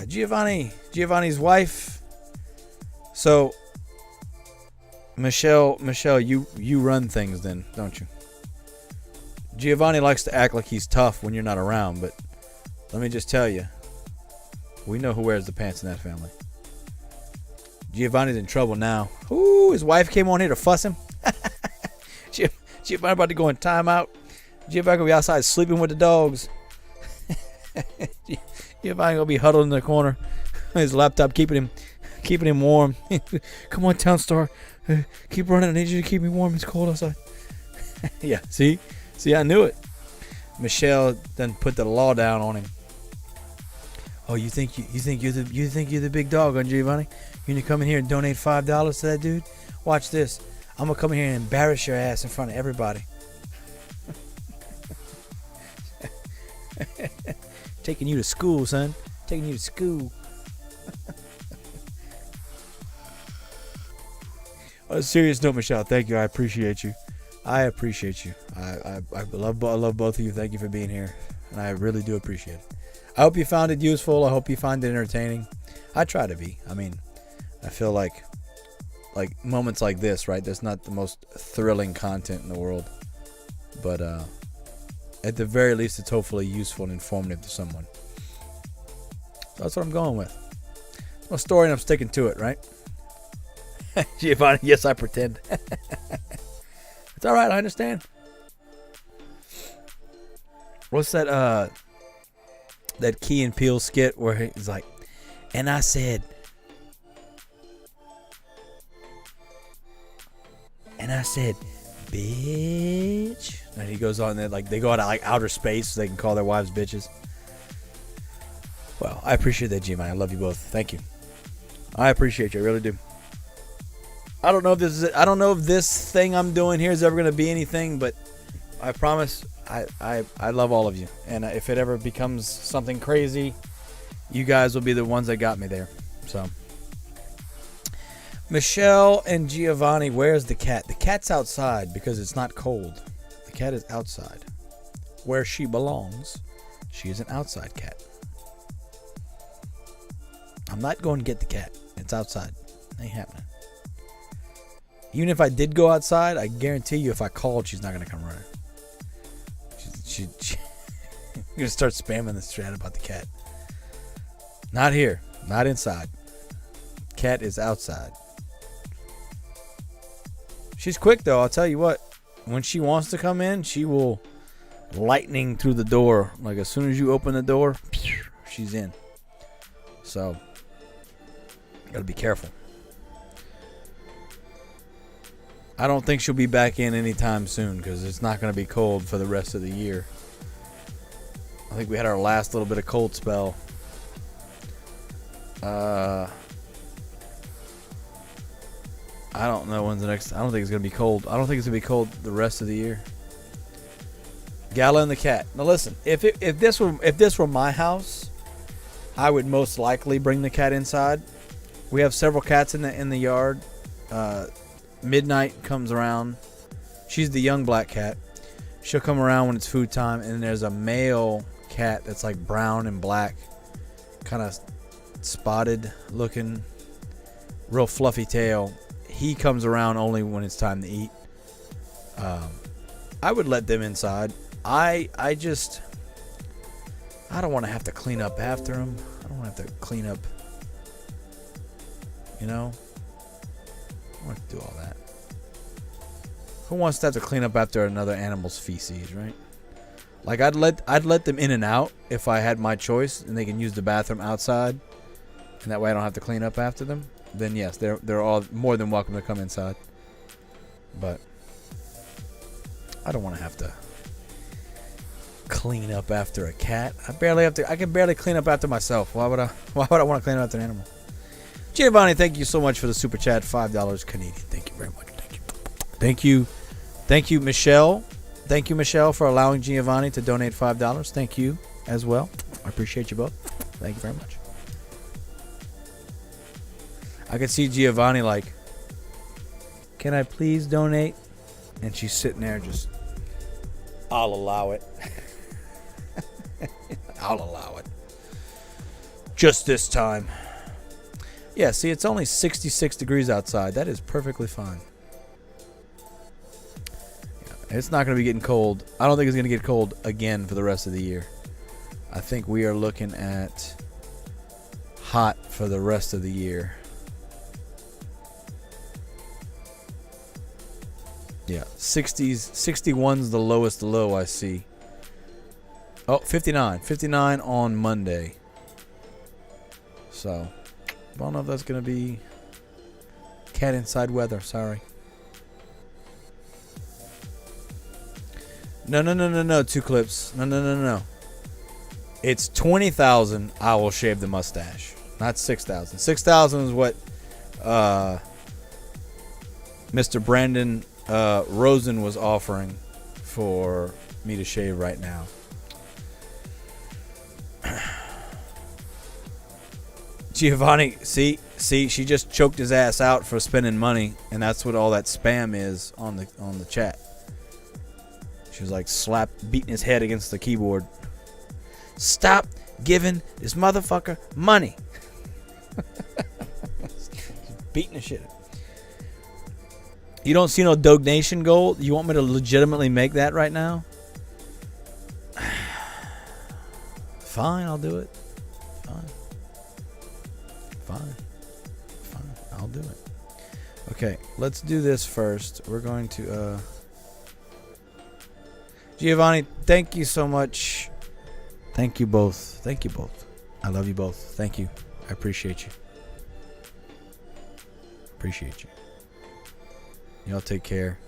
Giovanni's wife. So Michelle, you run things then, don't you? Giovanni likes to act like he's tough when you're not around, but let me just tell you, we know who wears the pants in that family. Giovanni's in trouble now. Ooh, his wife came on here to fuss him. Giovanni about to go in timeout. Giovanni gonna be outside sleeping with the dogs. Giovanni gonna be huddled in the corner. His laptop keeping him warm. Come on, Townstar. Keep running. I need you to keep me warm. It's cold outside. Yeah, see, I knew it. Michelle then put the law down on him. Oh, you think you're the big dog, on Giovanni? You need to come in here and donate $5 to that dude? Watch this. I'm gonna come in here and embarrass your ass in front of everybody. Taking you to school, son. Taking you to school. On a serious note, Michelle, thank you. I appreciate you. I appreciate you. I love both of you. Thank you for being here, and I really do appreciate it. I hope you found it useful. I hope you find it entertaining. I try to be. I mean, I feel like moments like this, right? There's not the most thrilling content in the world, but at the very least, it's hopefully useful and informative to someone. So that's what I'm going with. It's my story, and I'm sticking to it, right? Giovanni, yes, I pretend. It's all right. I understand. What's that Key and Peele skit where he's like, and I said, bitch. And he goes on there, like they go out of like outer space so they can call their wives bitches. Well, I appreciate that, Giovanni. I love you both. Thank you. I appreciate you. I really do. I don't know if this thing I'm doing here is ever going to be anything, but I promise I love all of you. And if it ever becomes something crazy, you guys will be the ones that got me there. So, Michelle and Giovanni, where's the cat? The cat's outside because it's not cold. The cat is outside where she belongs. She is an outside cat. I'm not going to get the cat. It's outside. Ain't happening. Even if I did go outside, I guarantee you if I called, she's not going to come running. She's going to start spamming the chat about the cat. Not here. Not inside. Cat is outside. She's quick, though. I'll tell you what. When she wants to come in, she will lightning through the door. Like as soon as you open the door, she's in. So, got to be careful. I don't think she'll be back in anytime soon because it's not going to be cold for the rest of the year. I think we had our last little bit of cold spell. I don't know when's the next. I don't think it's going to be cold. I don't think it's going to be cold the rest of the year. Gala and the cat. Now listen, if this were my house, I would most likely bring the cat inside. We have several cats in the yard. Midnight comes around. She's the young black cat. She'll come around when it's food time, and there's a male cat that's like brown and black, kind of spotted looking, real fluffy tail. He comes around only when it's time to eat. I would let them inside. I don't want to have to clean up after them. I don't want to have to clean up, I don't want to do all that. Who wants to have to clean up after another animal's feces, right? Like I'd let them in and out if I had my choice, and they can use the bathroom outside, and that way I don't have to clean up after them. Then yes, they're all more than welcome to come inside. But I don't want to have to clean up after a cat. I can barely clean up after myself. Why would I want to clean up after an animal? Giovanni, thank you so much for the super chat. $5 Canadian. Thank you very much. Thank you, Michelle. Thank you, Michelle, for allowing Giovanni to donate $5. Thank you as well. I appreciate you both. Thank you very much. I can see Giovanni like, can I please donate? And she's sitting there just, I'll allow it. I'll allow it. Just this time. Yeah, see, it's only 66 degrees outside. That is perfectly fine. Yeah, it's not going to be getting cold. I don't think it's going to get cold again for the rest of the year. I think we are looking at hot for the rest of the year. Yeah, 60s, 61's the lowest low I see. Oh, 59 on Monday. So, I don't know if that's going to be cat inside weather. Sorry. No, two clips. No. It's 20,000. I will shave the mustache. Not 6,000. 6,000 is what Mr. Brandon Rosen was offering for me to shave right now. Giovanni, see, she just choked his ass out for spending money, and that's what all that spam is on the chat. She was like beating his head against the keyboard. Stop giving this motherfucker money. Beating the shit. You don't see no donation goal? You want me to legitimately make that right now? Fine, I'll do it. Fine. I'll do it. Okay, let's do this first. We're going to Giovanni, thank you so much. Thank you both. I love you both. Thank you. I appreciate you. Y'all take care.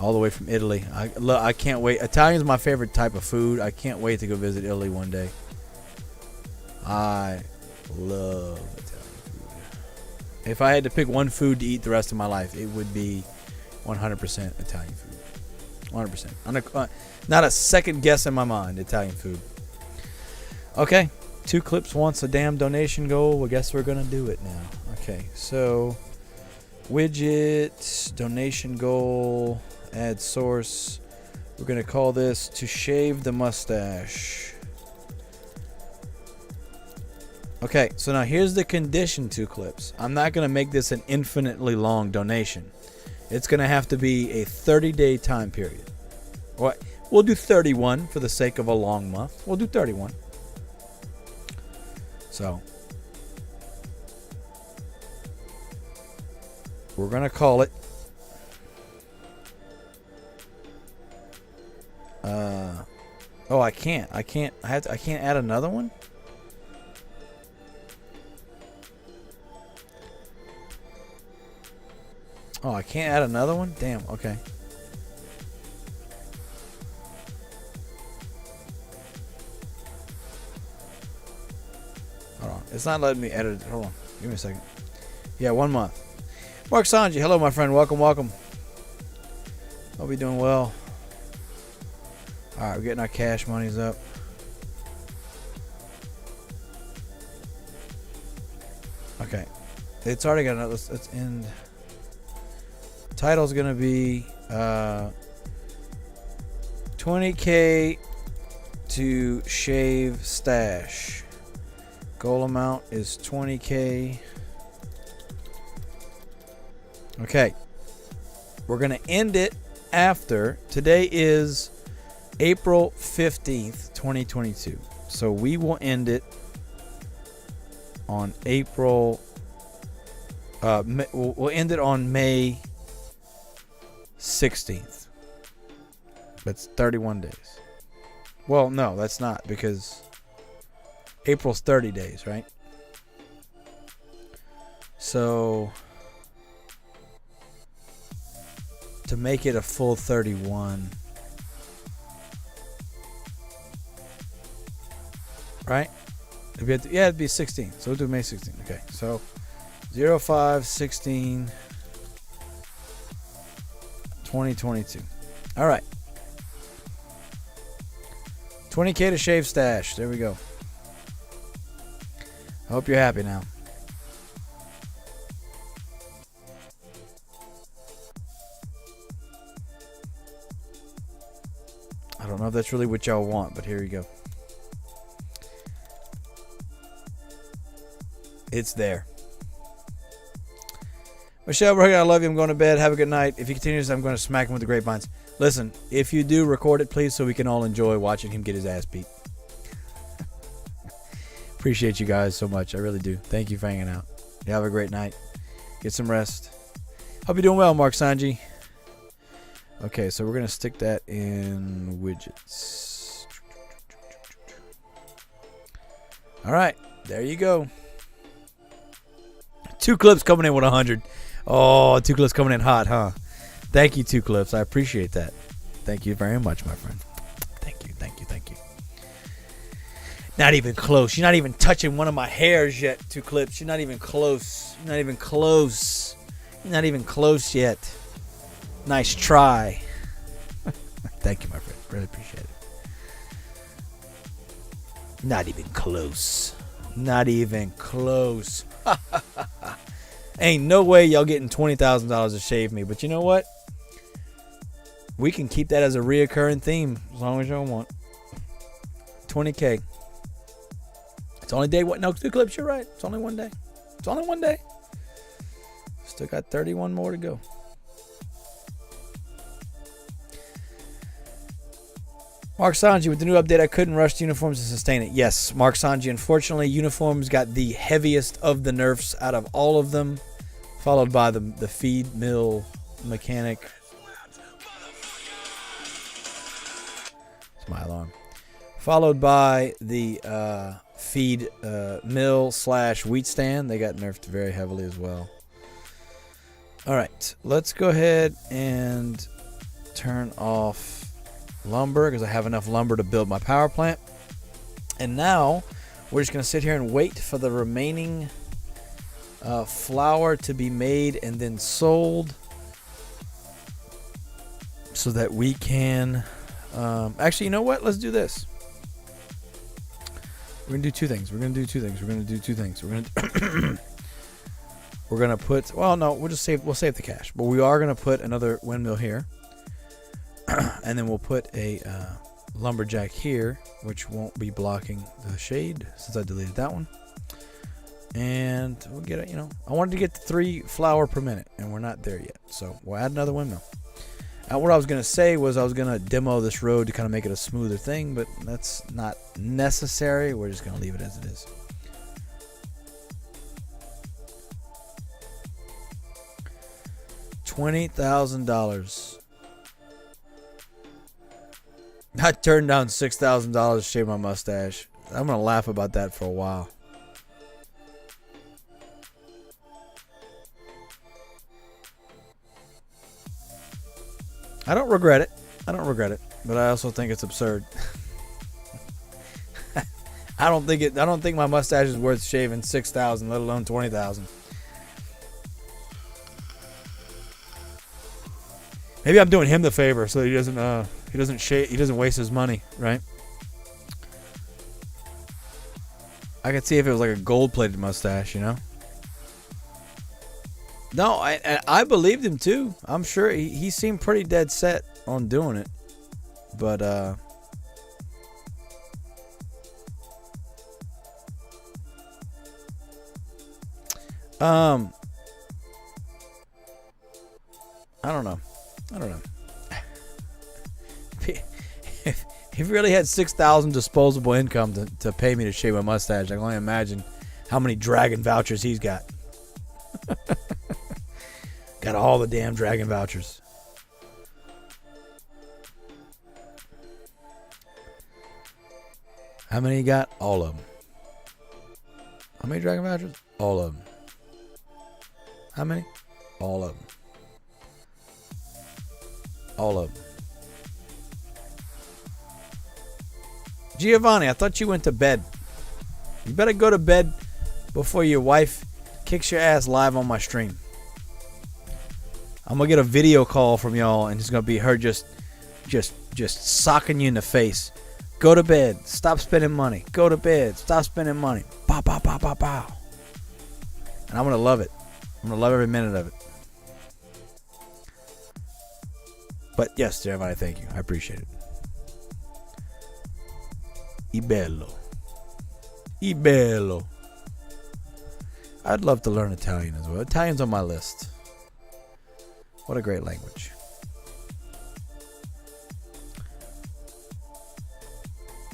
All the way from Italy. I can't wait. Italian's my favorite type of food. I can't wait to go visit Italy one day. I love Italian food. If I had to pick one food to eat the rest of my life, it would be 100% Italian food. 100%. Not a second guess in my mind, Italian food. Okay. 2 clips wants a damn donation goal. I guess we're going to do it now. Okay. So, widget, donation goal, add source. We're going to call this to shave the mustache. Okay. So now here's the condition 2 clips. I'm not going to make this an infinitely long donation. It's going to have to be a 30-day time period. What? We'll do 31 for the sake of a long month. We'll do 31. So, we're going to call it oh, I can't add another one? Oh, I can't add another one? Damn, okay. Hold on. It's not letting me edit it. Hold on. Give me a second. Yeah, 1 month. Mark Sanji, hello, my friend. Welcome. Hope you're doing well. Alright, we're getting our cash monies up. Okay. It's already got another. Let's end. Title's gonna be 20K to shave stash. Goal amount is 20K. Okay. We're gonna end it after. Today is April 15th, 2022. So we will end it on April. We'll end it on May 16th. That's 31 days. Well, no, that's not, because April's 30 days, right? So to make it a full 31, right? It'd be 16. So we'll do May 16. Okay, so 05/16 2022. All right. 20K to shave stash. There we go. I hope you're happy now. I don't know if that's really what y'all want, but here you go. It's there. Michelle, I love you. I'm going to bed. Have a good night. If he continues, I'm going to smack him with the grapevines. Listen, if you do, record it, please, so we can all enjoy watching him get his ass beat. Appreciate you guys so much. I really do. Thank you for hanging out. You have a great night. Get some rest. Hope you're doing well, Mark Sanji. Okay, so we're going to stick that in widgets. All right. There you go. 2 clips coming in with 100. Oh, 2 clips coming in hot, huh? Thank you, 2 clips. I appreciate that. Thank you very much, my friend. Thank you. Not even close. You're not even touching one of my hairs yet, 2 clips. You're not even close. You're not even close yet. Nice try. Thank you, my friend. Really appreciate it. Not even close. Not even close. Ain't no way y'all getting $20,000 to shave me. But you know what? We can keep that as a reoccurring theme as long as y'all want. 20K. It's only day one. No, two clips. You're right. It's only one day. It's only one day. Still got 31 more to go. Mark Sanji, with the new update, I couldn't rush the uniforms to sustain it. Yes, Mark Sanji, unfortunately, uniforms got the heaviest of the nerfs out of all of them, followed by the feed mill mechanic. It's my alarm. Followed by the feed mill / wheat stand. They got nerfed very heavily as well. All right, let's go ahead and turn off lumber because I have enough lumber to build my power plant. And now we're just going to sit here and wait for the remaining flour to be made and then sold so that we can actually, you know what, let's do this. We're gonna do two things. We're gonna do two things. We're gonna put, well, no, we'll save the cash, but we are gonna put another windmill here. And then we'll put a lumberjack here, which won't be blocking the shade since I deleted that one. And we'll get it, I wanted to get to 3 flour per minute, and we're not there yet. So we'll add another windmill. What I was going to say was I was going to demo this road to kind of make it a smoother thing, but that's not necessary. We're just going to leave it as it is. $20,000. I turned down $6,000 to shave my mustache. I'm going to laugh about that for a while. I don't regret it. But I also think it's absurd. I don't think my mustache is worth shaving $6,000, let alone $20,000. Maybe I'm doing him the favor so he doesn't shave, he doesn't waste his money, right? I could see if it was like a gold-plated mustache, No, I believed him too. I'm sure he seemed pretty dead set on doing it. But I don't know. If he really had $6,000 disposable income to pay me to shave my mustache, I can only imagine how many Dragon vouchers he's got. Got all the damn Dragon vouchers. How many you got? All of them. How many Dragon vouchers? All of them. How many? All of them. All of them. Giovanni, I thought you went to bed. You better go to bed before your wife kicks your ass live on my stream. I'm gonna get a video call from y'all, and it's gonna be her just socking you in the face. Go to bed. Stop spending money. Go to bed. Stop spending money. Pow, pow, pow, pow, pow. And I'm gonna love it. I'm gonna love every minute of it. But yes, Giovanni, thank you. I appreciate it. I bello. I'd love to learn Italian as well. Italian's on my list. What a great language.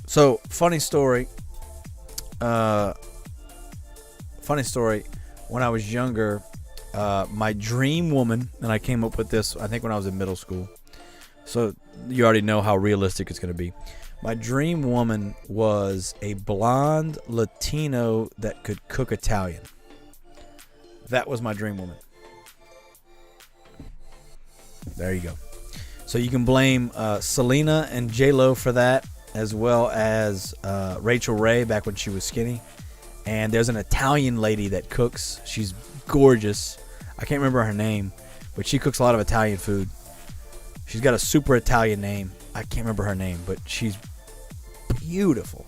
So, funny story. When I was younger, my dream woman, and I came up with this, I think when I was in middle school. So, you already know how realistic it's going to be. My dream woman was a blonde Latino that could cook Italian. That was my dream woman. There you go. So you can blame Selena and J-Lo for that, as well as Rachel Ray back when she was skinny. And there's an Italian lady that cooks. She's gorgeous. I can't remember her name, but she cooks a lot of Italian food. She's got a super Italian name. I can't remember her name, but she's beautiful.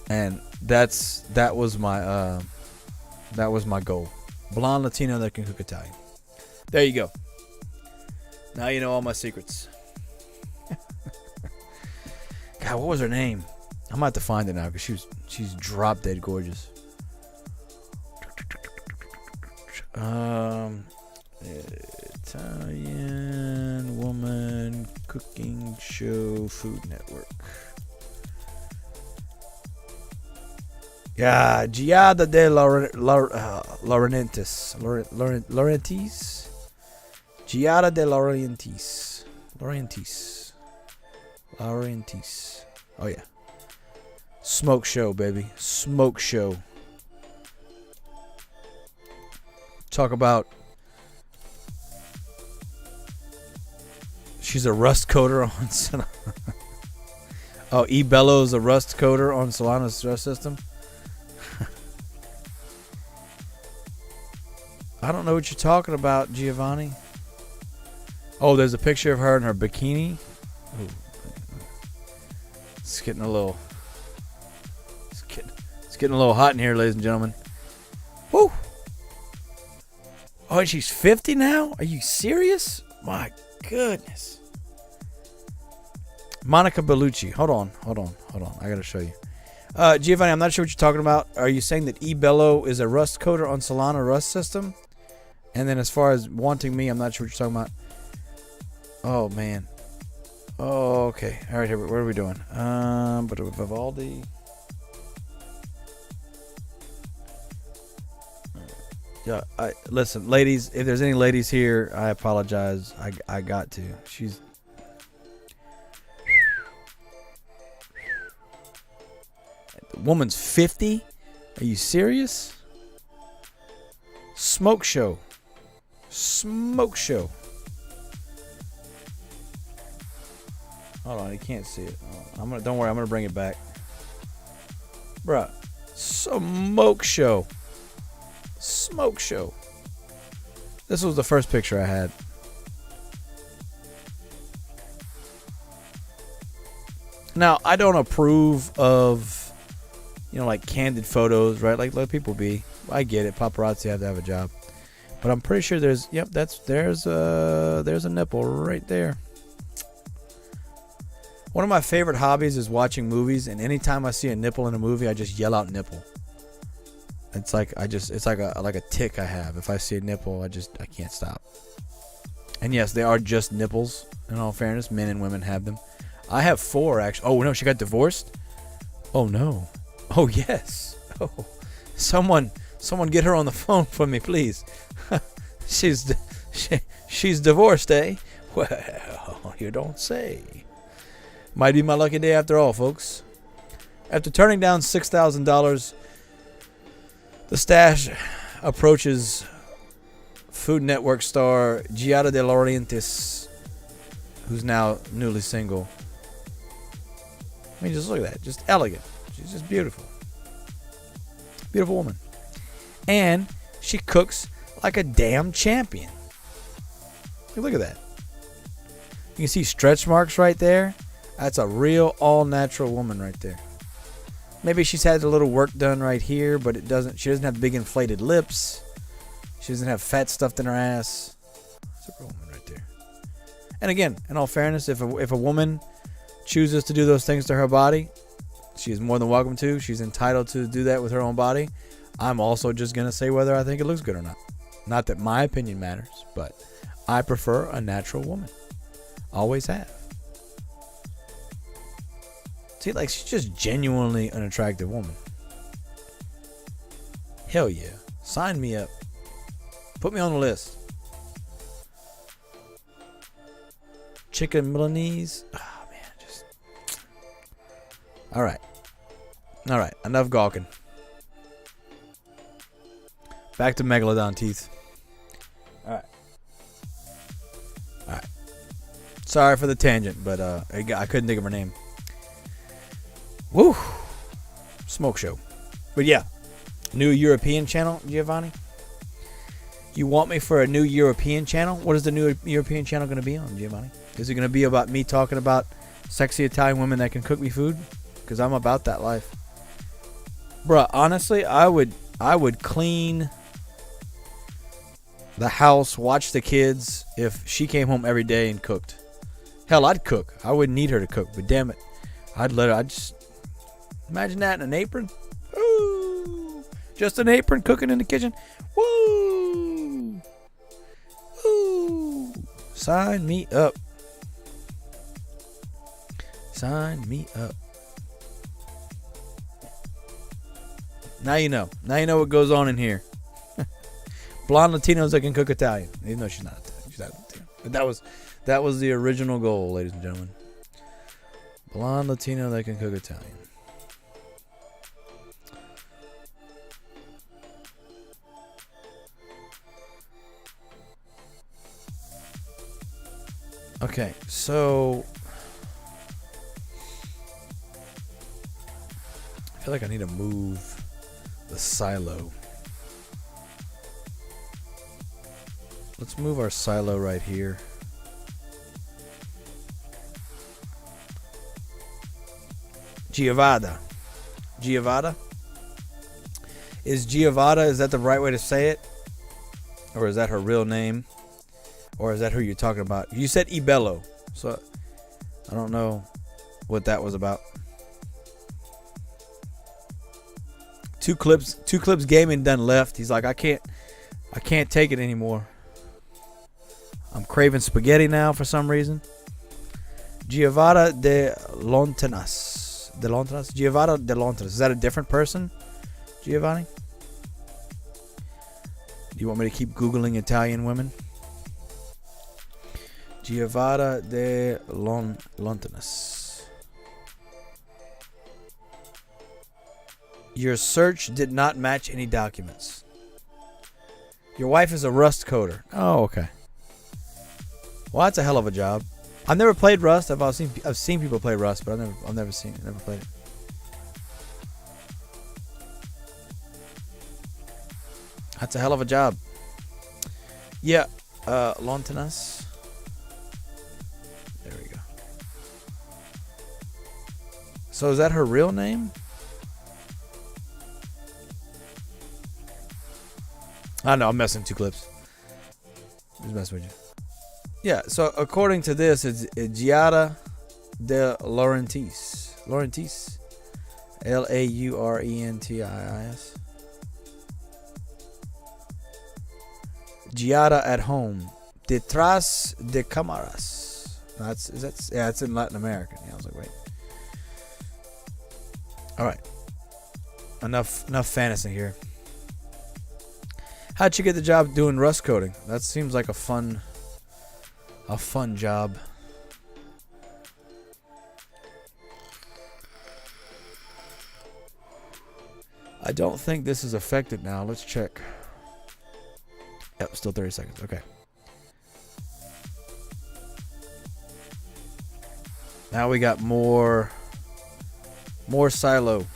And that was my goal. Blonde Latino that can cook Italian. There you go. Now you know all my secrets. God, what was her name? I'm about to find it now because she's drop dead gorgeous. Italian woman cooking show, Food Network. Yeah, Giada de Laurentiis. Giada de Laurentiis. Oh yeah. Smoke show, baby. Smoke show. Talk about. She's a rust coder on Solana. Oh, E. Bellows a rust coder on Solana's rust system. I don't know what you're talking about, Giovanni. Oh, there's a picture of her in her bikini. Ooh. It's getting a little. It's getting a little hot in here, ladies and gentlemen. Woo! Oh, and she's 50 now? Are you serious? My goodness. Monica Bellucci. Hold on. I gotta show you. Giovanni, I'm not sure what you're talking about. Are you saying that eBello is a Rust coder on Solana Rust system? And then as far as wanting me, I'm not sure what you're talking about. Oh, man. Oh, okay. All right, here. What are we doing? But Vivaldi. Yeah, listen, ladies. If there's any ladies here, I apologize. I got to. She's. The woman's 50. Are you serious? Smoke show. Hold on, you can't see it. Don't worry, I'm gonna bring it back. Bruh. Smoke show. This was the first picture I had. Now, I don't approve of, like candid photos, right? Like let people be. I get it. Paparazzi have to have a job. But I'm pretty sure there's a nipple right there. One of my favorite hobbies is watching movies, and anytime I see a nipple in a movie, I just yell out nipple. It's like a tick I have. If I see a nipple, I can't stop. And yes, they are just nipples. In all fairness, men and women have them. I have 4 actually. Oh no, she got divorced? Oh no. Oh yes. Oh, someone get her on the phone for me, please. She's divorced, eh? Well, you don't say. Might be my lucky day after all, folks. After turning down $6,000, the stash approaches Food Network star Giada de Laurentiis, who's now newly single. I mean, just look at that. Just elegant. She's just beautiful. Beautiful woman. And she cooks like a damn champion. Look at that. You can see stretch marks right there. That's a real all-natural woman right there. Maybe she's had a little work done right here, but she doesn't have big inflated lips. She doesn't have fat stuffed in her ass. That's a real woman right there. And again, in all fairness, if a woman chooses to do those things to her body, she is more than welcome to. She's entitled to do that with her own body. I'm also just going to say whether I think it looks good or not. Not that my opinion matters, but I prefer a natural woman. Always have. See, like, she's just genuinely an attractive woman. Hell yeah. Sign me up. Put me on the list. Chicken Milanese. Oh, man. Just. All right. Enough gawking. Back to Megalodon teeth. All right. Sorry for the tangent, but I couldn't think of her name. Woo! Smoke show. But yeah, new European channel, Giovanni. You want me for a new European channel? What is the new European channel going to be on, Giovanni? Is it going to be about me talking about sexy Italian women that can cook me food? Because I'm about that life. Bruh, honestly, I would clean the house, watch the kids if she came home every day and cooked. Hell, I'd cook. I wouldn't need her to cook, but damn it, I'd let her. I'd just imagine that in an apron. Ooh, just an apron cooking in the kitchen. Woo, woo. Sign me up. Sign me up. Now you know. Now you know what goes on in here. Blonde Latinos that can cook Italian, even though she's not Italian. She's not Latino. But that was the original goal, ladies and gentlemen. Blonde Latino that can cook Italian. Okay, so I feel like I need to move the silo. Let's move our silo right here. Giovada. Giovada? Is that the right way to say it? Or is that her real name? Or is that who you're talking about? You said Ibello, so I don't know what that was about. Two clips gaming done left. He's like, I can't take it anymore. I'm craving spaghetti now for some reason. Giovada de Lontanas. Giovada de Lontanas. Is that a different person, Giovanni? Do you want me to keep Googling Italian women? Giovada de Lontanas. Your search did not match any documents. Your wife is a Rust coder. Oh, okay. Well, that's a hell of a job. I've never played Rust. I've seen people play Rust, but I've never played it. That's a hell of a job. Yeah, Lontanas. There we go. So is that her real name? I know, I'm messing two clips. Just messing with you. Yeah, so according to this, it's Giada de Laurentis. Laurentis. Laurentis. Giada at home. Detrás de cámaras. It's in Latin American. Yeah, I was like, wait. All right. Enough fantasy here. How'd you get the job doing Rust coding? That seems like a fun job. I don't think this is affected now. Let's check. Yep, still 30 seconds. Okay. Now we got more silo.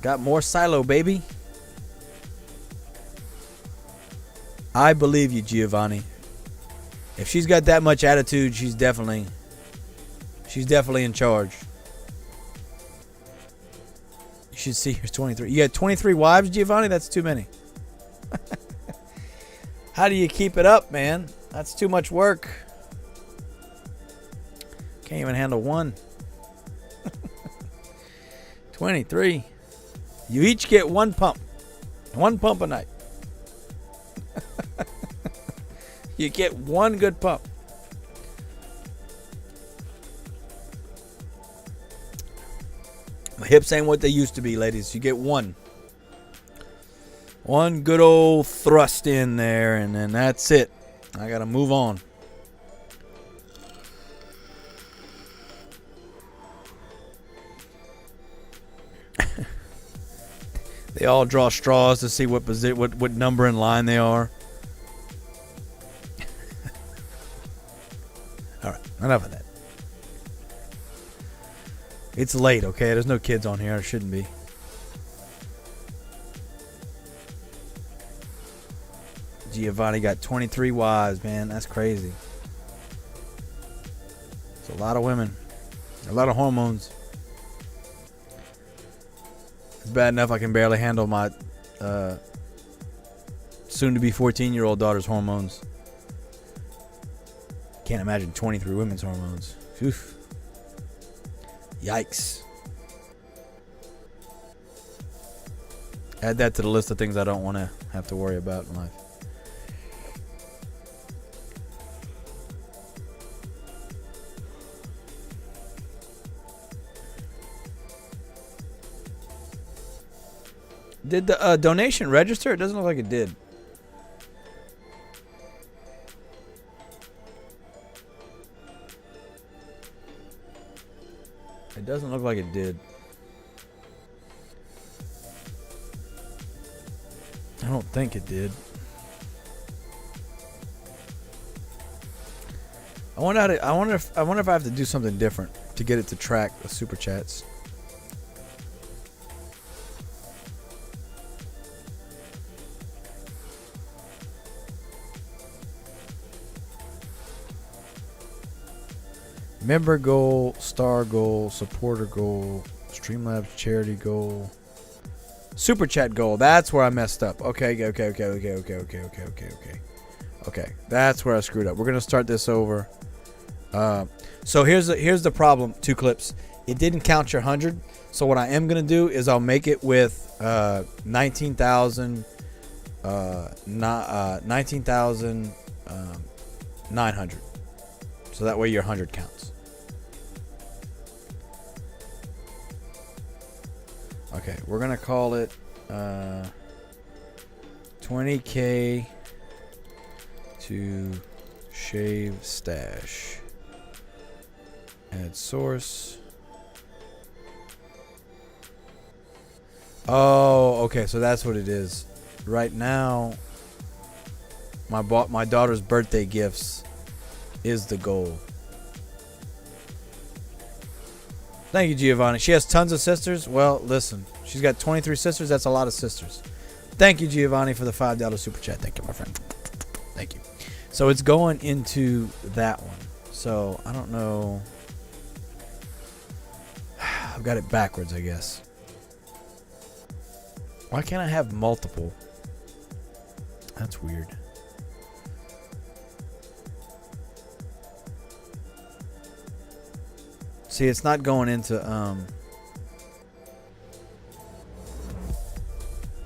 Got more silo, baby. I believe you, Giovanni. If she's got that much attitude, she's definitely in charge. You should see here's 23. You got 23 wives, Giovanni? That's too many. How do you keep it up, man? That's too much work. Can't even handle one. 23. You each get one pump. One pump a night. You get one good pump. My hips ain't what they used to be, ladies. You get one. One good old thrust in there, and then that's it. I gotta move on. They all draw straws to see what number in line they are. All right, enough of that. It's late, okay? There's no kids on here. There shouldn't be. Giovanni got 23 wives, man. That's crazy. a lot of women. A lot of hormones. It's bad enough I can barely handle my soon-to-be 14-year-old daughter's hormones. Can't imagine 23 women's hormones. Oof. Yikes. Add that to the list of things I don't want to have to worry about in life. Did the donation register? It doesn't look like it did. It doesn't look like it did. I don't think it did. I wonder if I have to do something different to get it to track the super chats. Member goal, star goal, supporter goal, Streamlabs charity goal, super chat goal. That's where I messed up. Okay. Okay, that's where I screwed up. We're gonna start this over. So here's the problem. 2 clips. It didn't count your 100. So what I am gonna do is I'll make it with 19,900. So that way your 100 counts. Okay, we're gonna call it 20K to shave stash. Add source. Oh, okay, so that's what it is. Right now, my daughter's birthday gifts is the goal. Thank you, Giovanni. She has tons of sisters. Well, listen, she's got 23 sisters. That's a lot of sisters. Thank you, Giovanni, for the $5 super chat. Thank you, my friend. Thank you. So it's going into that one. So I don't know. I've got it backwards, I guess. Why can't I have multiple? That's weird. See, it's not going into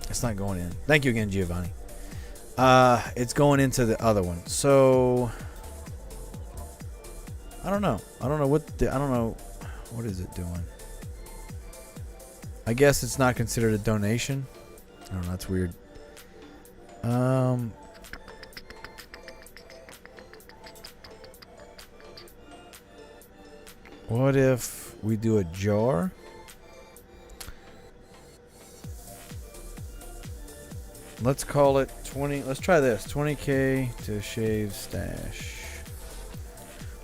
it's not going in. Thank you again, Giovanni. It's going into the other one. So I don't know. I don't know what is it doing. I guess it's not considered a donation. I don't know, that's weird. What if we do a jar? Let's call it 20. Let's try this. 20K to shave stash.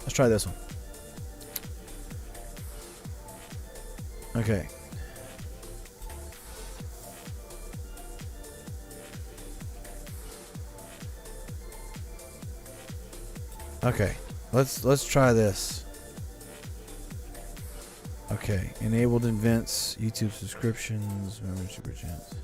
Let's try this one. Okay. Okay. Let's try this. Okay, enabled events, YouTube subscriptions, membership chats.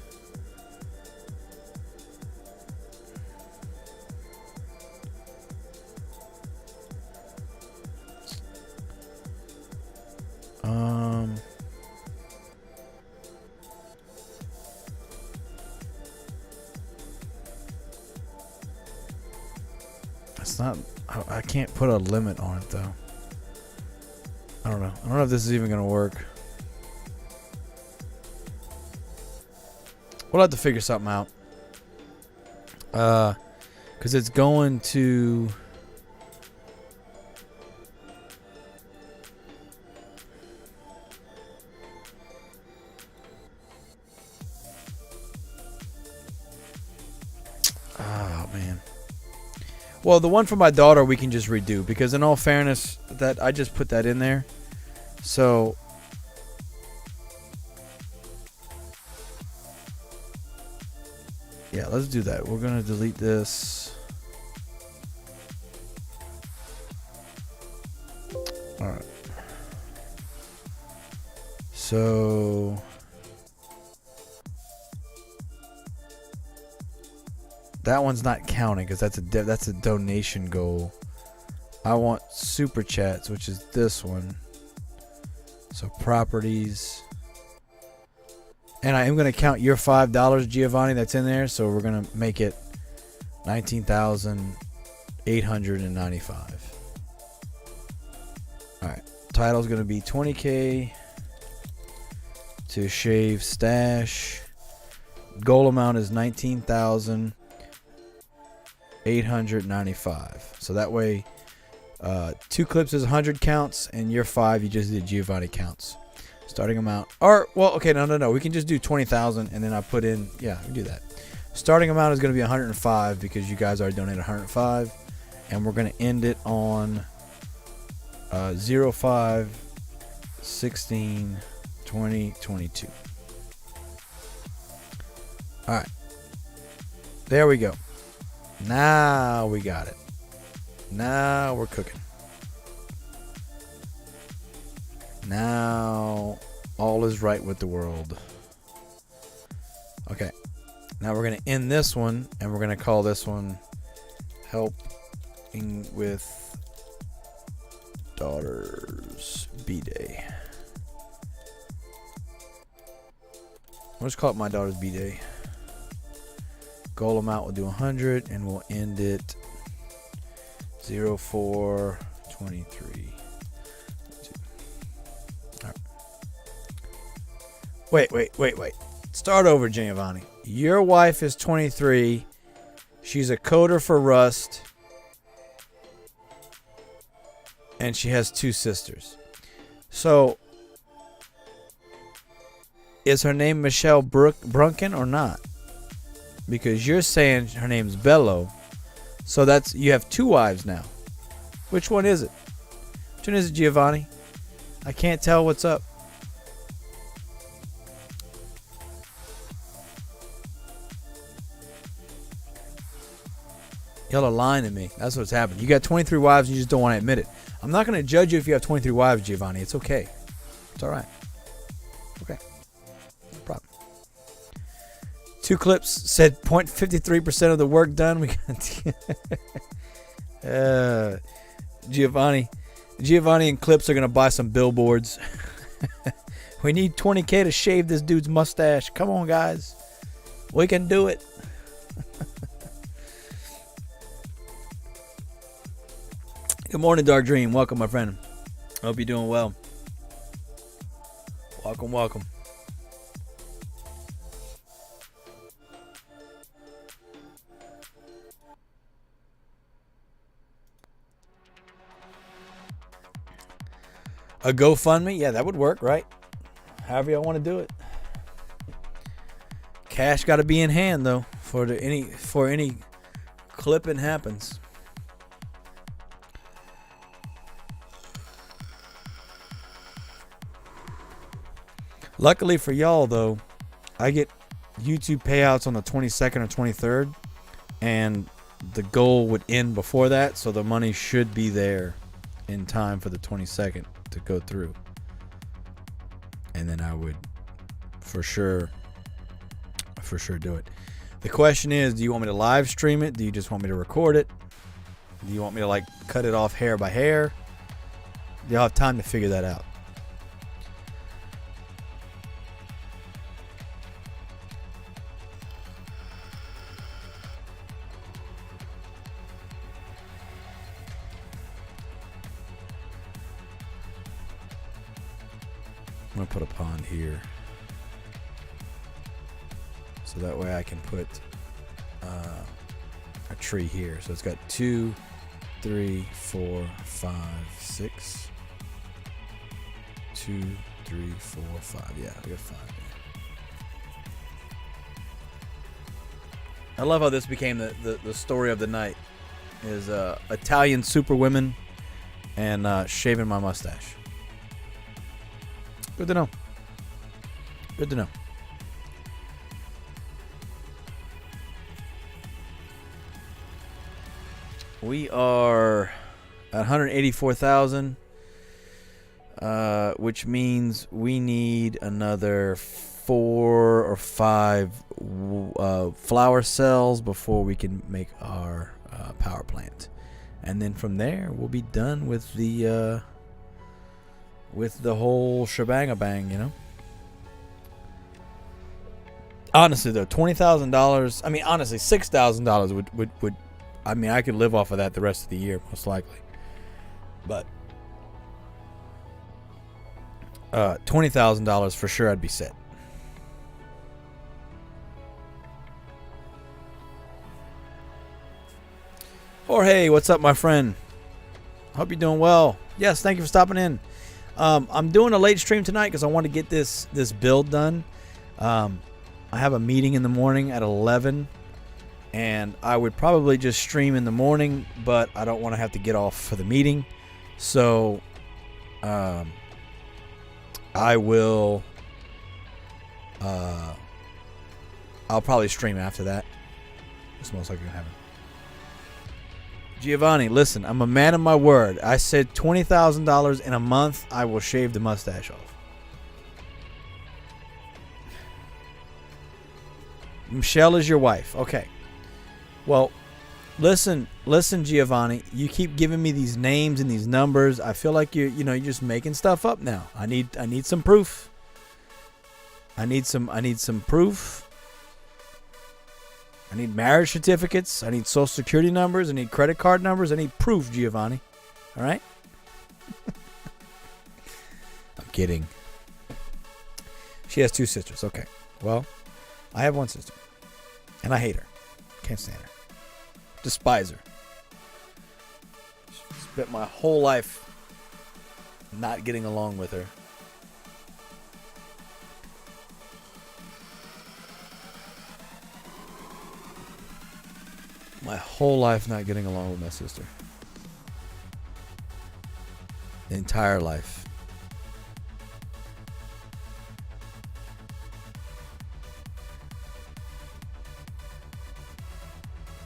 It's not. I can't put a limit on it though. I don't know. I don't know if this is even going to work. We'll have to figure something out. Because it's going to... Oh, man. Well, the one for my daughter we can just redo. Because in all fairness, that I just put that in there. So yeah, let's do that. We're gonna delete this. All right. So that one's not counting because that's a donation goal. I want super chats, which is this one. So properties. And I am going to count your $5, Giovanni, that's in there. So we're going to make it 19,895. All right. Title's going to be 20K to shave stash. Goal amount is 19,895. So that way, 2 clips is 100 counts, and your 5 you just did Giovanni counts. Starting amount, or well, okay, no. We can just do 20,000, and then I put in, yeah, we do that. Starting amount is going to be 105 because you guys already donated 105, and we're going to end it on 05/16/2022. All right, there we go. Now we got it. Now we're cooking. Now all is right with the world. Okay. Now we're going to end this one, and we're going to call this one Helping with Daughter's B-Day. We'll just call it My Daughter's B-Day. Goal amount will do 100, and we'll end it 04/23. Wait. Start over, Giovanni. Your wife is 23. She's a coder for Rust. And she has 2 sisters. So, is her name Michelle Brunken or not? Because you're saying her name's Bello. So that's, you have 2 wives now. Which one is it? Which one is it, Giovanni? I can't tell what's up. Y'all are lying to me. That's what's happening. You got 23 wives and you just don't want to admit it. I'm not going to judge you if you have 23 wives, Giovanni. It's okay. It's all right. Okay. No problem. 2 clips said 0.53% of the work done. We got Giovanni and Clips are going to buy some billboards. We need 20K to shave this dude's mustache. Come on, guys. We can do it. Good morning, Dark Dream. Welcome, my friend. Hope you're doing well. Welcome. A GoFundMe? Yeah, that would work, right? However y'all want to do it. Cash got to be in hand, though, for any clipping happens. Luckily for y'all, though, I get YouTube payouts on the 22nd or 23rd, and the goal would end before that, so the money should be there in time for the 22nd to go through. And then I would for sure do it. The question is, do you want me to live stream it? Do you just want me to record it? Do you want me to cut it off hair by hair? You'll have time to figure that out. I'm going to put a pond here. So that way I can put a tree here. So it's got 2, 3, 4, 5, 6. 2, 3, 4, 5. Yeah, we got 5 there. I love how this became the story of the night. Is Italian superwomen and shaving my mustache. Good to know. Good to know. We are at 184,000. which means we need another 4 or 5 flower cells before we can make our power plant, and then from there we'll be done with the whole shebang-a-bang, you know. Honestly though, $20,000. I mean, honestly, $6,000 would. I mean, I could live off of that the rest of the year, most likely. But $20,000 for sure, I'd be set. Jorge, what's up, my friend? Hope you're doing well. Yes, thank you for stopping in. I'm doing a late stream tonight because I want to get this build done. I have a meeting in the morning at 11, and I would probably just stream in the morning, but I don't want to have to get off for the meeting. So I will I'll probably stream after that. That's most likely gonna happen. Giovanni, listen, I'm a man of my word. I said $20,000 in a month. I will shave the mustache off. Michelle is your wife. Okay. Well, listen, Giovanni. You keep giving me these names and these numbers. I feel like you're just making stuff up now. I need some proof. I need some proof. I need marriage certificates. I need social security numbers. I need credit card numbers. I need proof, Giovanni. All right? I'm kidding. She has 2 sisters. Okay. Well, I have 1 sister. And I hate her. Can't stand her. Despise her. Spent my whole life not getting along with her. My whole life not getting along with my sister. The entire life.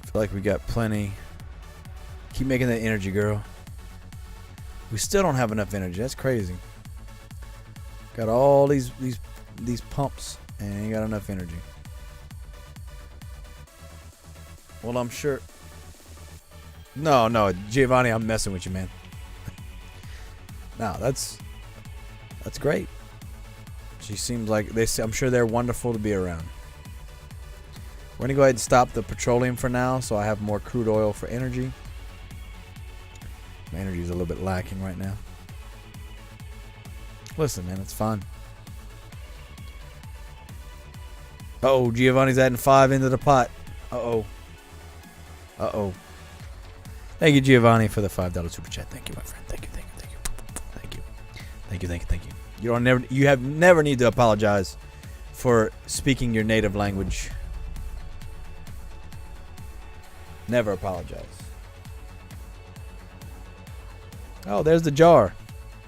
I feel like we got plenty. Keep making that energy, girl. We still don't have enough energy. That's crazy. Got all these pumps and ain't got enough energy. Well, I'm sure. No, Giovanni, I'm messing with you, man. No, that's great. She seems like I'm sure they're wonderful to be around. We're gonna go ahead and stop the petroleum for now, so I have more crude oil for energy. My energy is a little bit lacking right now. Listen, man, it's fun. Uh-oh, Giovanni's adding 5 into the pot. Uh-oh. Thank you, Giovanni, for the $5 super chat. Thank you, my friend. Thank you. You have never need to apologize for speaking your native language. Never apologize. Oh, there's the jar.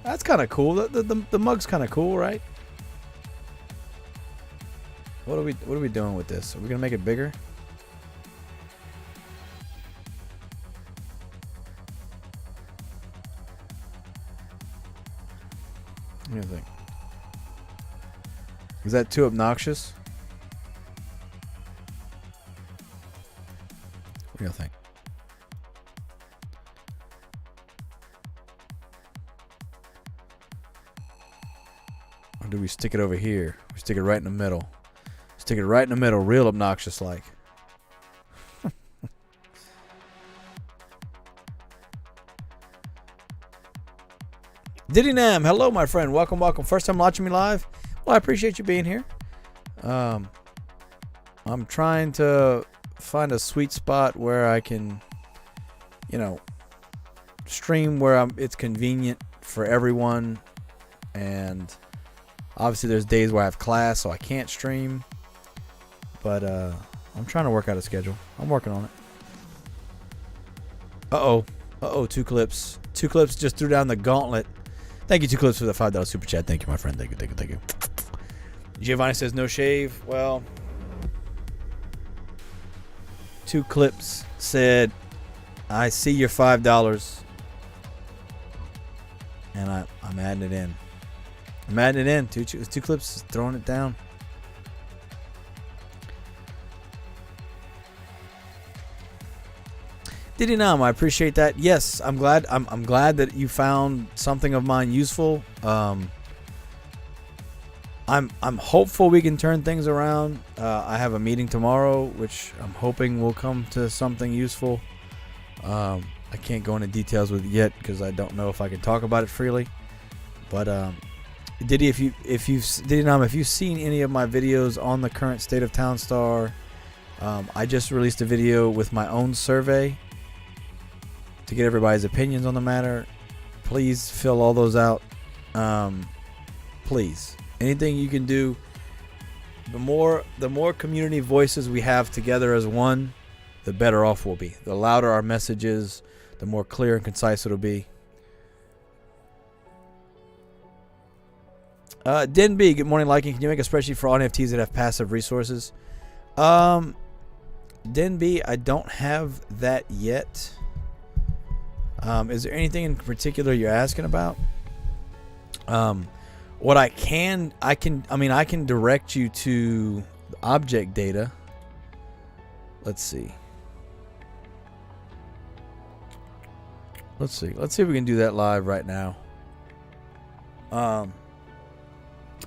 That's kind of cool. The mug's kind of cool, right? What are we doing with this? Are we gonna make it bigger? What do you think? Is that too obnoxious? What do you think? Or do we stick it over here? We stick it right in the middle. Stick it right in the middle, real obnoxious like. Diddy Nam, hello my friend. Welcome. First time watching me live? Well, I appreciate you being here. I'm trying to find a sweet spot where I can, stream where it's convenient for everyone. And obviously there's days where I have class, so I can't stream. But I'm trying to work out a schedule. I'm working on it. Uh-oh, 2 clips. 2 clips just threw down the gauntlet. Thank you, 2 clips, for the $5 super chat. Thank you, my friend. Thank you. Giovanni says no shave. Well, 2 clips said, I see your $5. and I'm adding it in. I'm adding it in. Two clips, throwing it down. Diddy Nam, I appreciate that. Yes, I'm glad. I'm glad that you found something of mine useful. I'm hopeful we can turn things around. I have a meeting tomorrow, which I'm hoping will come to something useful. I can't go into details with it yet because I don't know if I can talk about it freely. But Diddy, if you've seen any of my videos on the current state of Townstar, I just released a video with my own survey to get everybody's opinions on the matter. Please fill all those out. Please, anything you can do. The more community voices we have together as one, the better off we'll be. The louder our message is, the more clear and concise it'll be. Den B, good morning, liking. Can you make a spreadsheet for all NFTs that have passive resources? Den B, I don't have that yet. Is there anything in particular you're asking about? What I can direct you to object data. Let's see. Let's see if we can do that live right now.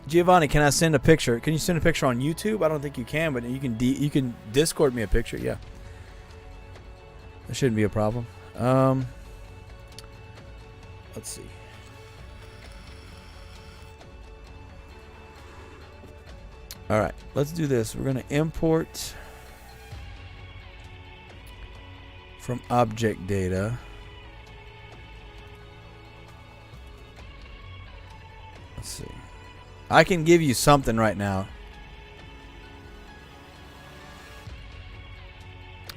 Giovanni, can I send a picture? Can you send a picture on YouTube? I don't think you can, but you can Discord me a picture. Yeah, that shouldn't be a problem. Let's see. All right, let's do this. We're going to import from object data. Let's see. I can give you something right now.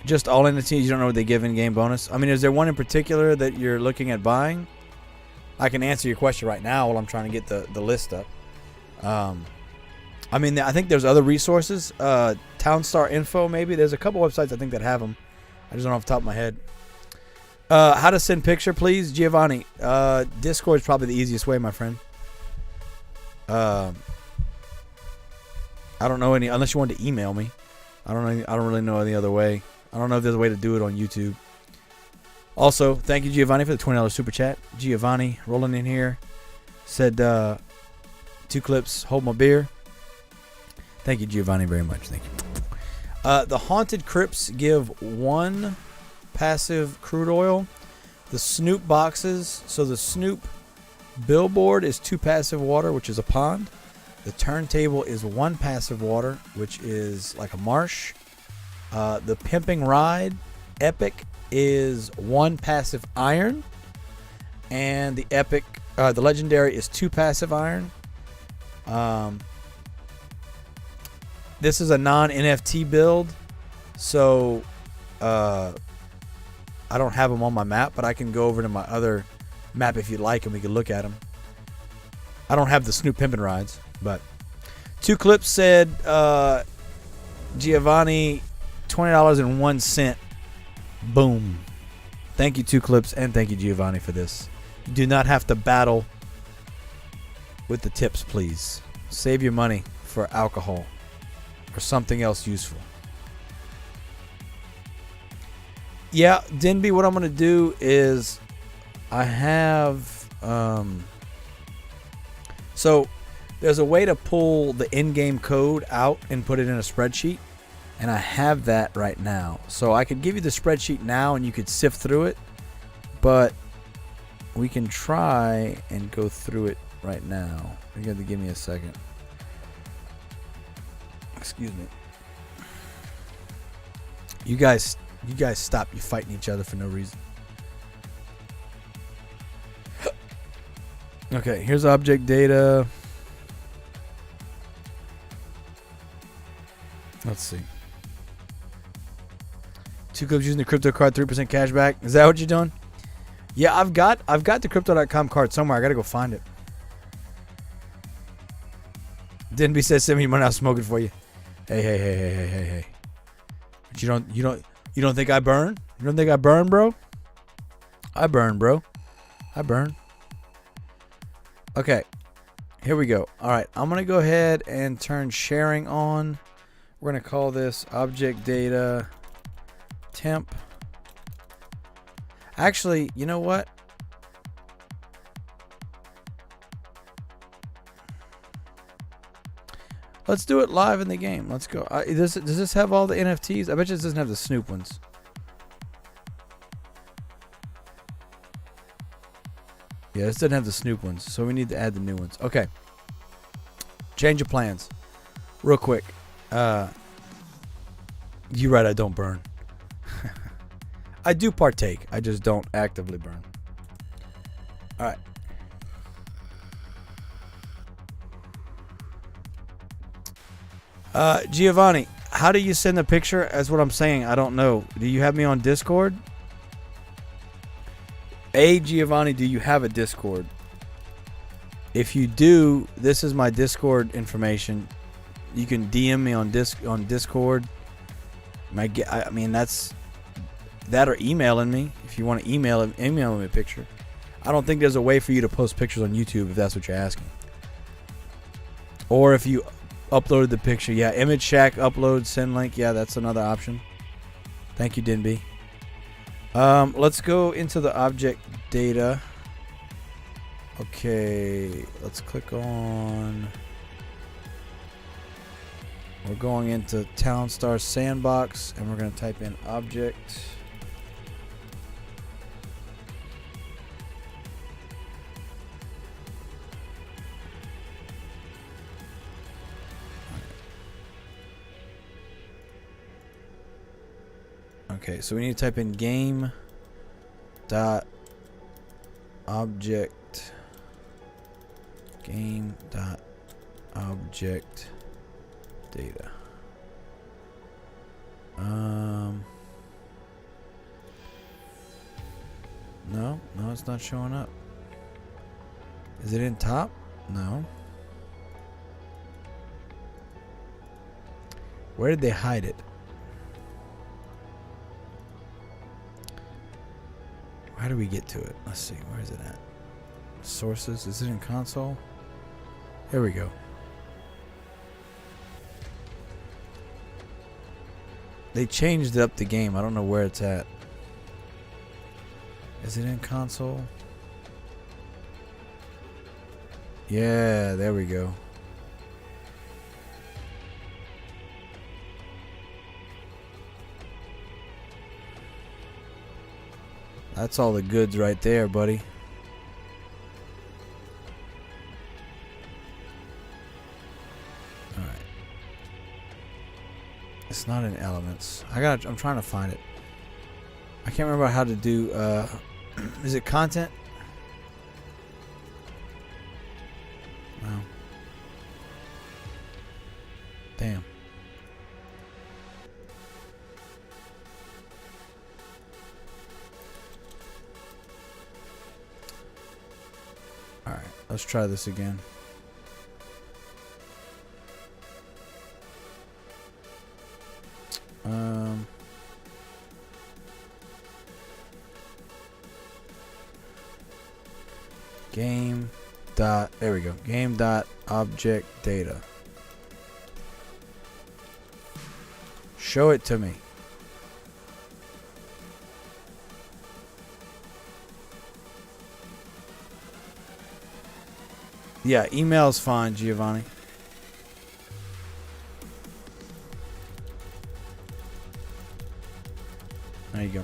Just all NFTs, you don't know what they give in game bonus. I mean, is there one in particular that you're looking at buying? I can answer your question right now while I'm trying to get the list up. I mean, I think there's other resources. Townstar Info, maybe. There's a couple websites I think that have them. I just don't know off the top of my head. How to send picture, please, Giovanni. Discord is probably the easiest way, my friend. I don't know any, unless you want to email me. I don't really know any other way. I don't know if there's a way to do it on YouTube. Also, thank you, Giovanni, for the $20 super chat. Giovanni rolling in here said, 2 clips, hold my beer. Thank you, Giovanni, very much. Thank you. The Haunted Crypts give 1 passive crude oil. The Snoop boxes, so the Snoop billboard is 2 passive water, which is a pond. The turntable is 1 passive water, which is like a marsh. The Pimping Ride Epic is 1 passive iron, and the Epic, the Legendary is 2 passive iron. This is a non-NFT build, so I don't have them on my map, but I can go over to my other map if you'd like, and we can look at them. I don't have the Snoop Pimpin' Rides, but 2 clips said Giovanni $20.01. Boom. Thank you, 2 clips, and thank you, Giovanni, for this. You do not have to battle with the tips, please. Save your money for alcohol or something else useful. Yeah, Denby, what I'm going to do is I have... so there's a way to pull the in-game code out and put it in a spreadsheet. And I have that right now. So I could give you the spreadsheet now and you could sift through it. But we can try and go through it right now. You're going to give me a second. Excuse me. You guys stop you fighting each other for no reason. Okay, here's object data. Let's see. 2 clips using the crypto card, 3% cash back. Is that what you're doing? Yeah, I've got the crypto.com card somewhere. I gotta go find it. Denby says send me money, I'll smoke it for you. Hey. But you don't think I burn? You don't think I burn, bro? I burn, bro. I burn. Okay, here we go. All right, I'm going to go ahead and turn sharing on. We're going to call this object data temp. Actually, you know what? Let's do it live in the game. Let's go. Does this have all the NFTs? I bet you this doesn't have the Snoop ones. Yeah, this doesn't have the Snoop ones, so we need to add the new ones. Okay. Change of plans. Real quick. You're right, I don't burn. I do partake. I just don't actively burn. All right. Giovanni, how do you send a picture? That's what I'm saying. I don't know. Do you have me on Discord? Giovanni, do you have a Discord? If you do, this is my Discord information. You can DM me on Discord. I mean, that's that, or emailing me if you want to email me a picture. I don't think there's a way for you to post pictures on YouTube if that's what you're asking. Or if you uploaded the picture, yeah, Image Shack upload, send link, yeah, that's another option. Thank you, Dinby. Let's go into the object data. Okay, let's click on. We're going into Townstar Sandbox, and we're going to type in object. Okay, so we need to type in game dot object data. No, it's not showing up. Is it in top? No. Where did they hide it? How do we get to it? Let's see. Where is it at? Sources. Is it in console? Here we go. They changed up the game. I don't know where it's at. Is it in console? Yeah, there we go. That's all the goods right there, buddy. All right. It's not in elements. I'm trying to find it. I can't remember how to do. Is it content? No. Damn. Alright, let's try this again. Game dot, there we go. Game dot object data. Show it to me. Yeah, email's fine, Giovanni. There you go.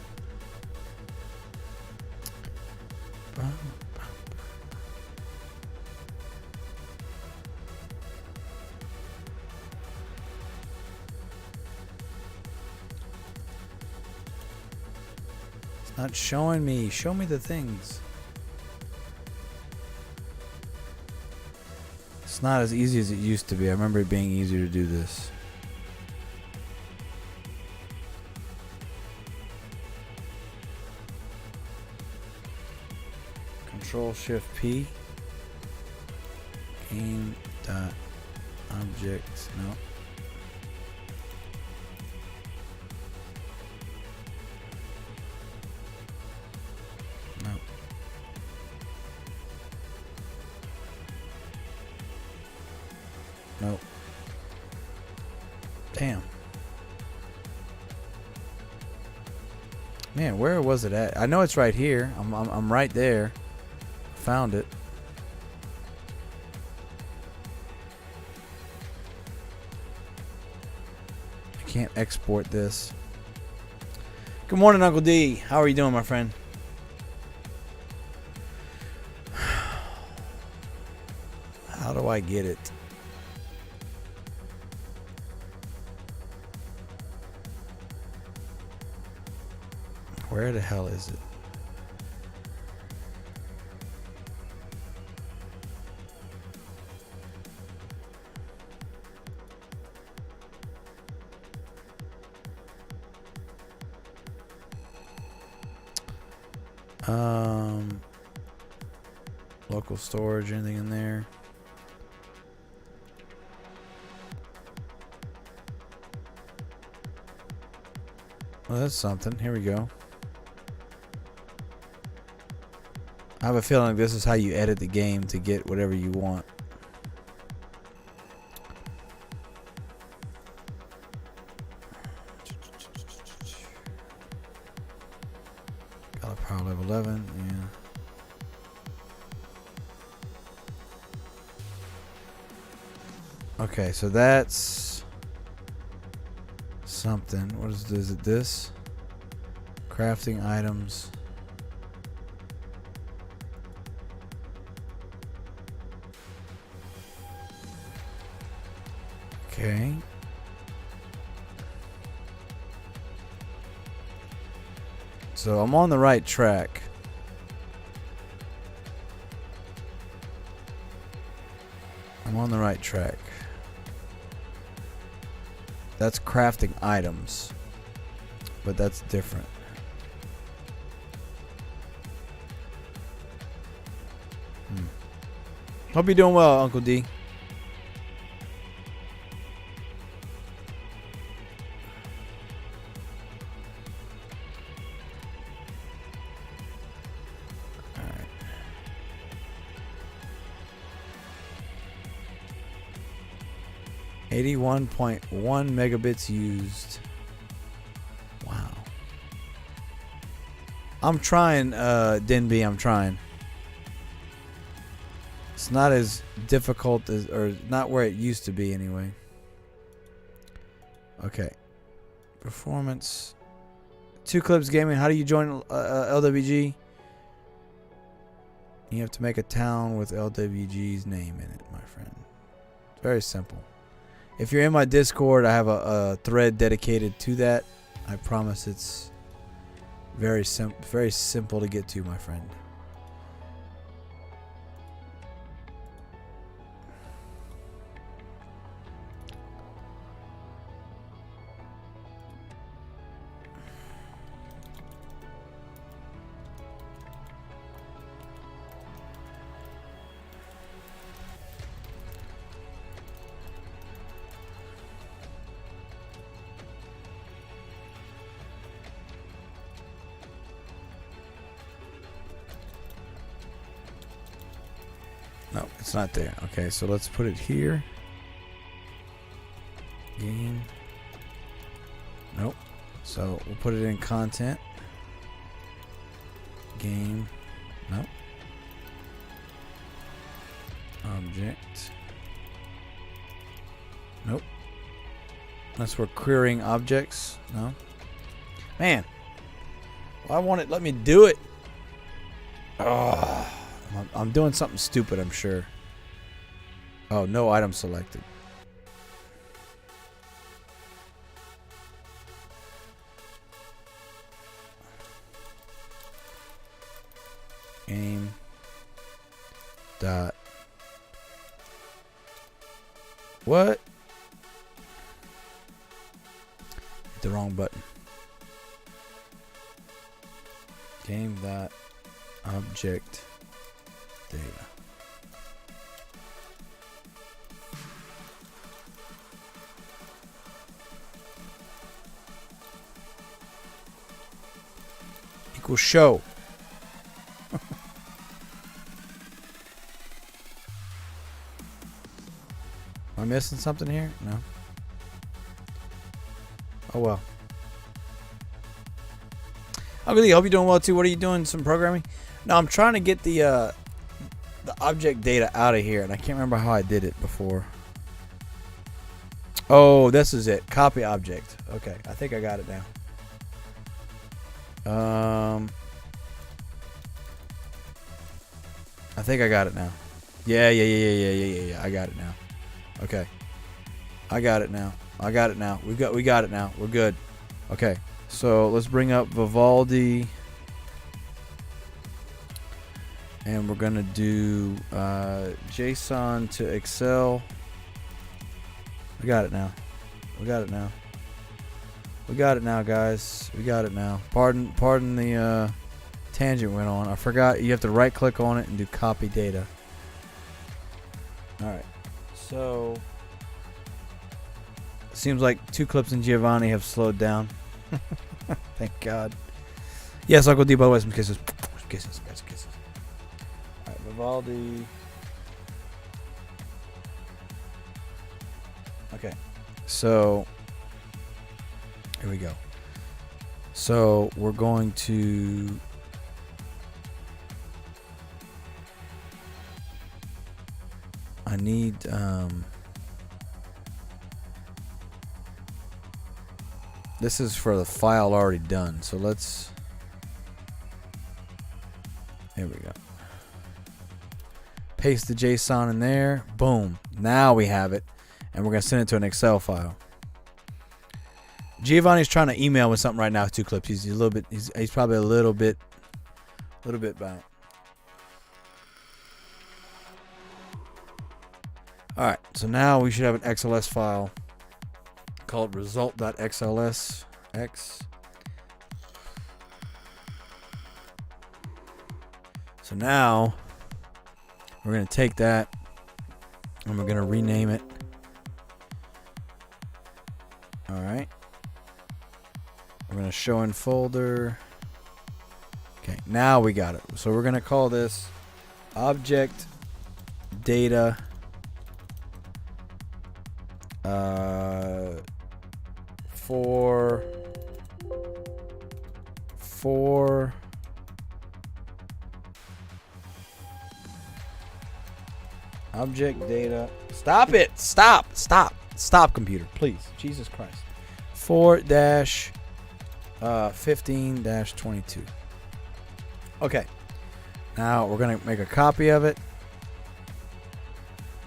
It's not showing me. Show me the things. It's not as easy as it used to be. I remember it being easier to do this. Control Shift P. Game dot objects. No. No. Damn. Man, where was it at? I know it's right here. I'm right there. Found it. I can't export this. Good morning, Uncle D. How are you doing, my friend? How do I get it? Where the hell is it? Local storage, anything in there? Well, that's something. Here we go. I have a feeling this is how you edit the game to get whatever you want. Got a power level 11, yeah. Okay, so that's something. What is it? This? Crafting items. Okay. So I'm on the right track. I'm on the right track. That's crafting items, but that's different. Hope you're doing well, Uncle D. Alright. .1 megabits used. Wow. I'm trying, Denby, I'm trying. It's not as difficult as, or not where it used to be anyway. Okay. Performance. 2 Clips Gaming. How do you join LWG? You have to make a town with LWG's name in it, my friend. It's very simple. If you're in my Discord, I have a thread dedicated to that. I promise it's very simple to get to, my friend. No, it's not there. Okay, so let's put it here. Game. Nope. So we'll put it in content. Game. Nope. Object. Nope. Unless we're querying objects. No. Man. Why won't it let me do it? Oh. I'm doing something stupid, I'm sure. Oh, no item selected. Game. Dot. What? Hit the wrong button. Game dot object data. Equals show. Am I missing something here? No. Oh well. I really hope you're doing well too. What are you doing? Some programming? No, I'm trying to get the object data out of here, and I can't remember how I did it before. Oh, this is it. Copy object. Okay, I think I got it now. I think I got it now. Yeah. I got it now. Okay. I got it now. We got it now. We're good. Okay. So let's bring up Vivaldi. And we're gonna do JSON to Excel. We got it now. We got it now, guys. We got it now. Pardon the tangent went on. I forgot you have to right click on it and do copy data. Alright. So seems like 2 clips in Giovanni have slowed down. Thank God. Yes, Uncle D, by the way, some kisses. Kisses. Alright, Vivaldi. Okay. So here we go. So we're going to I need this is for the file already done. So let's here we go. Paste the JSON in there. Boom. Now we have it. And we're going to send it to an Excel file. Giovanni's trying to email with something right now. 2 clips. He's a little bit. He's probably a little bit bound. All right. So now we should have an XLS file called result.xls. So now we're going to take that and we're going to rename it. All right. We're going to show in folder. Okay, now we got it. So we're going to call this object data for object data. Stop it. Stop, computer, please. Jesus Christ. 4-15-22. Okay. Now we're going to make a copy of it.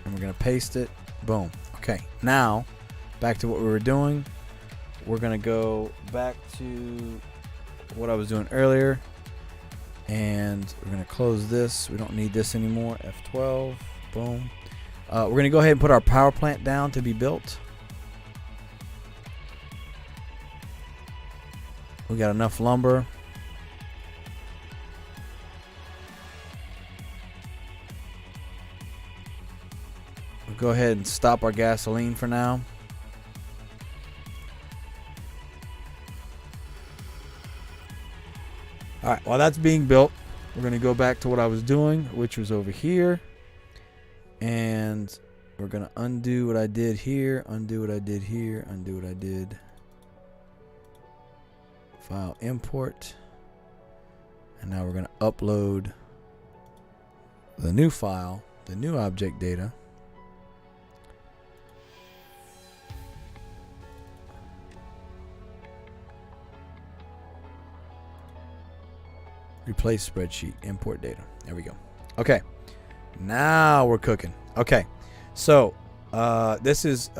And we're going to paste it. Boom. Okay. Now, back to what we were doing. We're going to go back to what I was doing earlier. And we're going to close this. We don't need this anymore. F12. Boom. We're going to go ahead and put our power plant down to be built. We got enough lumber. We'll go ahead and stop our gasoline for now. All right, while that's being built, we're going to go back to what I was doing, which was over here. And we're going to undo what I did here, undo what I did here, undo what I did. File import. And now we're going to upload the new file, the new object data. Replace spreadsheet, import data. There we go. Okay. Now we're cooking. Okay. So, this is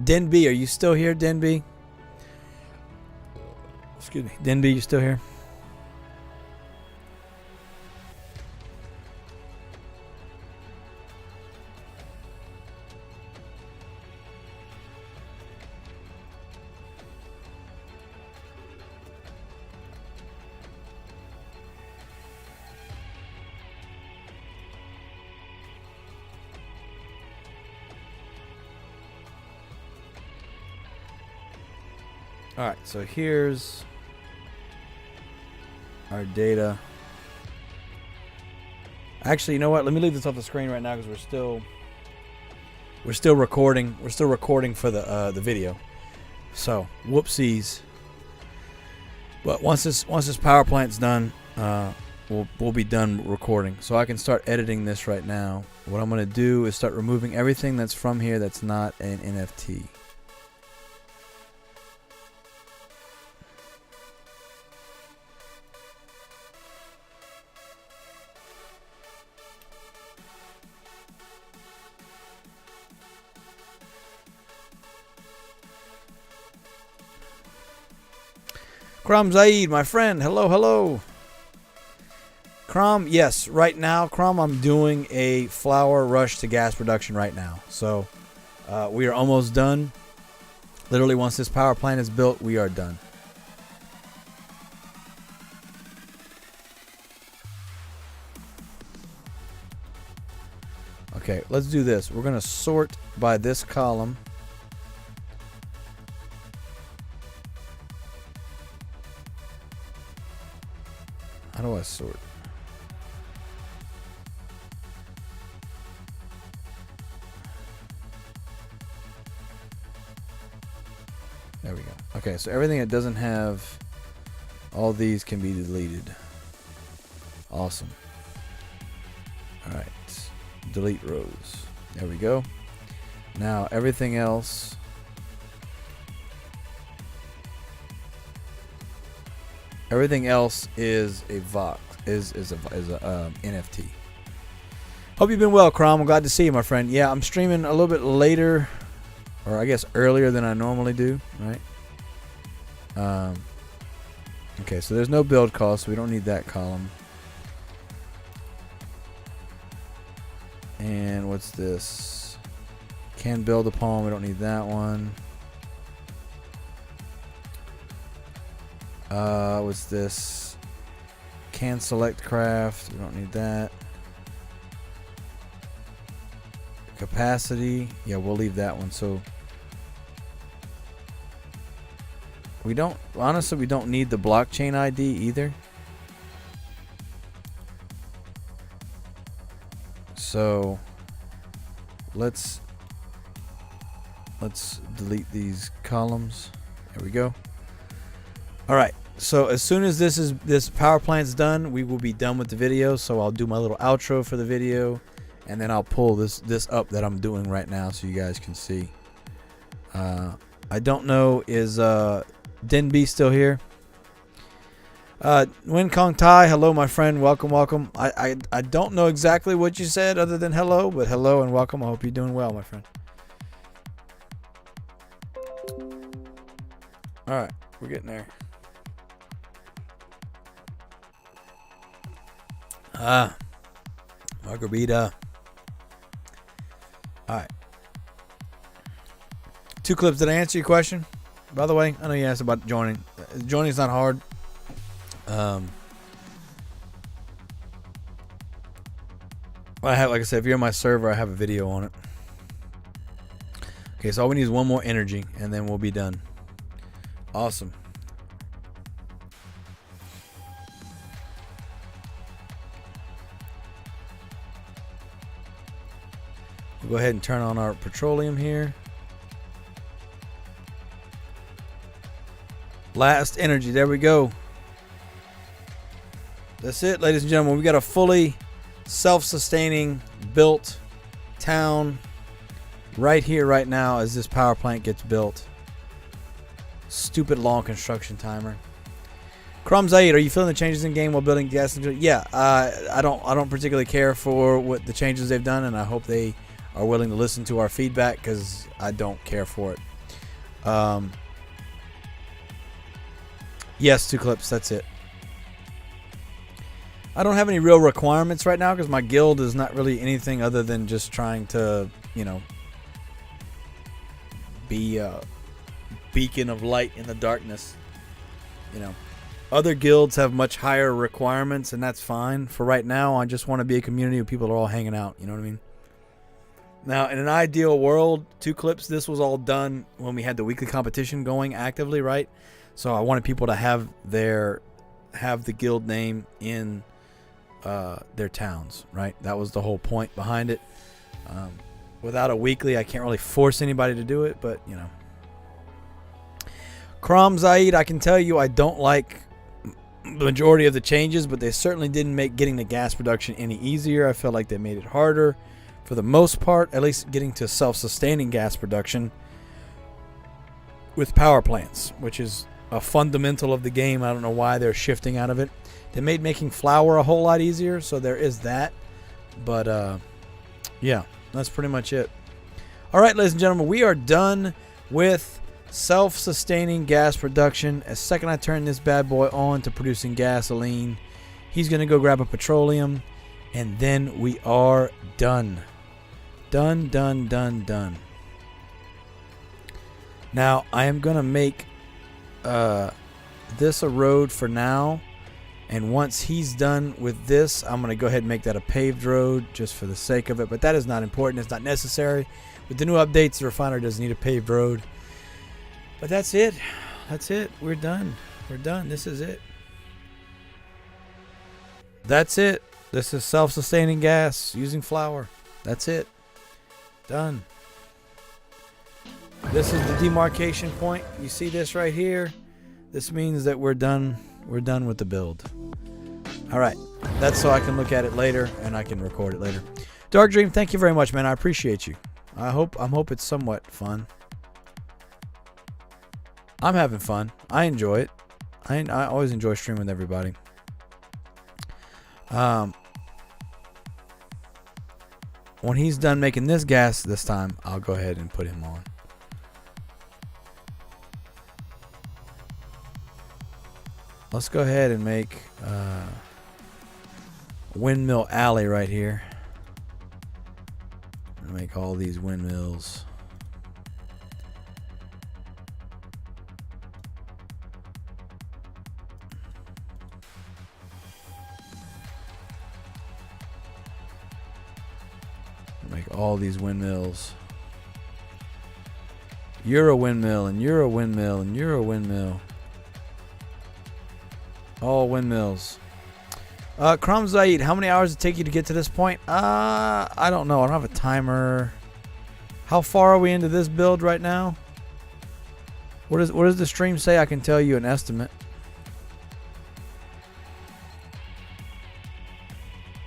Denby. Are you still here, Denby? Excuse me. Denby, you still here? All right, so here's our data. Actually, you know what? Let me leave this off the screen right now because we're still recording. We're still recording for the video. So whoopsies. But once this power plant's done, we'll be done recording. So I can start editing this right now. What I'm gonna do is start removing everything that's from here that's not an NFT. Kram Zaid, my friend. Hello, hello. Kram, yes, right now, Kram, I'm doing a flower rush to gas production right now. So we are almost done. Literally, once this power plant is built, we are done. Okay, let's do this. We're going to sort by this column. How do I sort? There we go. Okay, so everything that doesn't have all these can be deleted. Awesome. All right. Delete rows. There we go. Now everything else. Everything else is a Vox, is a NFT. Hope you've been well, Crom. I'm glad to see you, my friend. Yeah, I'm streaming a little bit later, or I guess earlier than I normally do, right? Okay, so there's no build cost, so we don't need that column. And what's this? Can build a poem. We don't need that one. What's this? Can select craft. We don't need that. Capacity. Yeah, we'll leave that one. So we don't, honestly, we don't need the blockchain ID either. So let's delete these columns. There we go. All right. So as soon as this power plant's done, we will be done with the video. So I'll do my little outro for the video, and then I'll pull this up that I'm doing right now so you guys can see. I don't know, is Denby still here? Win Kong Tai, hello my friend, welcome, welcome. I don't know exactly what you said other than hello, but hello and welcome. I hope you're doing well, my friend. All right, we're getting there. Margarita. All right. 2 clips. Did I answer your question? By the way, I know you asked about joining. Joining is not hard. I have, like I said, if you're on my server, I have a video on it. Okay, so all we need is one more energy, and then we'll be done. Awesome. We'll go ahead and turn on our petroleum here. Last energy. There we go. That's it, ladies and gentlemen. We got a fully self-sustaining built town right here, right now, as this power plant gets built. Stupid long construction timer. Crumbs 8, are you feeling the changes in game while building gas? Yeah, I don't particularly care for what the changes they've done, and I hope they are willing to listen to our feedback, because I don't care for it. Yes, 2 clips. That's it. I don't have any real requirements right now because my guild is not really anything other than just trying to, you know, be a beacon of light in the darkness. You know, other guilds have much higher requirements, and that's fine. For right now, I just want to be a community of people that are all hanging out. You know what I mean? Now, in an ideal world, 2 clips, this was all done when we had the weekly competition going actively, right? So I wanted people to have the guild name in their towns, right? That was the whole point behind it. Without a weekly, I can't really force anybody to do it, but you know. Kram Zaid, I can tell you I don't like the majority of the changes, but they certainly didn't make getting the gas production any easier. I feel like they made it harder for the most part, at least getting to self-sustaining gas production with power plants, which is a fundamental of the game. I don't know why they're shifting out of it. They made making flour a whole lot easier, so there is that. But yeah, that's pretty much it. All right, ladies and gentlemen, we are done with self-sustaining gas production. As second I turn this bad boy on to producing gasoline, he's going to go grab a petroleum, and then we are done. Done. Now, I am going to make this a road for now, and once he's done with this, I'm going to go ahead and make that a paved road just for the sake of it, but that is not important. It's not necessary. With the new updates, the refinery doesn't need a paved road. But that's it. That's it. We're done. We're done. This is it. That's it. This is self-sustaining gas using flour. That's it. Done. This is the demarcation point. You see this right here? This means that we're done. We're done with the build. All right. That's so I can look at it later and I can record it later. Dark Dream, thank you very much, man. I appreciate you. I hope it's somewhat fun. I'm having fun. I enjoy it. I always enjoy streaming with everybody. When he's done making this gas this time, I'll go ahead and put him on. Let's go ahead and make Windmill Alley right here. Make all these windmills. Make all these windmills. You're a windmill, and you're a windmill, and you're a windmill. All windmills. Kram Zaid, how many hours did it take you to get to this point? I don't know. I don't have a timer. How far are we into this build right now? What does the stream say? I can tell you an estimate.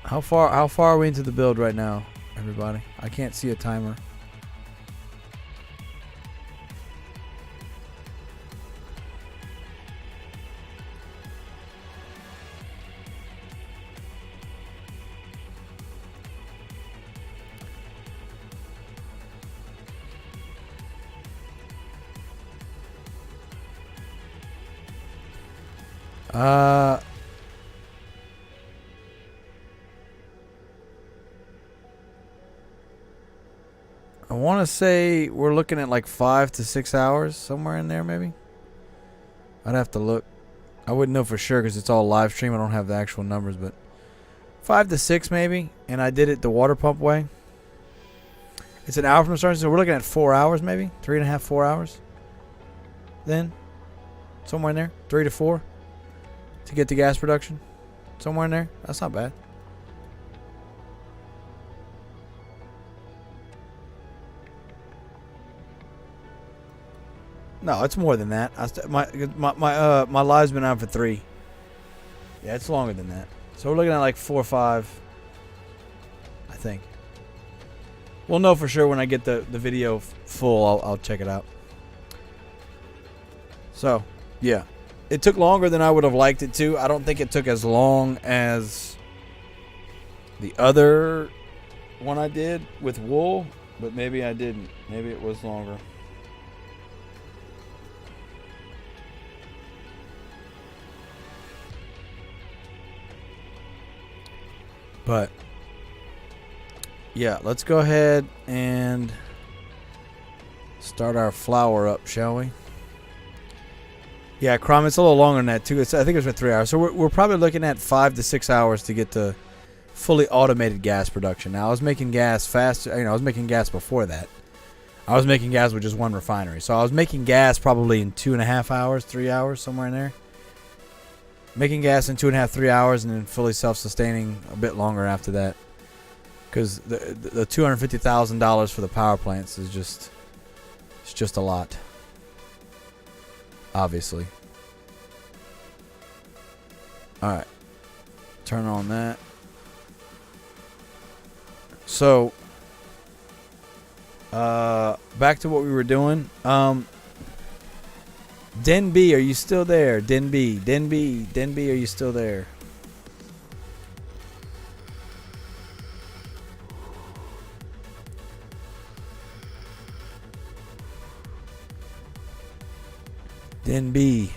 How far are we into the build right now, everybody? I can't see a timer. I want to say we're looking at like 5 to 6 hours, somewhere in there maybe. I'd have to look. I wouldn't know for sure because it's all live stream. I don't have the actual numbers, but 5 to 6 maybe. And I did it the water pump way. It's an hour from the start, so we're looking at 4 hours maybe, 3.5, 4 hours. Then, somewhere in there, 3 to 4, to get the gas production. Somewhere in there. That's not bad. No, it's more than that. My live's been on for 3. Yeah, it's longer than that. So we're looking at like 4 or 5, I think. We'll know for sure when I get the video full. I'll check it out. So, yeah. It took longer than I would have liked it to. I don't think it took as long as the other one I did with wool, but maybe I didn't. Maybe it was longer. But yeah, let's go ahead and start our flour up, shall we? Yeah, Crom, it's a little longer than that too. I think it's for 3 hours. So we're probably looking at 5 to 6 hours to get to fully automated gas production. Now I was making gas faster. I was making gas before that. I was making gas with just one refinery. So I was making gas probably in 2.5 hours, 3 hours, somewhere in there. Making gas in 2.5, 3 hours, and then fully self-sustaining a bit longer after that. Because the $250,000 for the power plants is just a lot. obviously. Alright. Turn on that. So, back to what we were doing. Den B, are you still there? Den B, are you still there? Den B.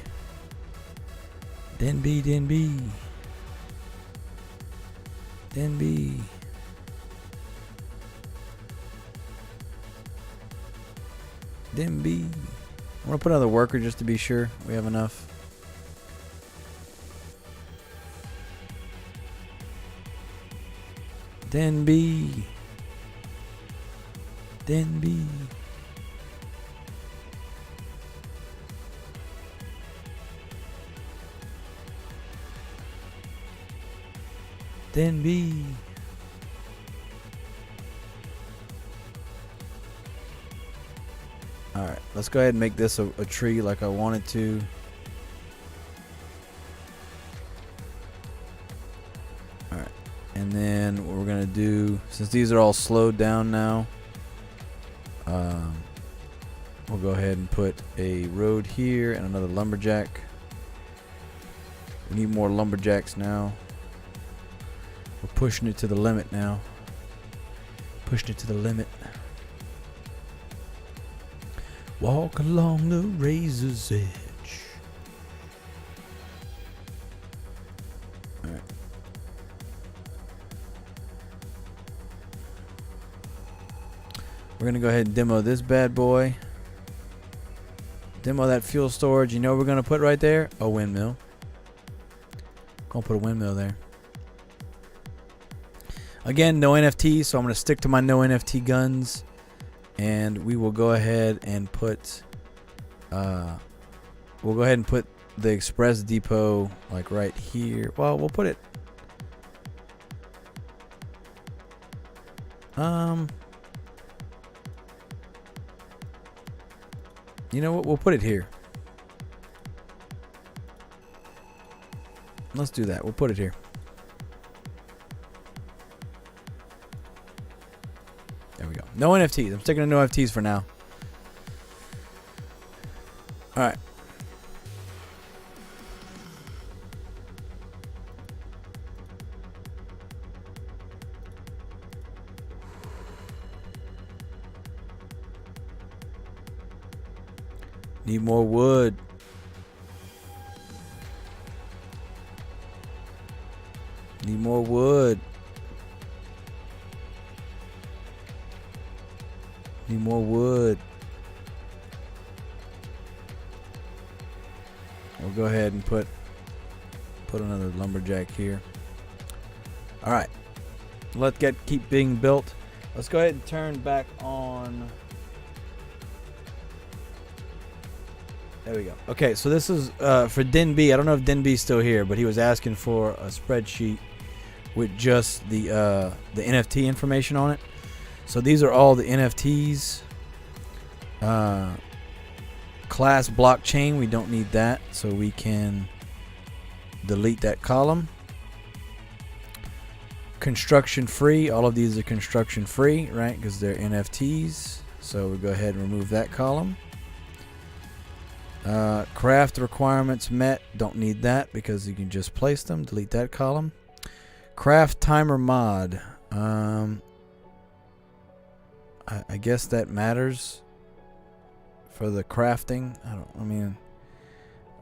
Den B. Den B. I'm gonna put another worker just to be sure we have enough. Den B. Alright, let's go ahead and make this a tree like I wanted to. Alright, and then what we're going to do, since these are all slowed down now, we'll go ahead and put a road here and another lumberjack. We need more lumberjacks now. We're pushing it to the limit now. Pushing it to the limit. Walk along the razor's edge. Alright. We're going to go ahead and demo this bad boy. Demo that fuel storage. You know what we're going to put right there? A windmill. Going to put a windmill there. Again, no NFT, so I'm going to stick to my no NFT guns. And we will go ahead and put the express depot like right here. Well, we'll put it you know what, we'll put it here. Let's do that. We'll put it here. There we go. No NFTs. I'm sticking to no NFTs for now. Alright. Need more wood. Need more wood. Need more wood. We'll go ahead and put another lumberjack here. All right. Let's keep being built. Let's go ahead and turn back on. There we go. Okay, so this is for Den B. I don't know if Den B's still here, but he was asking for a spreadsheet with just the NFT information on it. So these are all the NFTs. Class blockchain, we don't need that, so we can delete that column. Construction free, all of these are construction free, right? Because they're NFTs. So we'll go ahead and remove that column. Craft requirements met, don't need that because you can just place them. Delete that column. Craft timer mod. I guess that matters for the crafting. I mean,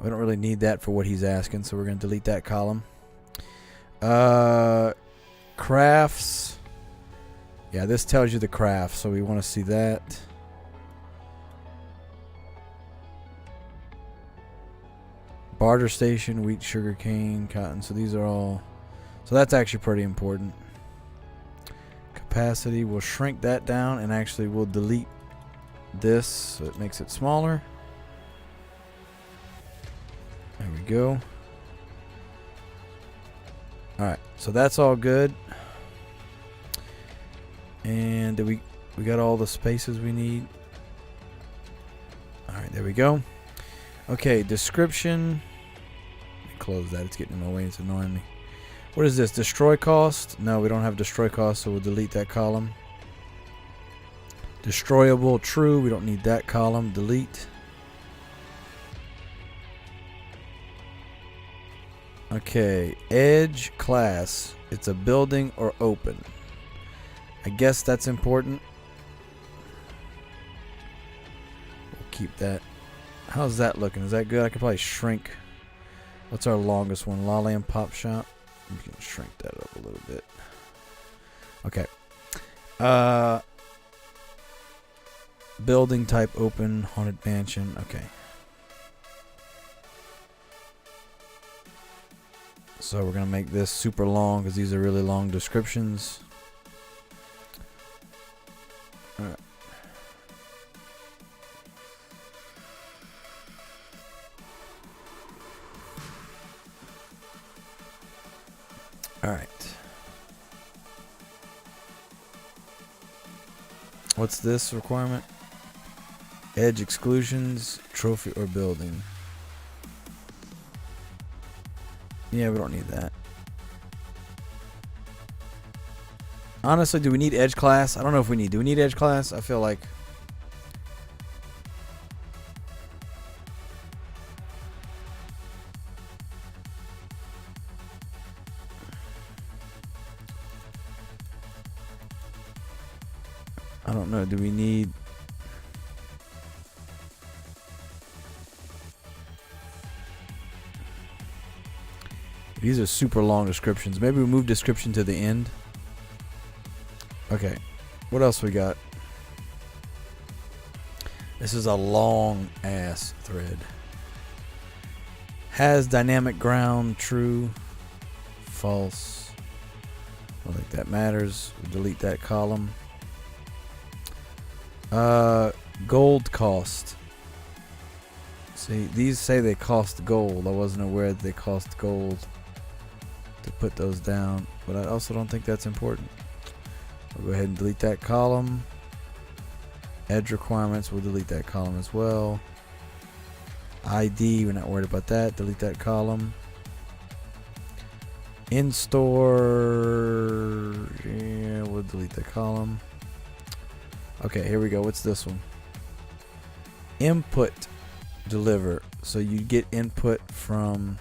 we don't really need that for what he's asking, so we're going to delete that column. Crafts. Yeah, this tells you the craft, so we want to see that. Barter station, wheat, sugar cane, cotton. So these are all. So that's actually pretty important. Capacity, we'll shrink that down, and actually we'll delete this so it makes it smaller. There we go. Alright, so that's all good. And we got all the spaces we need. Alright, there we go. Okay, description. Let me close that. It's getting in my way. It's annoying me. What is this? Destroy cost? No, we don't have destroy cost, so we'll delete that column. Destroyable, true. We don't need that column. Delete. Okay, edge class. It's a building or open. I guess that's important. We'll keep that. How's that looking? Is that good? I could probably shrink. What's our longest one? La Lamb Pop Shop. We can shrink that up a little bit. Okay. Building type open, haunted mansion. Okay. So we're going to make this super long because these are really long descriptions. All right. All right. What's this requirement? Edge exclusions, trophy or building. Yeah, we don't need that. Honestly, do we need edge class? I don't know if we need. Do we need edge class? I feel like. I don't know. Do we need? These are super long descriptions. Maybe we move description to the end. Okay. What else we got? This is a long ass thread. Has dynamic ground, true, false. I don't think that matters. We'll delete that column. Gold cost. See, these say they cost gold. I wasn't aware that they cost gold to put those down, but I also don't think that's important. We'll go ahead and delete that column. Edge requirements, we'll delete that column as well. ID, we're not worried about that. Delete that column. In-store, yeah, we'll delete the column. Okay, here we go. What's this one? Input deliver. So you get input from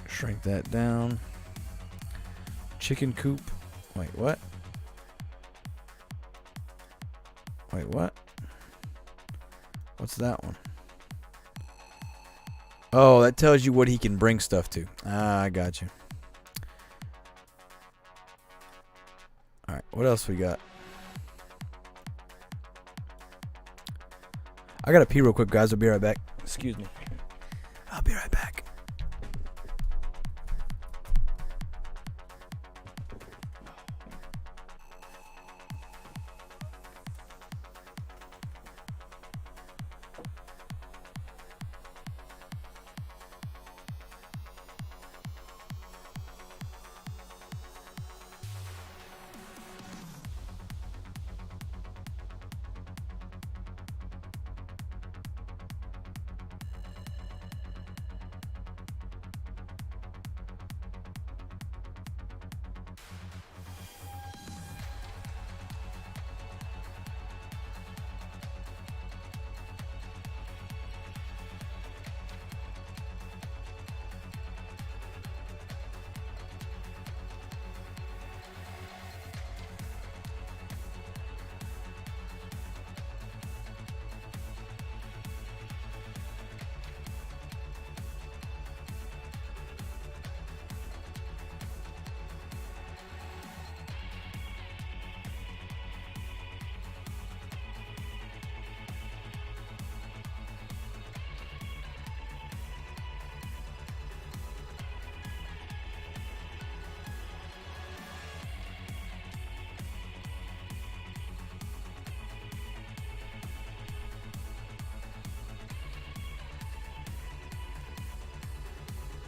shrink that down. Chicken coop. Wait, what? Wait, what? What's that one? Oh, that tells you what he can bring stuff to. Ah, I got you. Alright, what else we got? I gotta pee real quick, guys. I'll be right back. Excuse me. I'll be right back.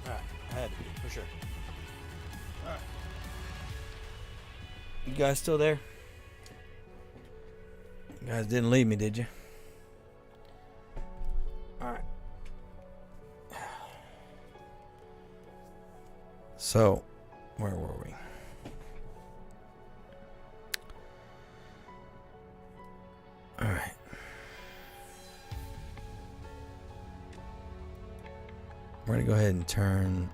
I had to be, for sure. Alright. You guys still there? You guys didn't leave me, did you? Alright. So, where were we? Alright. We're going to go ahead and turn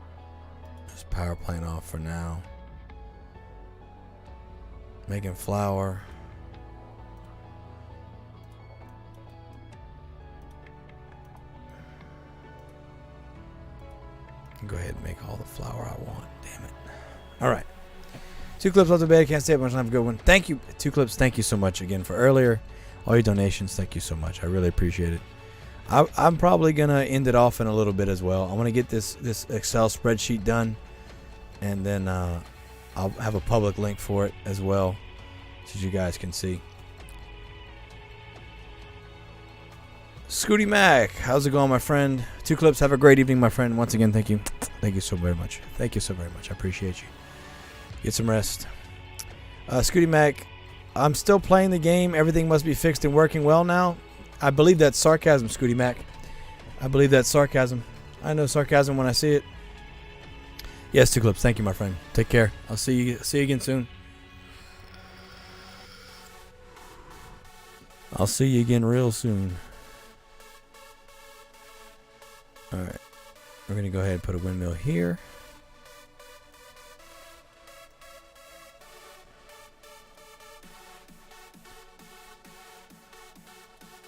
this power plant off for now. Making flour. Go ahead and make all the flour I want. Damn it. Alright. 2 clips off the bed. Can't stay up much time. Have a good one. Thank you. 2 clips. Thank you so much again for earlier. All your donations. Thank you so much. I really appreciate it. I'm probably going to end it off in a little bit as well. I want to get this Excel spreadsheet done. And then I'll have a public link for it as well, so you guys can see. Scooty Mac, how's it going, my friend? 2 clips. Have a great evening, my friend. Once again, thank you. Thank you so very much. Thank you so very much. I appreciate you. Get some rest. Scooty Mac, I'm still playing the game. Everything must be fixed and working well now. I believe that's sarcasm, Scooty Mac. I believe that's sarcasm. I know sarcasm when I see it. Yes, 2 clips. Thank you, my friend. Take care. I'll see you again soon. I'll see you again real soon. Alright. We're going to go ahead and put a windmill here.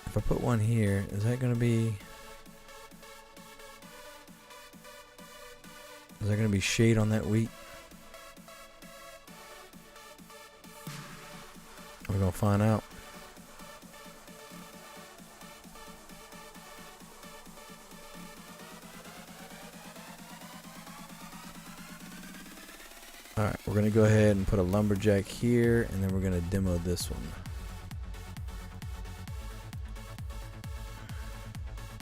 If I put one here, is that going to be... Is there going to be shade on that wheat? We're going to find out. Alright, we're going to go ahead and put a lumberjack here, and then we're going to demo this one.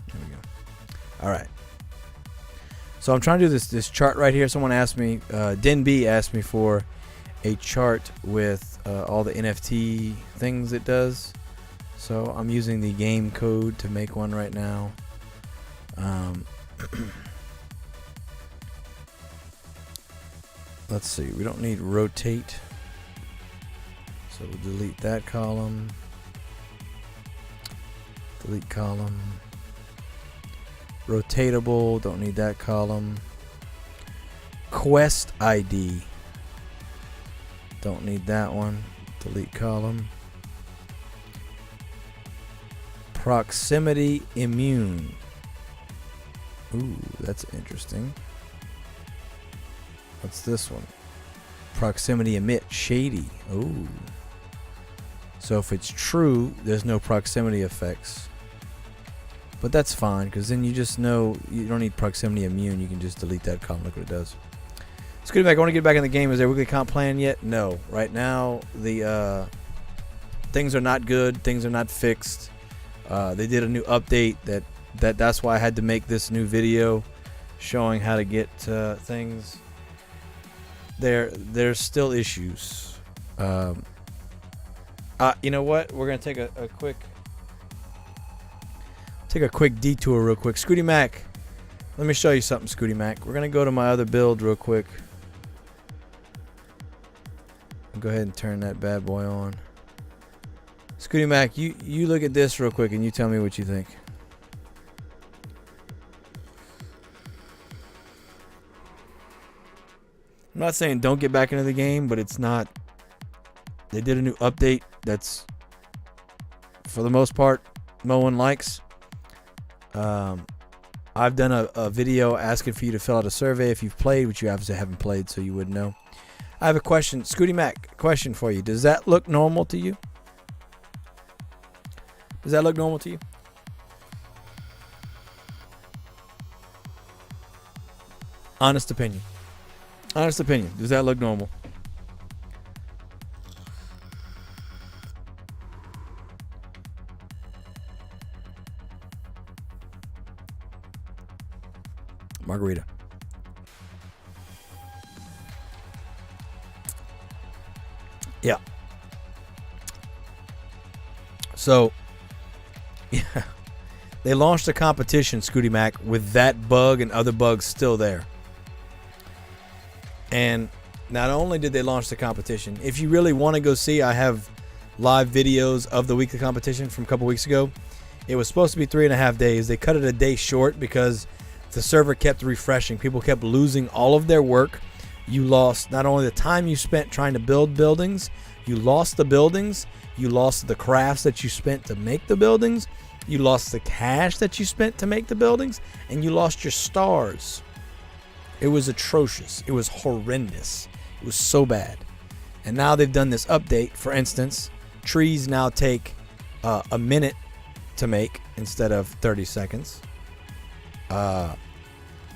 There we go. Alright. So I'm trying to do this chart right here. Someone asked me, Den B asked me for a chart with all the NFT things it does. So I'm using the game code to make one right now. Let's see, we don't need rotate. So we'll delete that column. Delete column. Rotatable, don't need that column. Quest ID, don't need that one. Delete column. Proximity immune. Ooh, that's interesting. What's this one? Proximity emit shady. Ooh. So if it's true, there's no proximity effects. But that's fine, because then you just know you don't need proximity immune. You can just delete that column. Look what it does. Let's get back. I want to get back in the game. Is there a weekly comp plan yet? No. Right now, the things are not good. Things are not fixed. They did a new update. That's why I had to make this new video showing how to get things. There's still issues. You know what? We're gonna take a quick detour real quick. Scooty Mac, let me show you something, Scooty Mac. We're gonna go to my other build real quick. Go ahead and turn that bad boy on. Scooty Mac, you look at this real quick and you tell me what you think. I'm not saying don't get back into the game, but it's not. They did a new update that's, for the most part, no one likes. I've done a video asking for you to fill out a survey if you've played, which you obviously haven't played, so you wouldn't know. I have a question. Scooty Mac, question for you. Does that look normal to you? Does that look normal to you? Honest opinion. Honest opinion. Does that look normal? Margarita. Yeah. So, yeah, they launched a competition, Scooty Mac, with that bug and other bugs still there. And not only did they launch the competition, if you really want to go see, I have live videos of the weekly competition from a couple weeks ago. It was supposed to be 3.5 days. They cut it a day short because the server kept refreshing. People kept losing all of their work. You lost not only the time you spent trying to build buildings, you lost the buildings, you lost the crafts that you spent to make the buildings, you lost the cash that you spent to make the buildings, and you lost your stars. It was atrocious. It was horrendous. It was so bad. And now they've done this update. For instance, trees now take a minute to make instead of 30 seconds.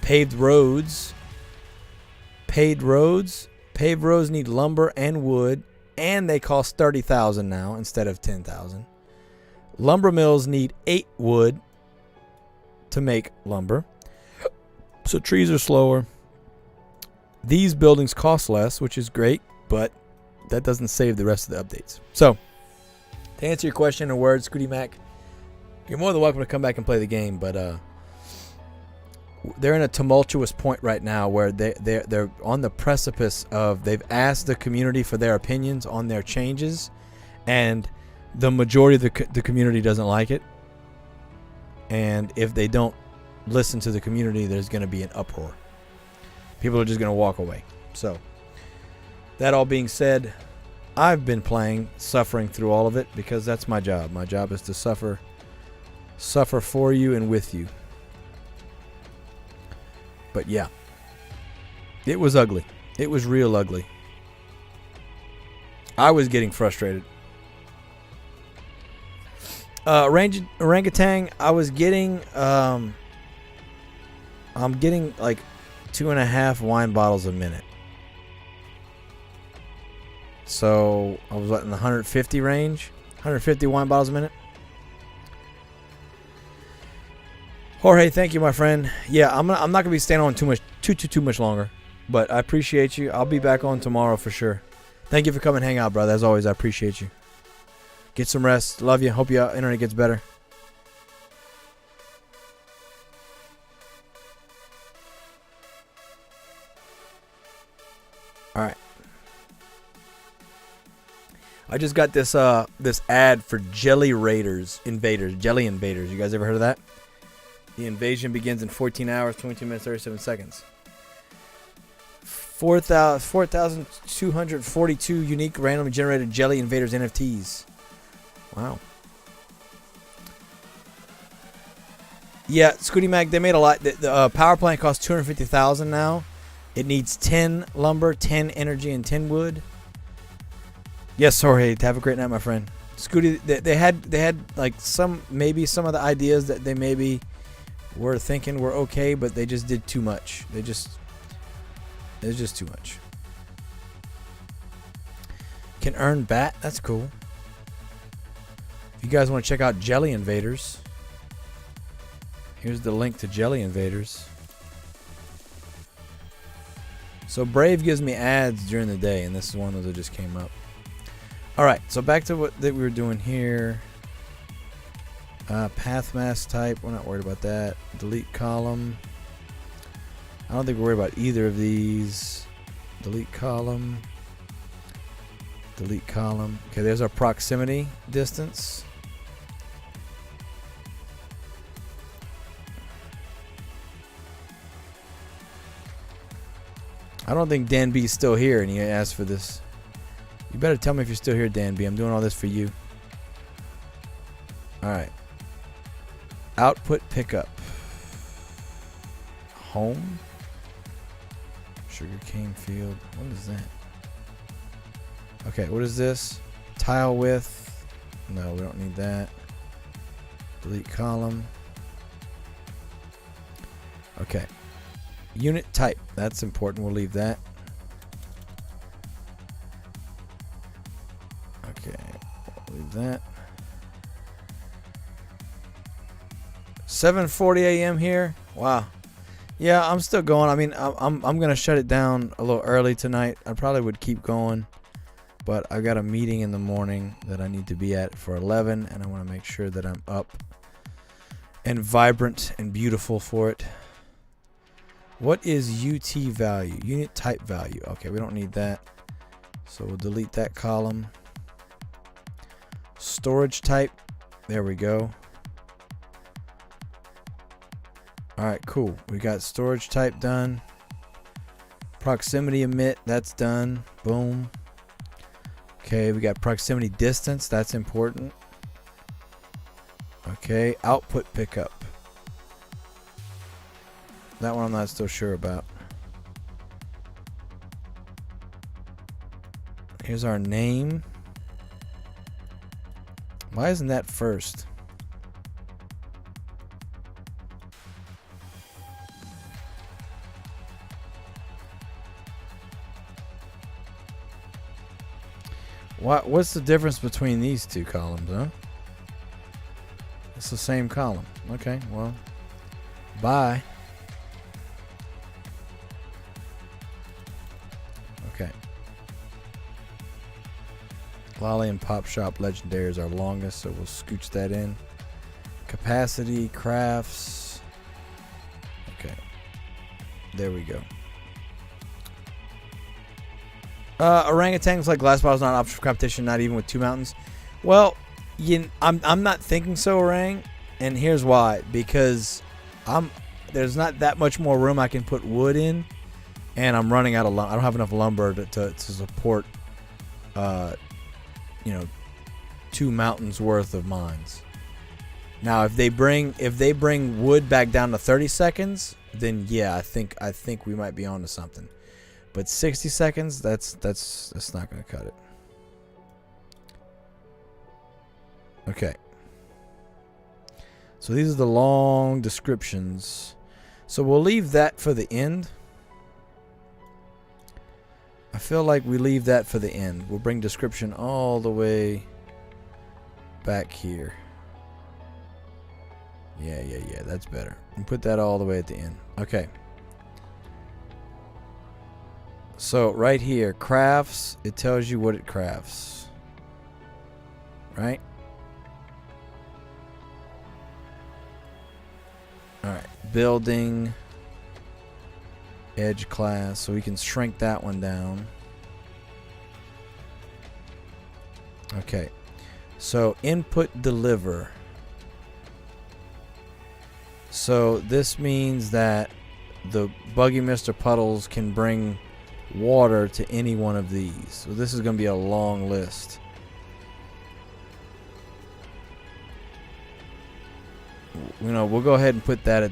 Paved roads need lumber and wood, and they cost 30,000 now instead of 10,000. Lumber mills need 8 wood to make lumber, so trees are slower. These buildings cost less, which is great, but that doesn't save the rest of the updates. So, to answer your question in a word, Scooty Mac, you're more than welcome to come back and play the game, but they're in a tumultuous point right now where they're on the precipice of, they've asked the community for their opinions on their changes, and the majority of the community doesn't like it. And if they don't listen to the community, there's going to be an uproar. People are just going to walk away. So, that all being said, I've been playing, suffering through all of it, because that's my job. My job is to suffer for you and with you. But yeah, it was ugly. It was real ugly. I was getting frustrated. Orangutan, I was getting, I'm getting like 2.5 wine bottles a minute. So I was in the 150 range, 150 wine bottles a minute. Jorge, thank you, my friend. Yeah, I'm not gonna be staying on too much longer, but I appreciate you. I'll be back on tomorrow for sure. Thank you for coming and hang out, brother. As always, I appreciate you. Get some rest. Love you. Hope your internet gets better. All right. I just got this ad for Jelly Invaders. You guys ever heard of that? The invasion begins in 14 hours, 22 minutes, 37 seconds. 4,242 unique randomly generated Jelly Invaders NFTs. Wow. Yeah, Scooty Mac, they made a lot. The power plant costs $250,000 now. It needs 10 lumber, 10 energy, and 10 wood. Yes, Jorge. Have a great night, my friend. Scooty, they had like some of the ideas that they maybe were thinking were okay, but they just did too much. It's just too much. Can earn bat. That's cool. If you guys want to check out Jelly Invaders, here's the link to Jelly Invaders. So Brave gives me ads during the day, and this is one of those that just came up. All right, so back to what that we were doing here. Path mask type, we're not worried about that. Delete column. I don't think we're worried about either of these. Delete column. Delete column. Okay, there's our proximity distance. I don't think Dan B is still here, and he asked for this. You better tell me if you're still here, Dan B. I'm doing all this for you. All right. Output pickup. Home. Sugarcane field. What is that? Okay, what is this? Tile width. No, we don't need that. Delete column. Okay. Unit type. That's important. We'll leave that. Okay. We'll leave that. 7:40 a.m. here. Wow. Yeah, I'm still going. I mean, I'm gonna shut it down a little early tonight. I probably would keep going, but I got a meeting in the morning that I need to be at for 11, and I want to make sure that I'm up and vibrant and beautiful for it. What is UT value? Unit type value. Okay, we don't need that, so we'll delete that column. Storage type. There we go. All right, cool. We got storage type done. Proximity emit, that's done. Boom. Okay, we got proximity distance, that's important. Okay, output pickup. That one I'm not still sure about. Here's our name. Why isn't that first? What's the difference between these two columns, huh? It's the same column. Okay, well, bye. Okay. Lolly and Pop Shop Legendary is our longest, so we'll scooch that in. Capacity, crafts. Okay. There we go. Orangutans like glass bottles, not an option for competition, not even with 2 mountains. Well, I'm not thinking so, Orang, and here's why. Because there's not that much more room I can put wood in, and I'm running out of I don't have enough lumber to support 2 mountains worth of mines. Now, if they bring wood back down to 30 seconds, then yeah, I think we might be on to something. But 60 seconds, that's not going to cut it. Okay. So these are the long descriptions. So we'll leave that for the end. I feel like we leave that for the end. We'll bring description all the way back here. Yeah, that's better. And put that all the way at the end. Okay. So right here, crafts, it tells you what it crafts. Right? Alright, building, edge class, so we can shrink that one down. Okay, so input deliver. So this means that the Buggy Mr. Puddles can bring water to any one of these. So this is going to be a long list. We'll go ahead and put that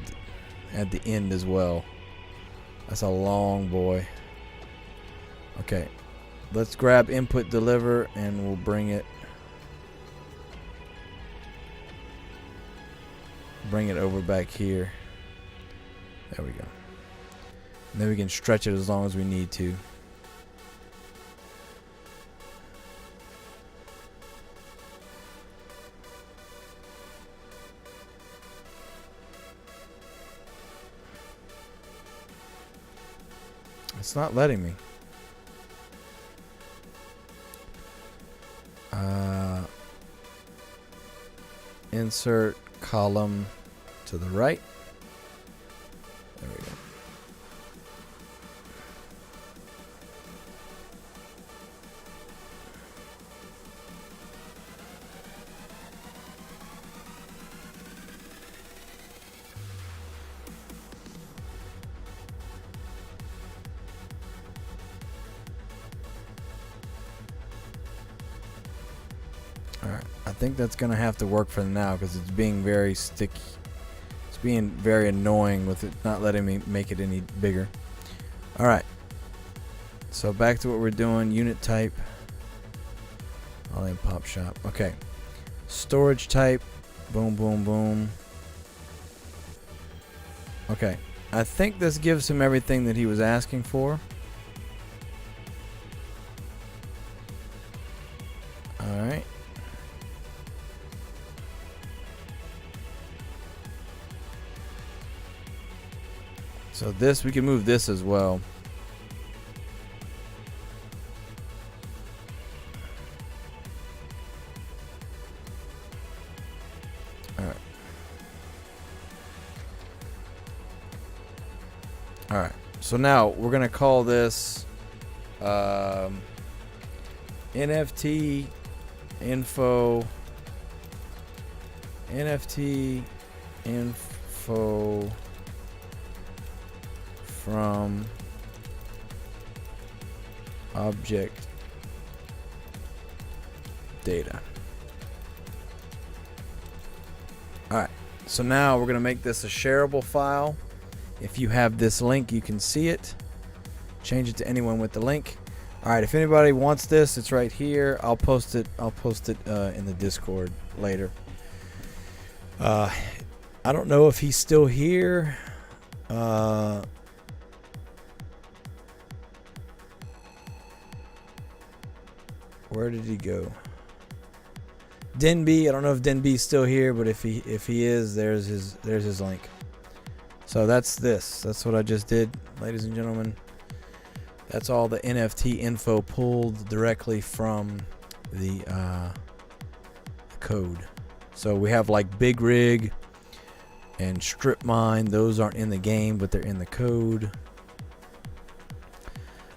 at the end as well. That's a long boy. Okay, let's grab input deliver and we'll bring it over back here. There we go. And then we can stretch it as long as we need to. It's not letting me. Insert column to the right. There we go. Alright, I think that's going to have to work for now because it's being very sticky. It's being very annoying with it not letting me make it any bigger. Alright, so back to what we're doing. Unit type. All in Pop Shop. Okay, storage type. Boom, boom, boom. Okay, I think this gives him everything that he was asking for. Alright. So this, we can move this as well. All right. So now we're gonna call this NFT info. NFT info from object data. Alright, so now we're going to make this a shareable file. If you have this link, you can see it. Change it to anyone with the link. Alright, if anybody wants this, it's right here. I'll post it in the Discord later. I don't know if he's still here. Where did he go? Denby, I don't know if Denby's still here, but if he is, there's his link. So that's this. That's what I just did, ladies and gentlemen. That's all the NFT info pulled directly from the code. So we have like Big Rig and Strip Mine. Those aren't in the game, but they're in the code.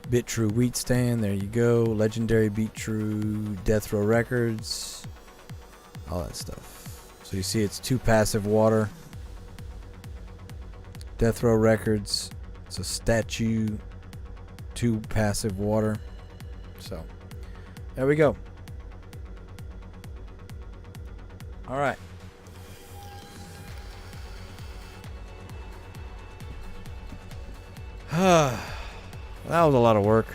Bit True Wheat Stand, there you go. Legendary Beat True, Death Row Records, all that stuff. So you see it's 2 passive water. Death Row Records, it's a statue, 2 passive water. So there we go. All right. That was a lot of work.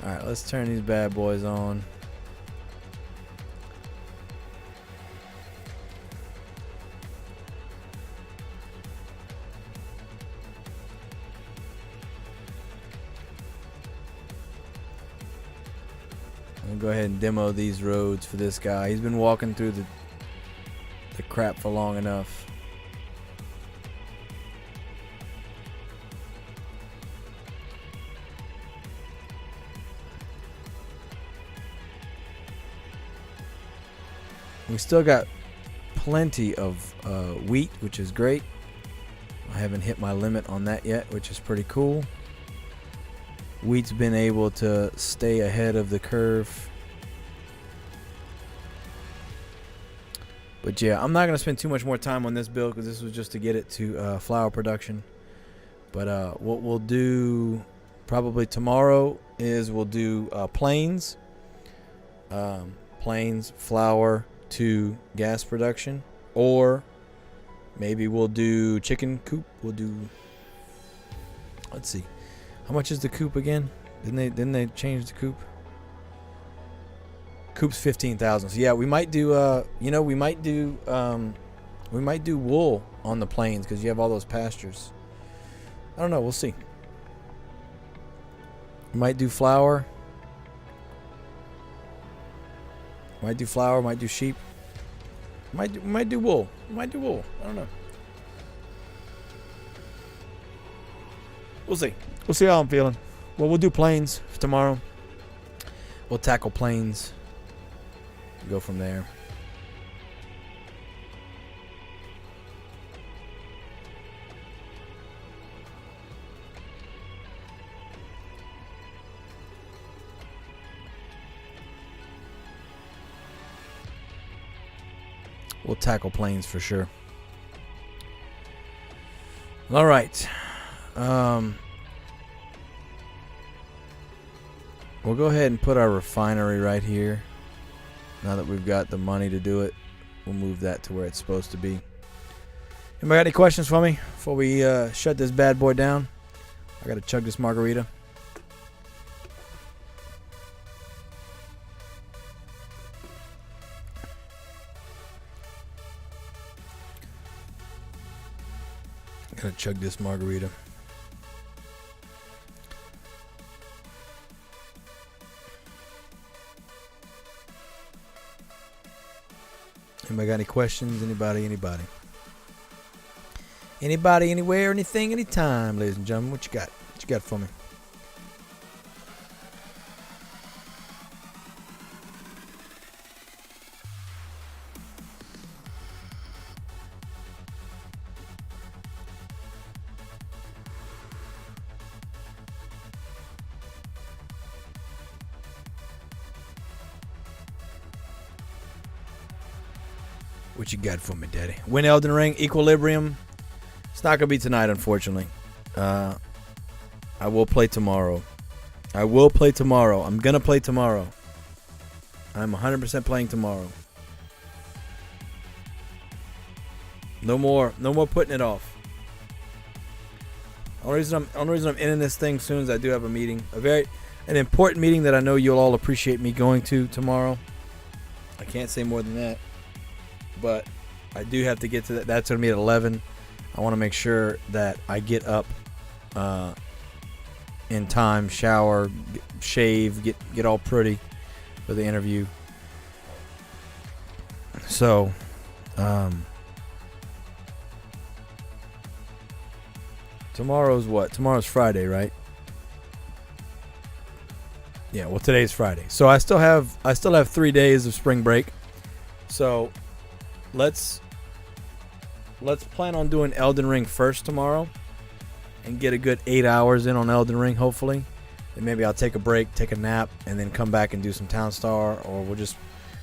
Alright, let's turn these bad boys on. I'm gonna go ahead and demo these roads for this guy. He's been walking through the crap for long enough. We still got plenty of wheat, which is great. I haven't hit my limit on that yet, which is pretty cool. Wheat's been able to stay ahead of the curve. But yeah, I'm not going to spend too much more time on this build because this was just to get it to flower production. But what we'll do probably tomorrow is we'll do plains. Plains, flour, to gas production, or maybe we'll do chicken coop. We'll do, let's see, how much is the coop again? Didn't they change the coop? Coop's 15,000. So yeah, we might do we might do wool on the plains because you have all those pastures. I don't know, we'll see. We might do flour. Might do flour, might do sheep. Might do wool. Might do wool. I don't know. We'll see. We'll see how I'm feeling. Well, we'll do plains tomorrow. We'll tackle plains. Go from there. We'll tackle planes for sure. All right. We'll go ahead and put our refinery right here. Now that we've got the money to do it, we'll move that to where it's supposed to be. Anybody got any questions for me before we shut this bad boy down? I gotta chug this margarita. Gotta chug this margarita. Anybody got any questions? Anybody? Anybody, anywhere, anything, anytime, ladies and gentlemen. What you got? What you got for me? What you got for me, Daddy? Win Elden Ring, Equilibrium. It's not gonna be tonight, unfortunately. I will play tomorrow. I'm gonna play tomorrow. I'm 100% playing tomorrow. No more putting it off. Only reason I'm ending this thing soon is I do have a meeting, an important meeting that I know you'll all appreciate me going to tomorrow. I can't say more than that, but I do have to get to that. That's gonna be at 11. I want to make sure that I get up in time, shower, shave, get all pretty for the interview. So, tomorrow's what? Tomorrow's Friday, right? Yeah, well, today's Friday. So I still have 3 days of spring break. So let's plan on doing Elden Ring first tomorrow and get a good 8 hours in on Elden Ring, hopefully. And maybe I'll take a break, take a nap, and then come back and do some Town Star, or we'll just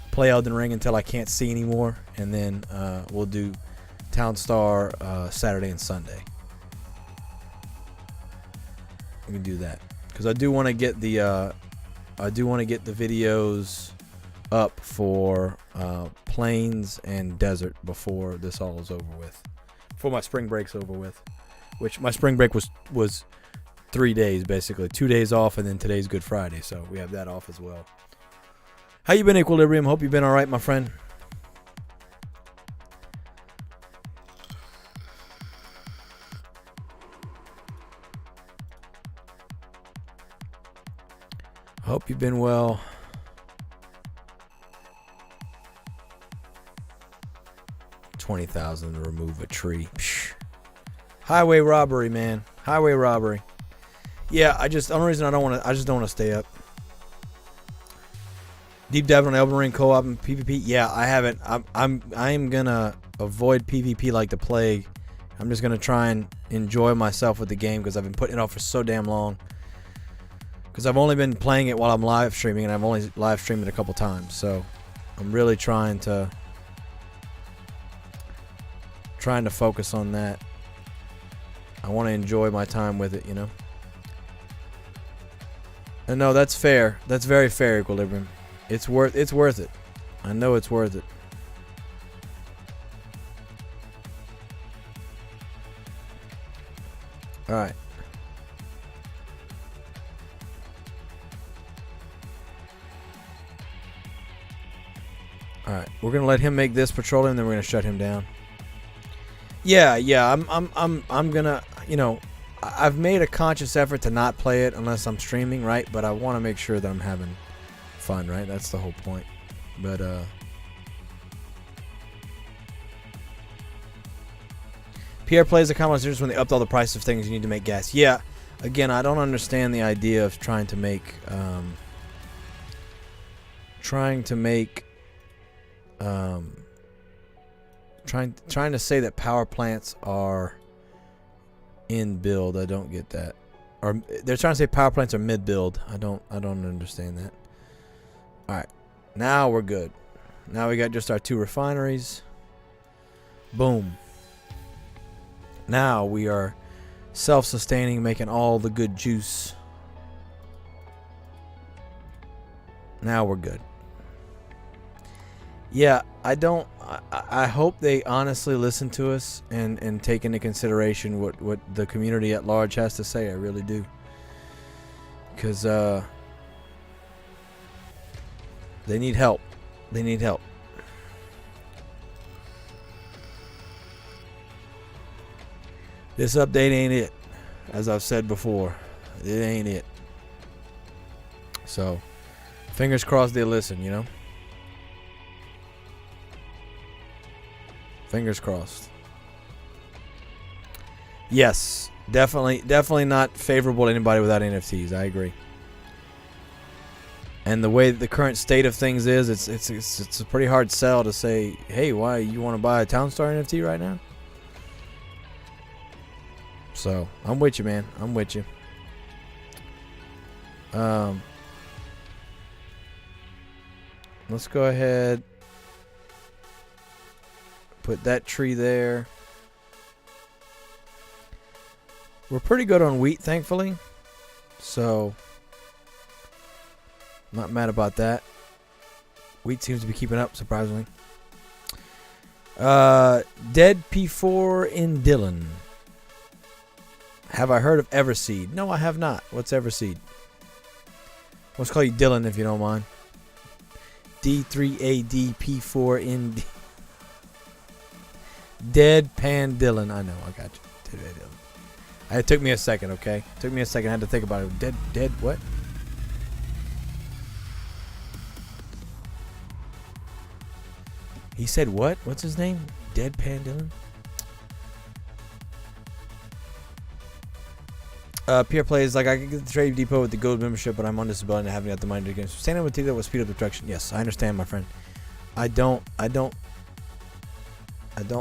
play Elden Ring until I can't see anymore, and then we'll do Town Star Saturday and Sunday. We can do that because I do want to get the videos up for plains and desert before this all is over with, before my spring break's over with. Which my spring break was 3 days basically, 2 days off, and then today's Good Friday, so we have that off as well. How you been, Equilibrium? Hope you've been all right, my friend. Hope you've been well. $20,000 to remove a tree. Psh. Highway robbery, man. Highway robbery. Yeah, the only reason I just don't want to stay up. Deep dive on Elden Ring co-op and PvP. Yeah, I haven't. I'm gonna avoid PvP like the plague. I'm just gonna try and enjoy myself with the game because I've been putting it off for so damn long. Because I've only been playing it while I'm live streaming, and I've only live streamed it a couple times. So I'm really trying to focus on that. I want to enjoy my time with it, you know. And no, that's fair. That's very fair, Equilibrium. It's worth it. I know it's worth it. All right. All right. We're gonna let him make this petroleum, and then we're gonna shut him down. Yeah. I'm gonna, you know, I've made a conscious effort to not play it unless I'm streaming, right? But I want to make sure that I'm having fun, right? That's the whole point. But Pierre plays the common sense when they upped all the price of things you need to make gas. Yeah, again, I don't understand the idea of trying to say that power plants are in build. I don't get that. Or they're trying to say power plants are mid build. I don't understand that. All right, now we're good. Now we got just our 2 refineries. Boom. Now we are self-sustaining, making all the good juice. Now we're good. Yeah, I hope they honestly listen to us and take into consideration what the community at large has to say. I really do. Because they need help. They need help. This update ain't it. As I've said before, it ain't it. So, fingers crossed they listen, you know? Fingers crossed. Yes, definitely not favorable to anybody without NFTs. I agree. And the way the current state of things is, it's a pretty hard sell to say, hey, why you want to buy a Town Star NFT right now? So I'm with you, man. I'm with you. Let's go ahead. Put that tree there. We're pretty good on wheat, thankfully. So, not mad about that. Wheat seems to be keeping up, surprisingly. Dead P4 in Dylan. Have I heard of Everseed? No, I have not. What's Everseed? Let's call you Dylan if you don't mind. D3ADP4ND. Deadpan Dylan. I know, I got you. Dead Dylan. It took me a second, okay? It took me a second. I had to think about it. Dead what? He said what? What's his name? Deadpan Dylan? Pierre plays like I could get the Trade Depot with the gold membership, but I'm on disability and I haven't got the money to get. Stand up with that will speed up the production. Yes, I understand, my friend. I don't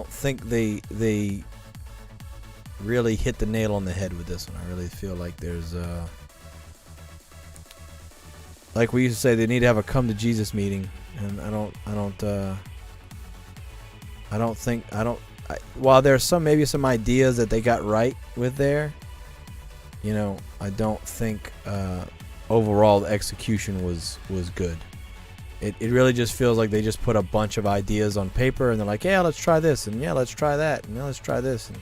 think they really hit the nail on the head with this one. I really feel like there's like we used to say, they need to have a come to Jesus meeting, and while there's maybe some ideas that they got right with there, you know, I don't think overall the execution was good. It really just feels like they just put a bunch of ideas on paper and they're like, yeah, let's try this, and yeah, let's try that, and yeah, let's try this. And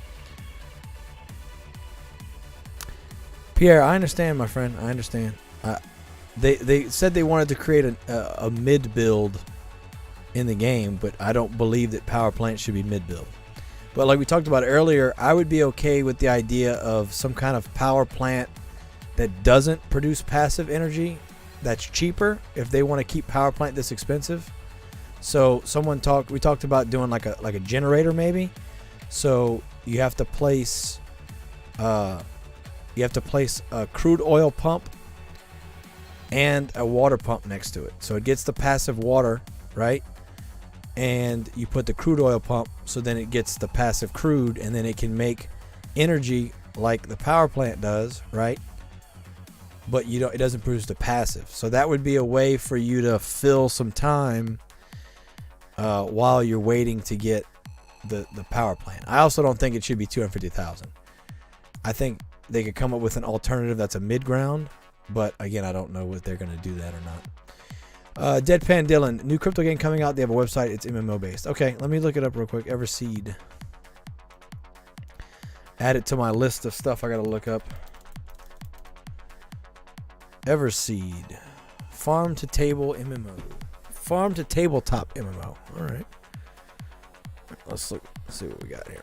Pierre, I understand, my friend. I understand. They said they wanted to create a mid build in the game, but I don't believe that power plants should be mid build. But like we talked about earlier, I would be okay with the idea of some kind of power plant that doesn't produce passive energy, that's cheaper if they want to keep power plant this expensive. So we talked about doing like a generator maybe. So you have to place a crude oil pump and a water pump next to it. So it gets the passive water, right? And you put the crude oil pump, so then it gets the passive crude, and then it can make energy like the power plant does, right? But it doesn't produce the passive. So that would be a way for you to fill some time while you're waiting to get the power plant. I also don't think it should be 250,000. I think they could come up with an alternative that's a mid-ground, but again, I don't know if they're going to do that or not. Deadpan Dylan, new crypto game coming out. They have a website. It's MMO based. Okay, let me look it up real quick. Everseed. Add it to my list of stuff I got to look up. Everseed. Farm to table MMO. Farm to tabletop MMO. All right. Let's see what we got here.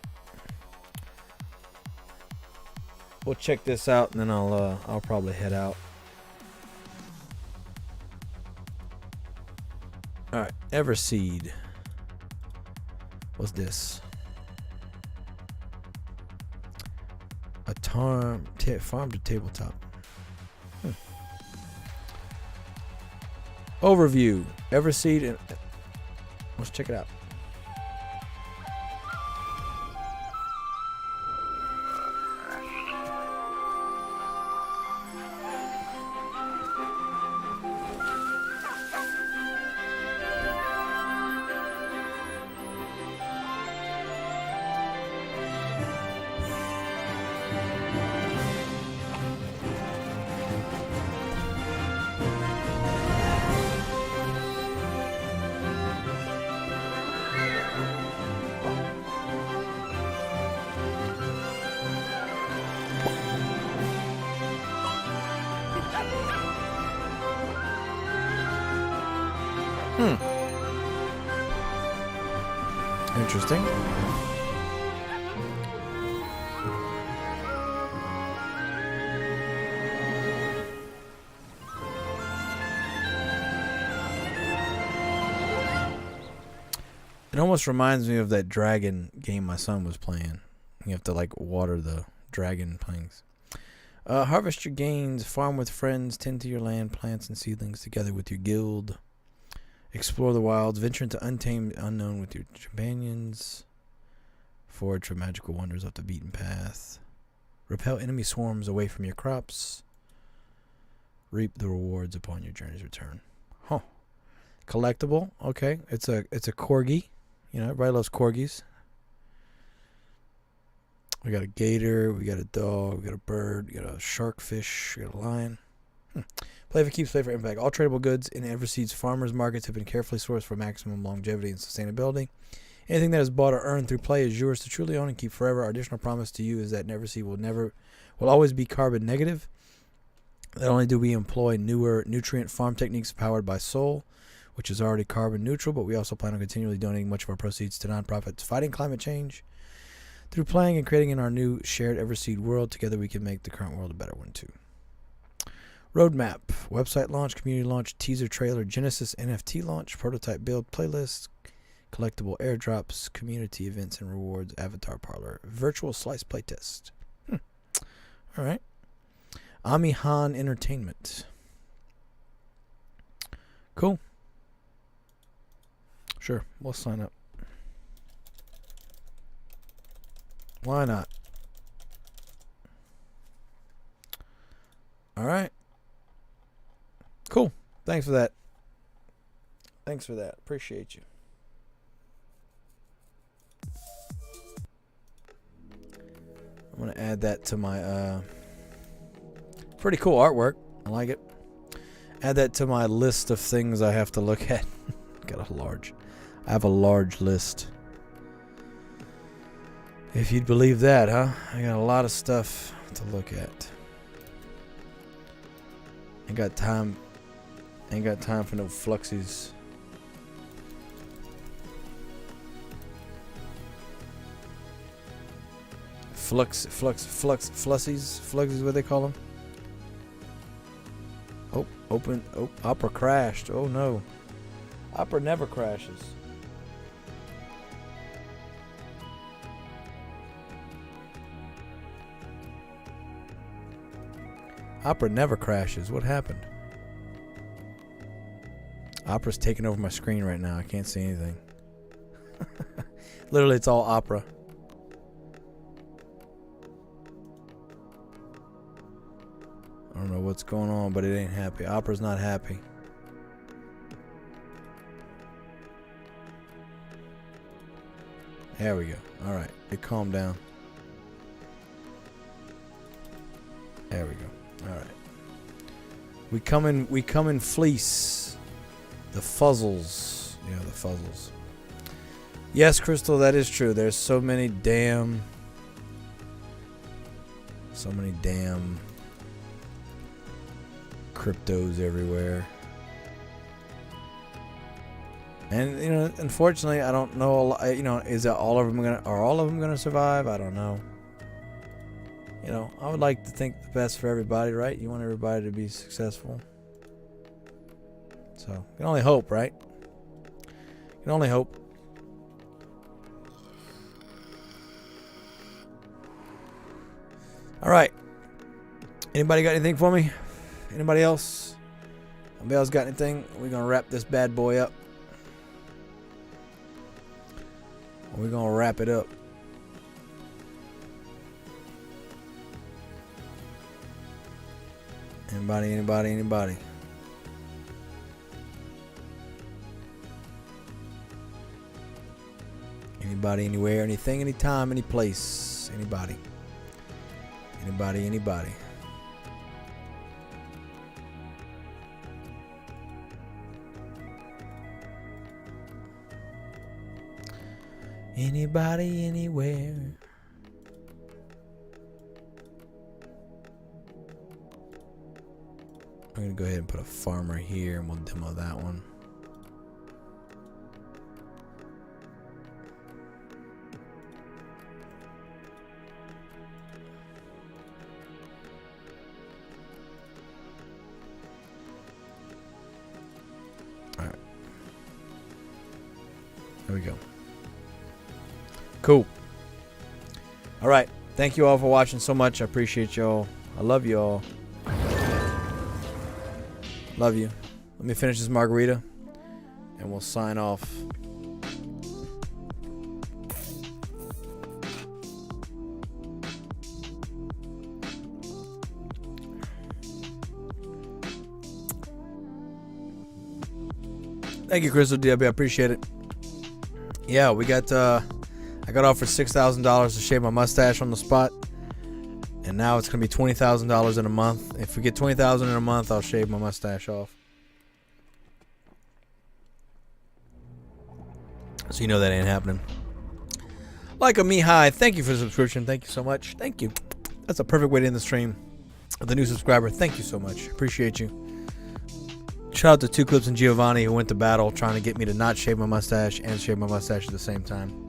We'll check this out, and then I'll probably head out. All right, Everseed. What's this? A farm to tabletop. Overview. Everseed. Let's check it out. Interesting. It almost reminds me of that dragon game my son was playing. You have to like water the dragon things. Harvest your gains, farm with friends, tend to your land, plants and seedlings together with your guild. Explore the wilds, venture into untamed unknown with your companions. Forage for magical wonders off the beaten path. Repel enemy swarms away from your crops. Reap the rewards upon your journey's return. Huh. Collectible. Okay. It's a corgi. You know, everybody loves corgis. We got a gator, we got a dog, we got a bird, we got a sharkfish, we got a lion. Play for keeps, play for impact. All tradable goods in Everseed's farmers markets have been carefully sourced for maximum longevity and sustainability. Anything that is bought or earned through play is yours to truly own and keep forever. Our additional promise to you is that Everseed will always be carbon negative. Not only do we employ newer nutrient farm techniques powered by Soul, which is already carbon neutral, but we also plan on continually donating much of our proceeds to nonprofits fighting climate change. Through playing and creating in our new shared Everseed world, together we can make the current world a better one too. Roadmap, website launch, community launch, teaser trailer, Genesis NFT launch, prototype build, playlist, collectible airdrops, community events and rewards, avatar parlor, virtual slice playtest. All right. Amihan Entertainment. Cool. Sure, we'll sign up. Why not? All right. Cool. Thanks for that. Thanks for that. Appreciate you. I'm going to add that to my pretty cool artwork. I like it. Add that to my list of things I have to look at. I have a large list. If you'd believe that, huh? I got a lot of stuff to look at. Ain't got time for no fluxies. Fluxies, what they call them? Oh, open. Oh, Opera crashed. Oh no. Opera never crashes. Opera never crashes. What happened? Opera's taking over my screen right now. I can't see anything. Literally, it's all Opera. I don't know what's going on, but it ain't happy. Opera's not happy. There we go. All right, it calmed down. There we go. All right. We come in fleece. The fuzzles. Yeah, the fuzzles. Yes, Crystal, that is true. There's so many damn cryptos everywhere. And unfortunately, I don't know a lot, is that all of them gonna survive? I don't know. I would like to think the best for everybody, right? You want everybody to be successful. So, you can only hope, right? You can only hope. All right. Anybody got anything for me? Anybody else? Anybody else got anything? We're going to wrap this bad boy up. We're going to wrap it up. Anybody? Anybody, anywhere, anything, anytime, any place. Anybody? Anybody? Anybody, anywhere. I'm going to go ahead and put a farmer here and we'll demo that one. All right. There we go. Cool. All right. Thank you all for watching so much. I appreciate y'all. I love y'all. Love you. Let me finish this margarita and we'll sign off. Thank you, Crystal DB. I appreciate it. Yeah, we got I got offered $6,000 to shave my mustache on the spot, and now it's going to be $20,000 in a month. If we get $20,000 in a month, I'll shave my mustache off. So you know that ain't happening. Like a Mihai, thank you for the subscription. Thank you so much. Thank you. That's a perfect way to end the stream. The new subscriber, thank you so much. Appreciate you. Shout out to Two Clips and Giovanni who went to battle trying to get me to not shave my mustache and shave my mustache at the same time.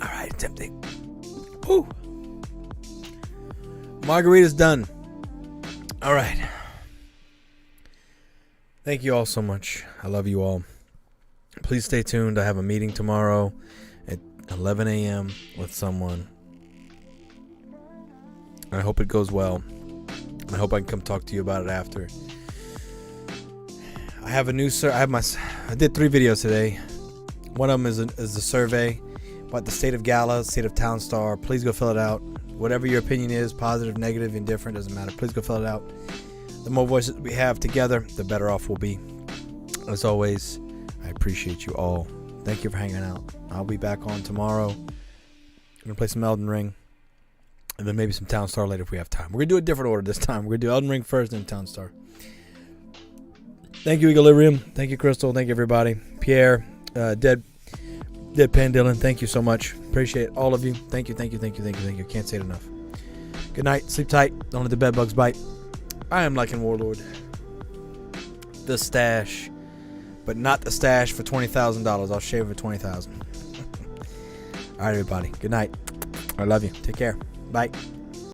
All right, it's empty. Woo. Margarita's done. All right. Thank you all so much. I love you all. Please stay tuned. I have a meeting tomorrow at 11 a.m. with someone. I hope it goes well. I hope I can come talk to you about it after. I have a new I did 3 videos today. One of them is a survey about the state of Gala, state of Townstar. Please go fill it out. Whatever your opinion is, positive, negative, indifferent, doesn't matter. Please go fill it out. The more voices we have together, the better off we'll be. As always, I appreciate you all. Thank you for hanging out. I'll be back on tomorrow. I'm going to play some Elden Ring. And then maybe some Townstar later if we have time. We're going to do a different order this time. We're going to do Elden Ring first, then Townstar. Thank you, Equilibrium. Thank you, Crystal. Thank you, everybody. Pierre, Deadpan Dylan, thank you so much. Appreciate all of you. Thank you, thank you, thank you, thank you, thank you. Can't say it enough. Good night. Sleep tight. Don't let the bed bugs bite. I am Lycan Warlord. The stash. But not the stash for $20,000. I'll shave it for $20,000. All right, everybody. Good night. I love you. Take care. Bye.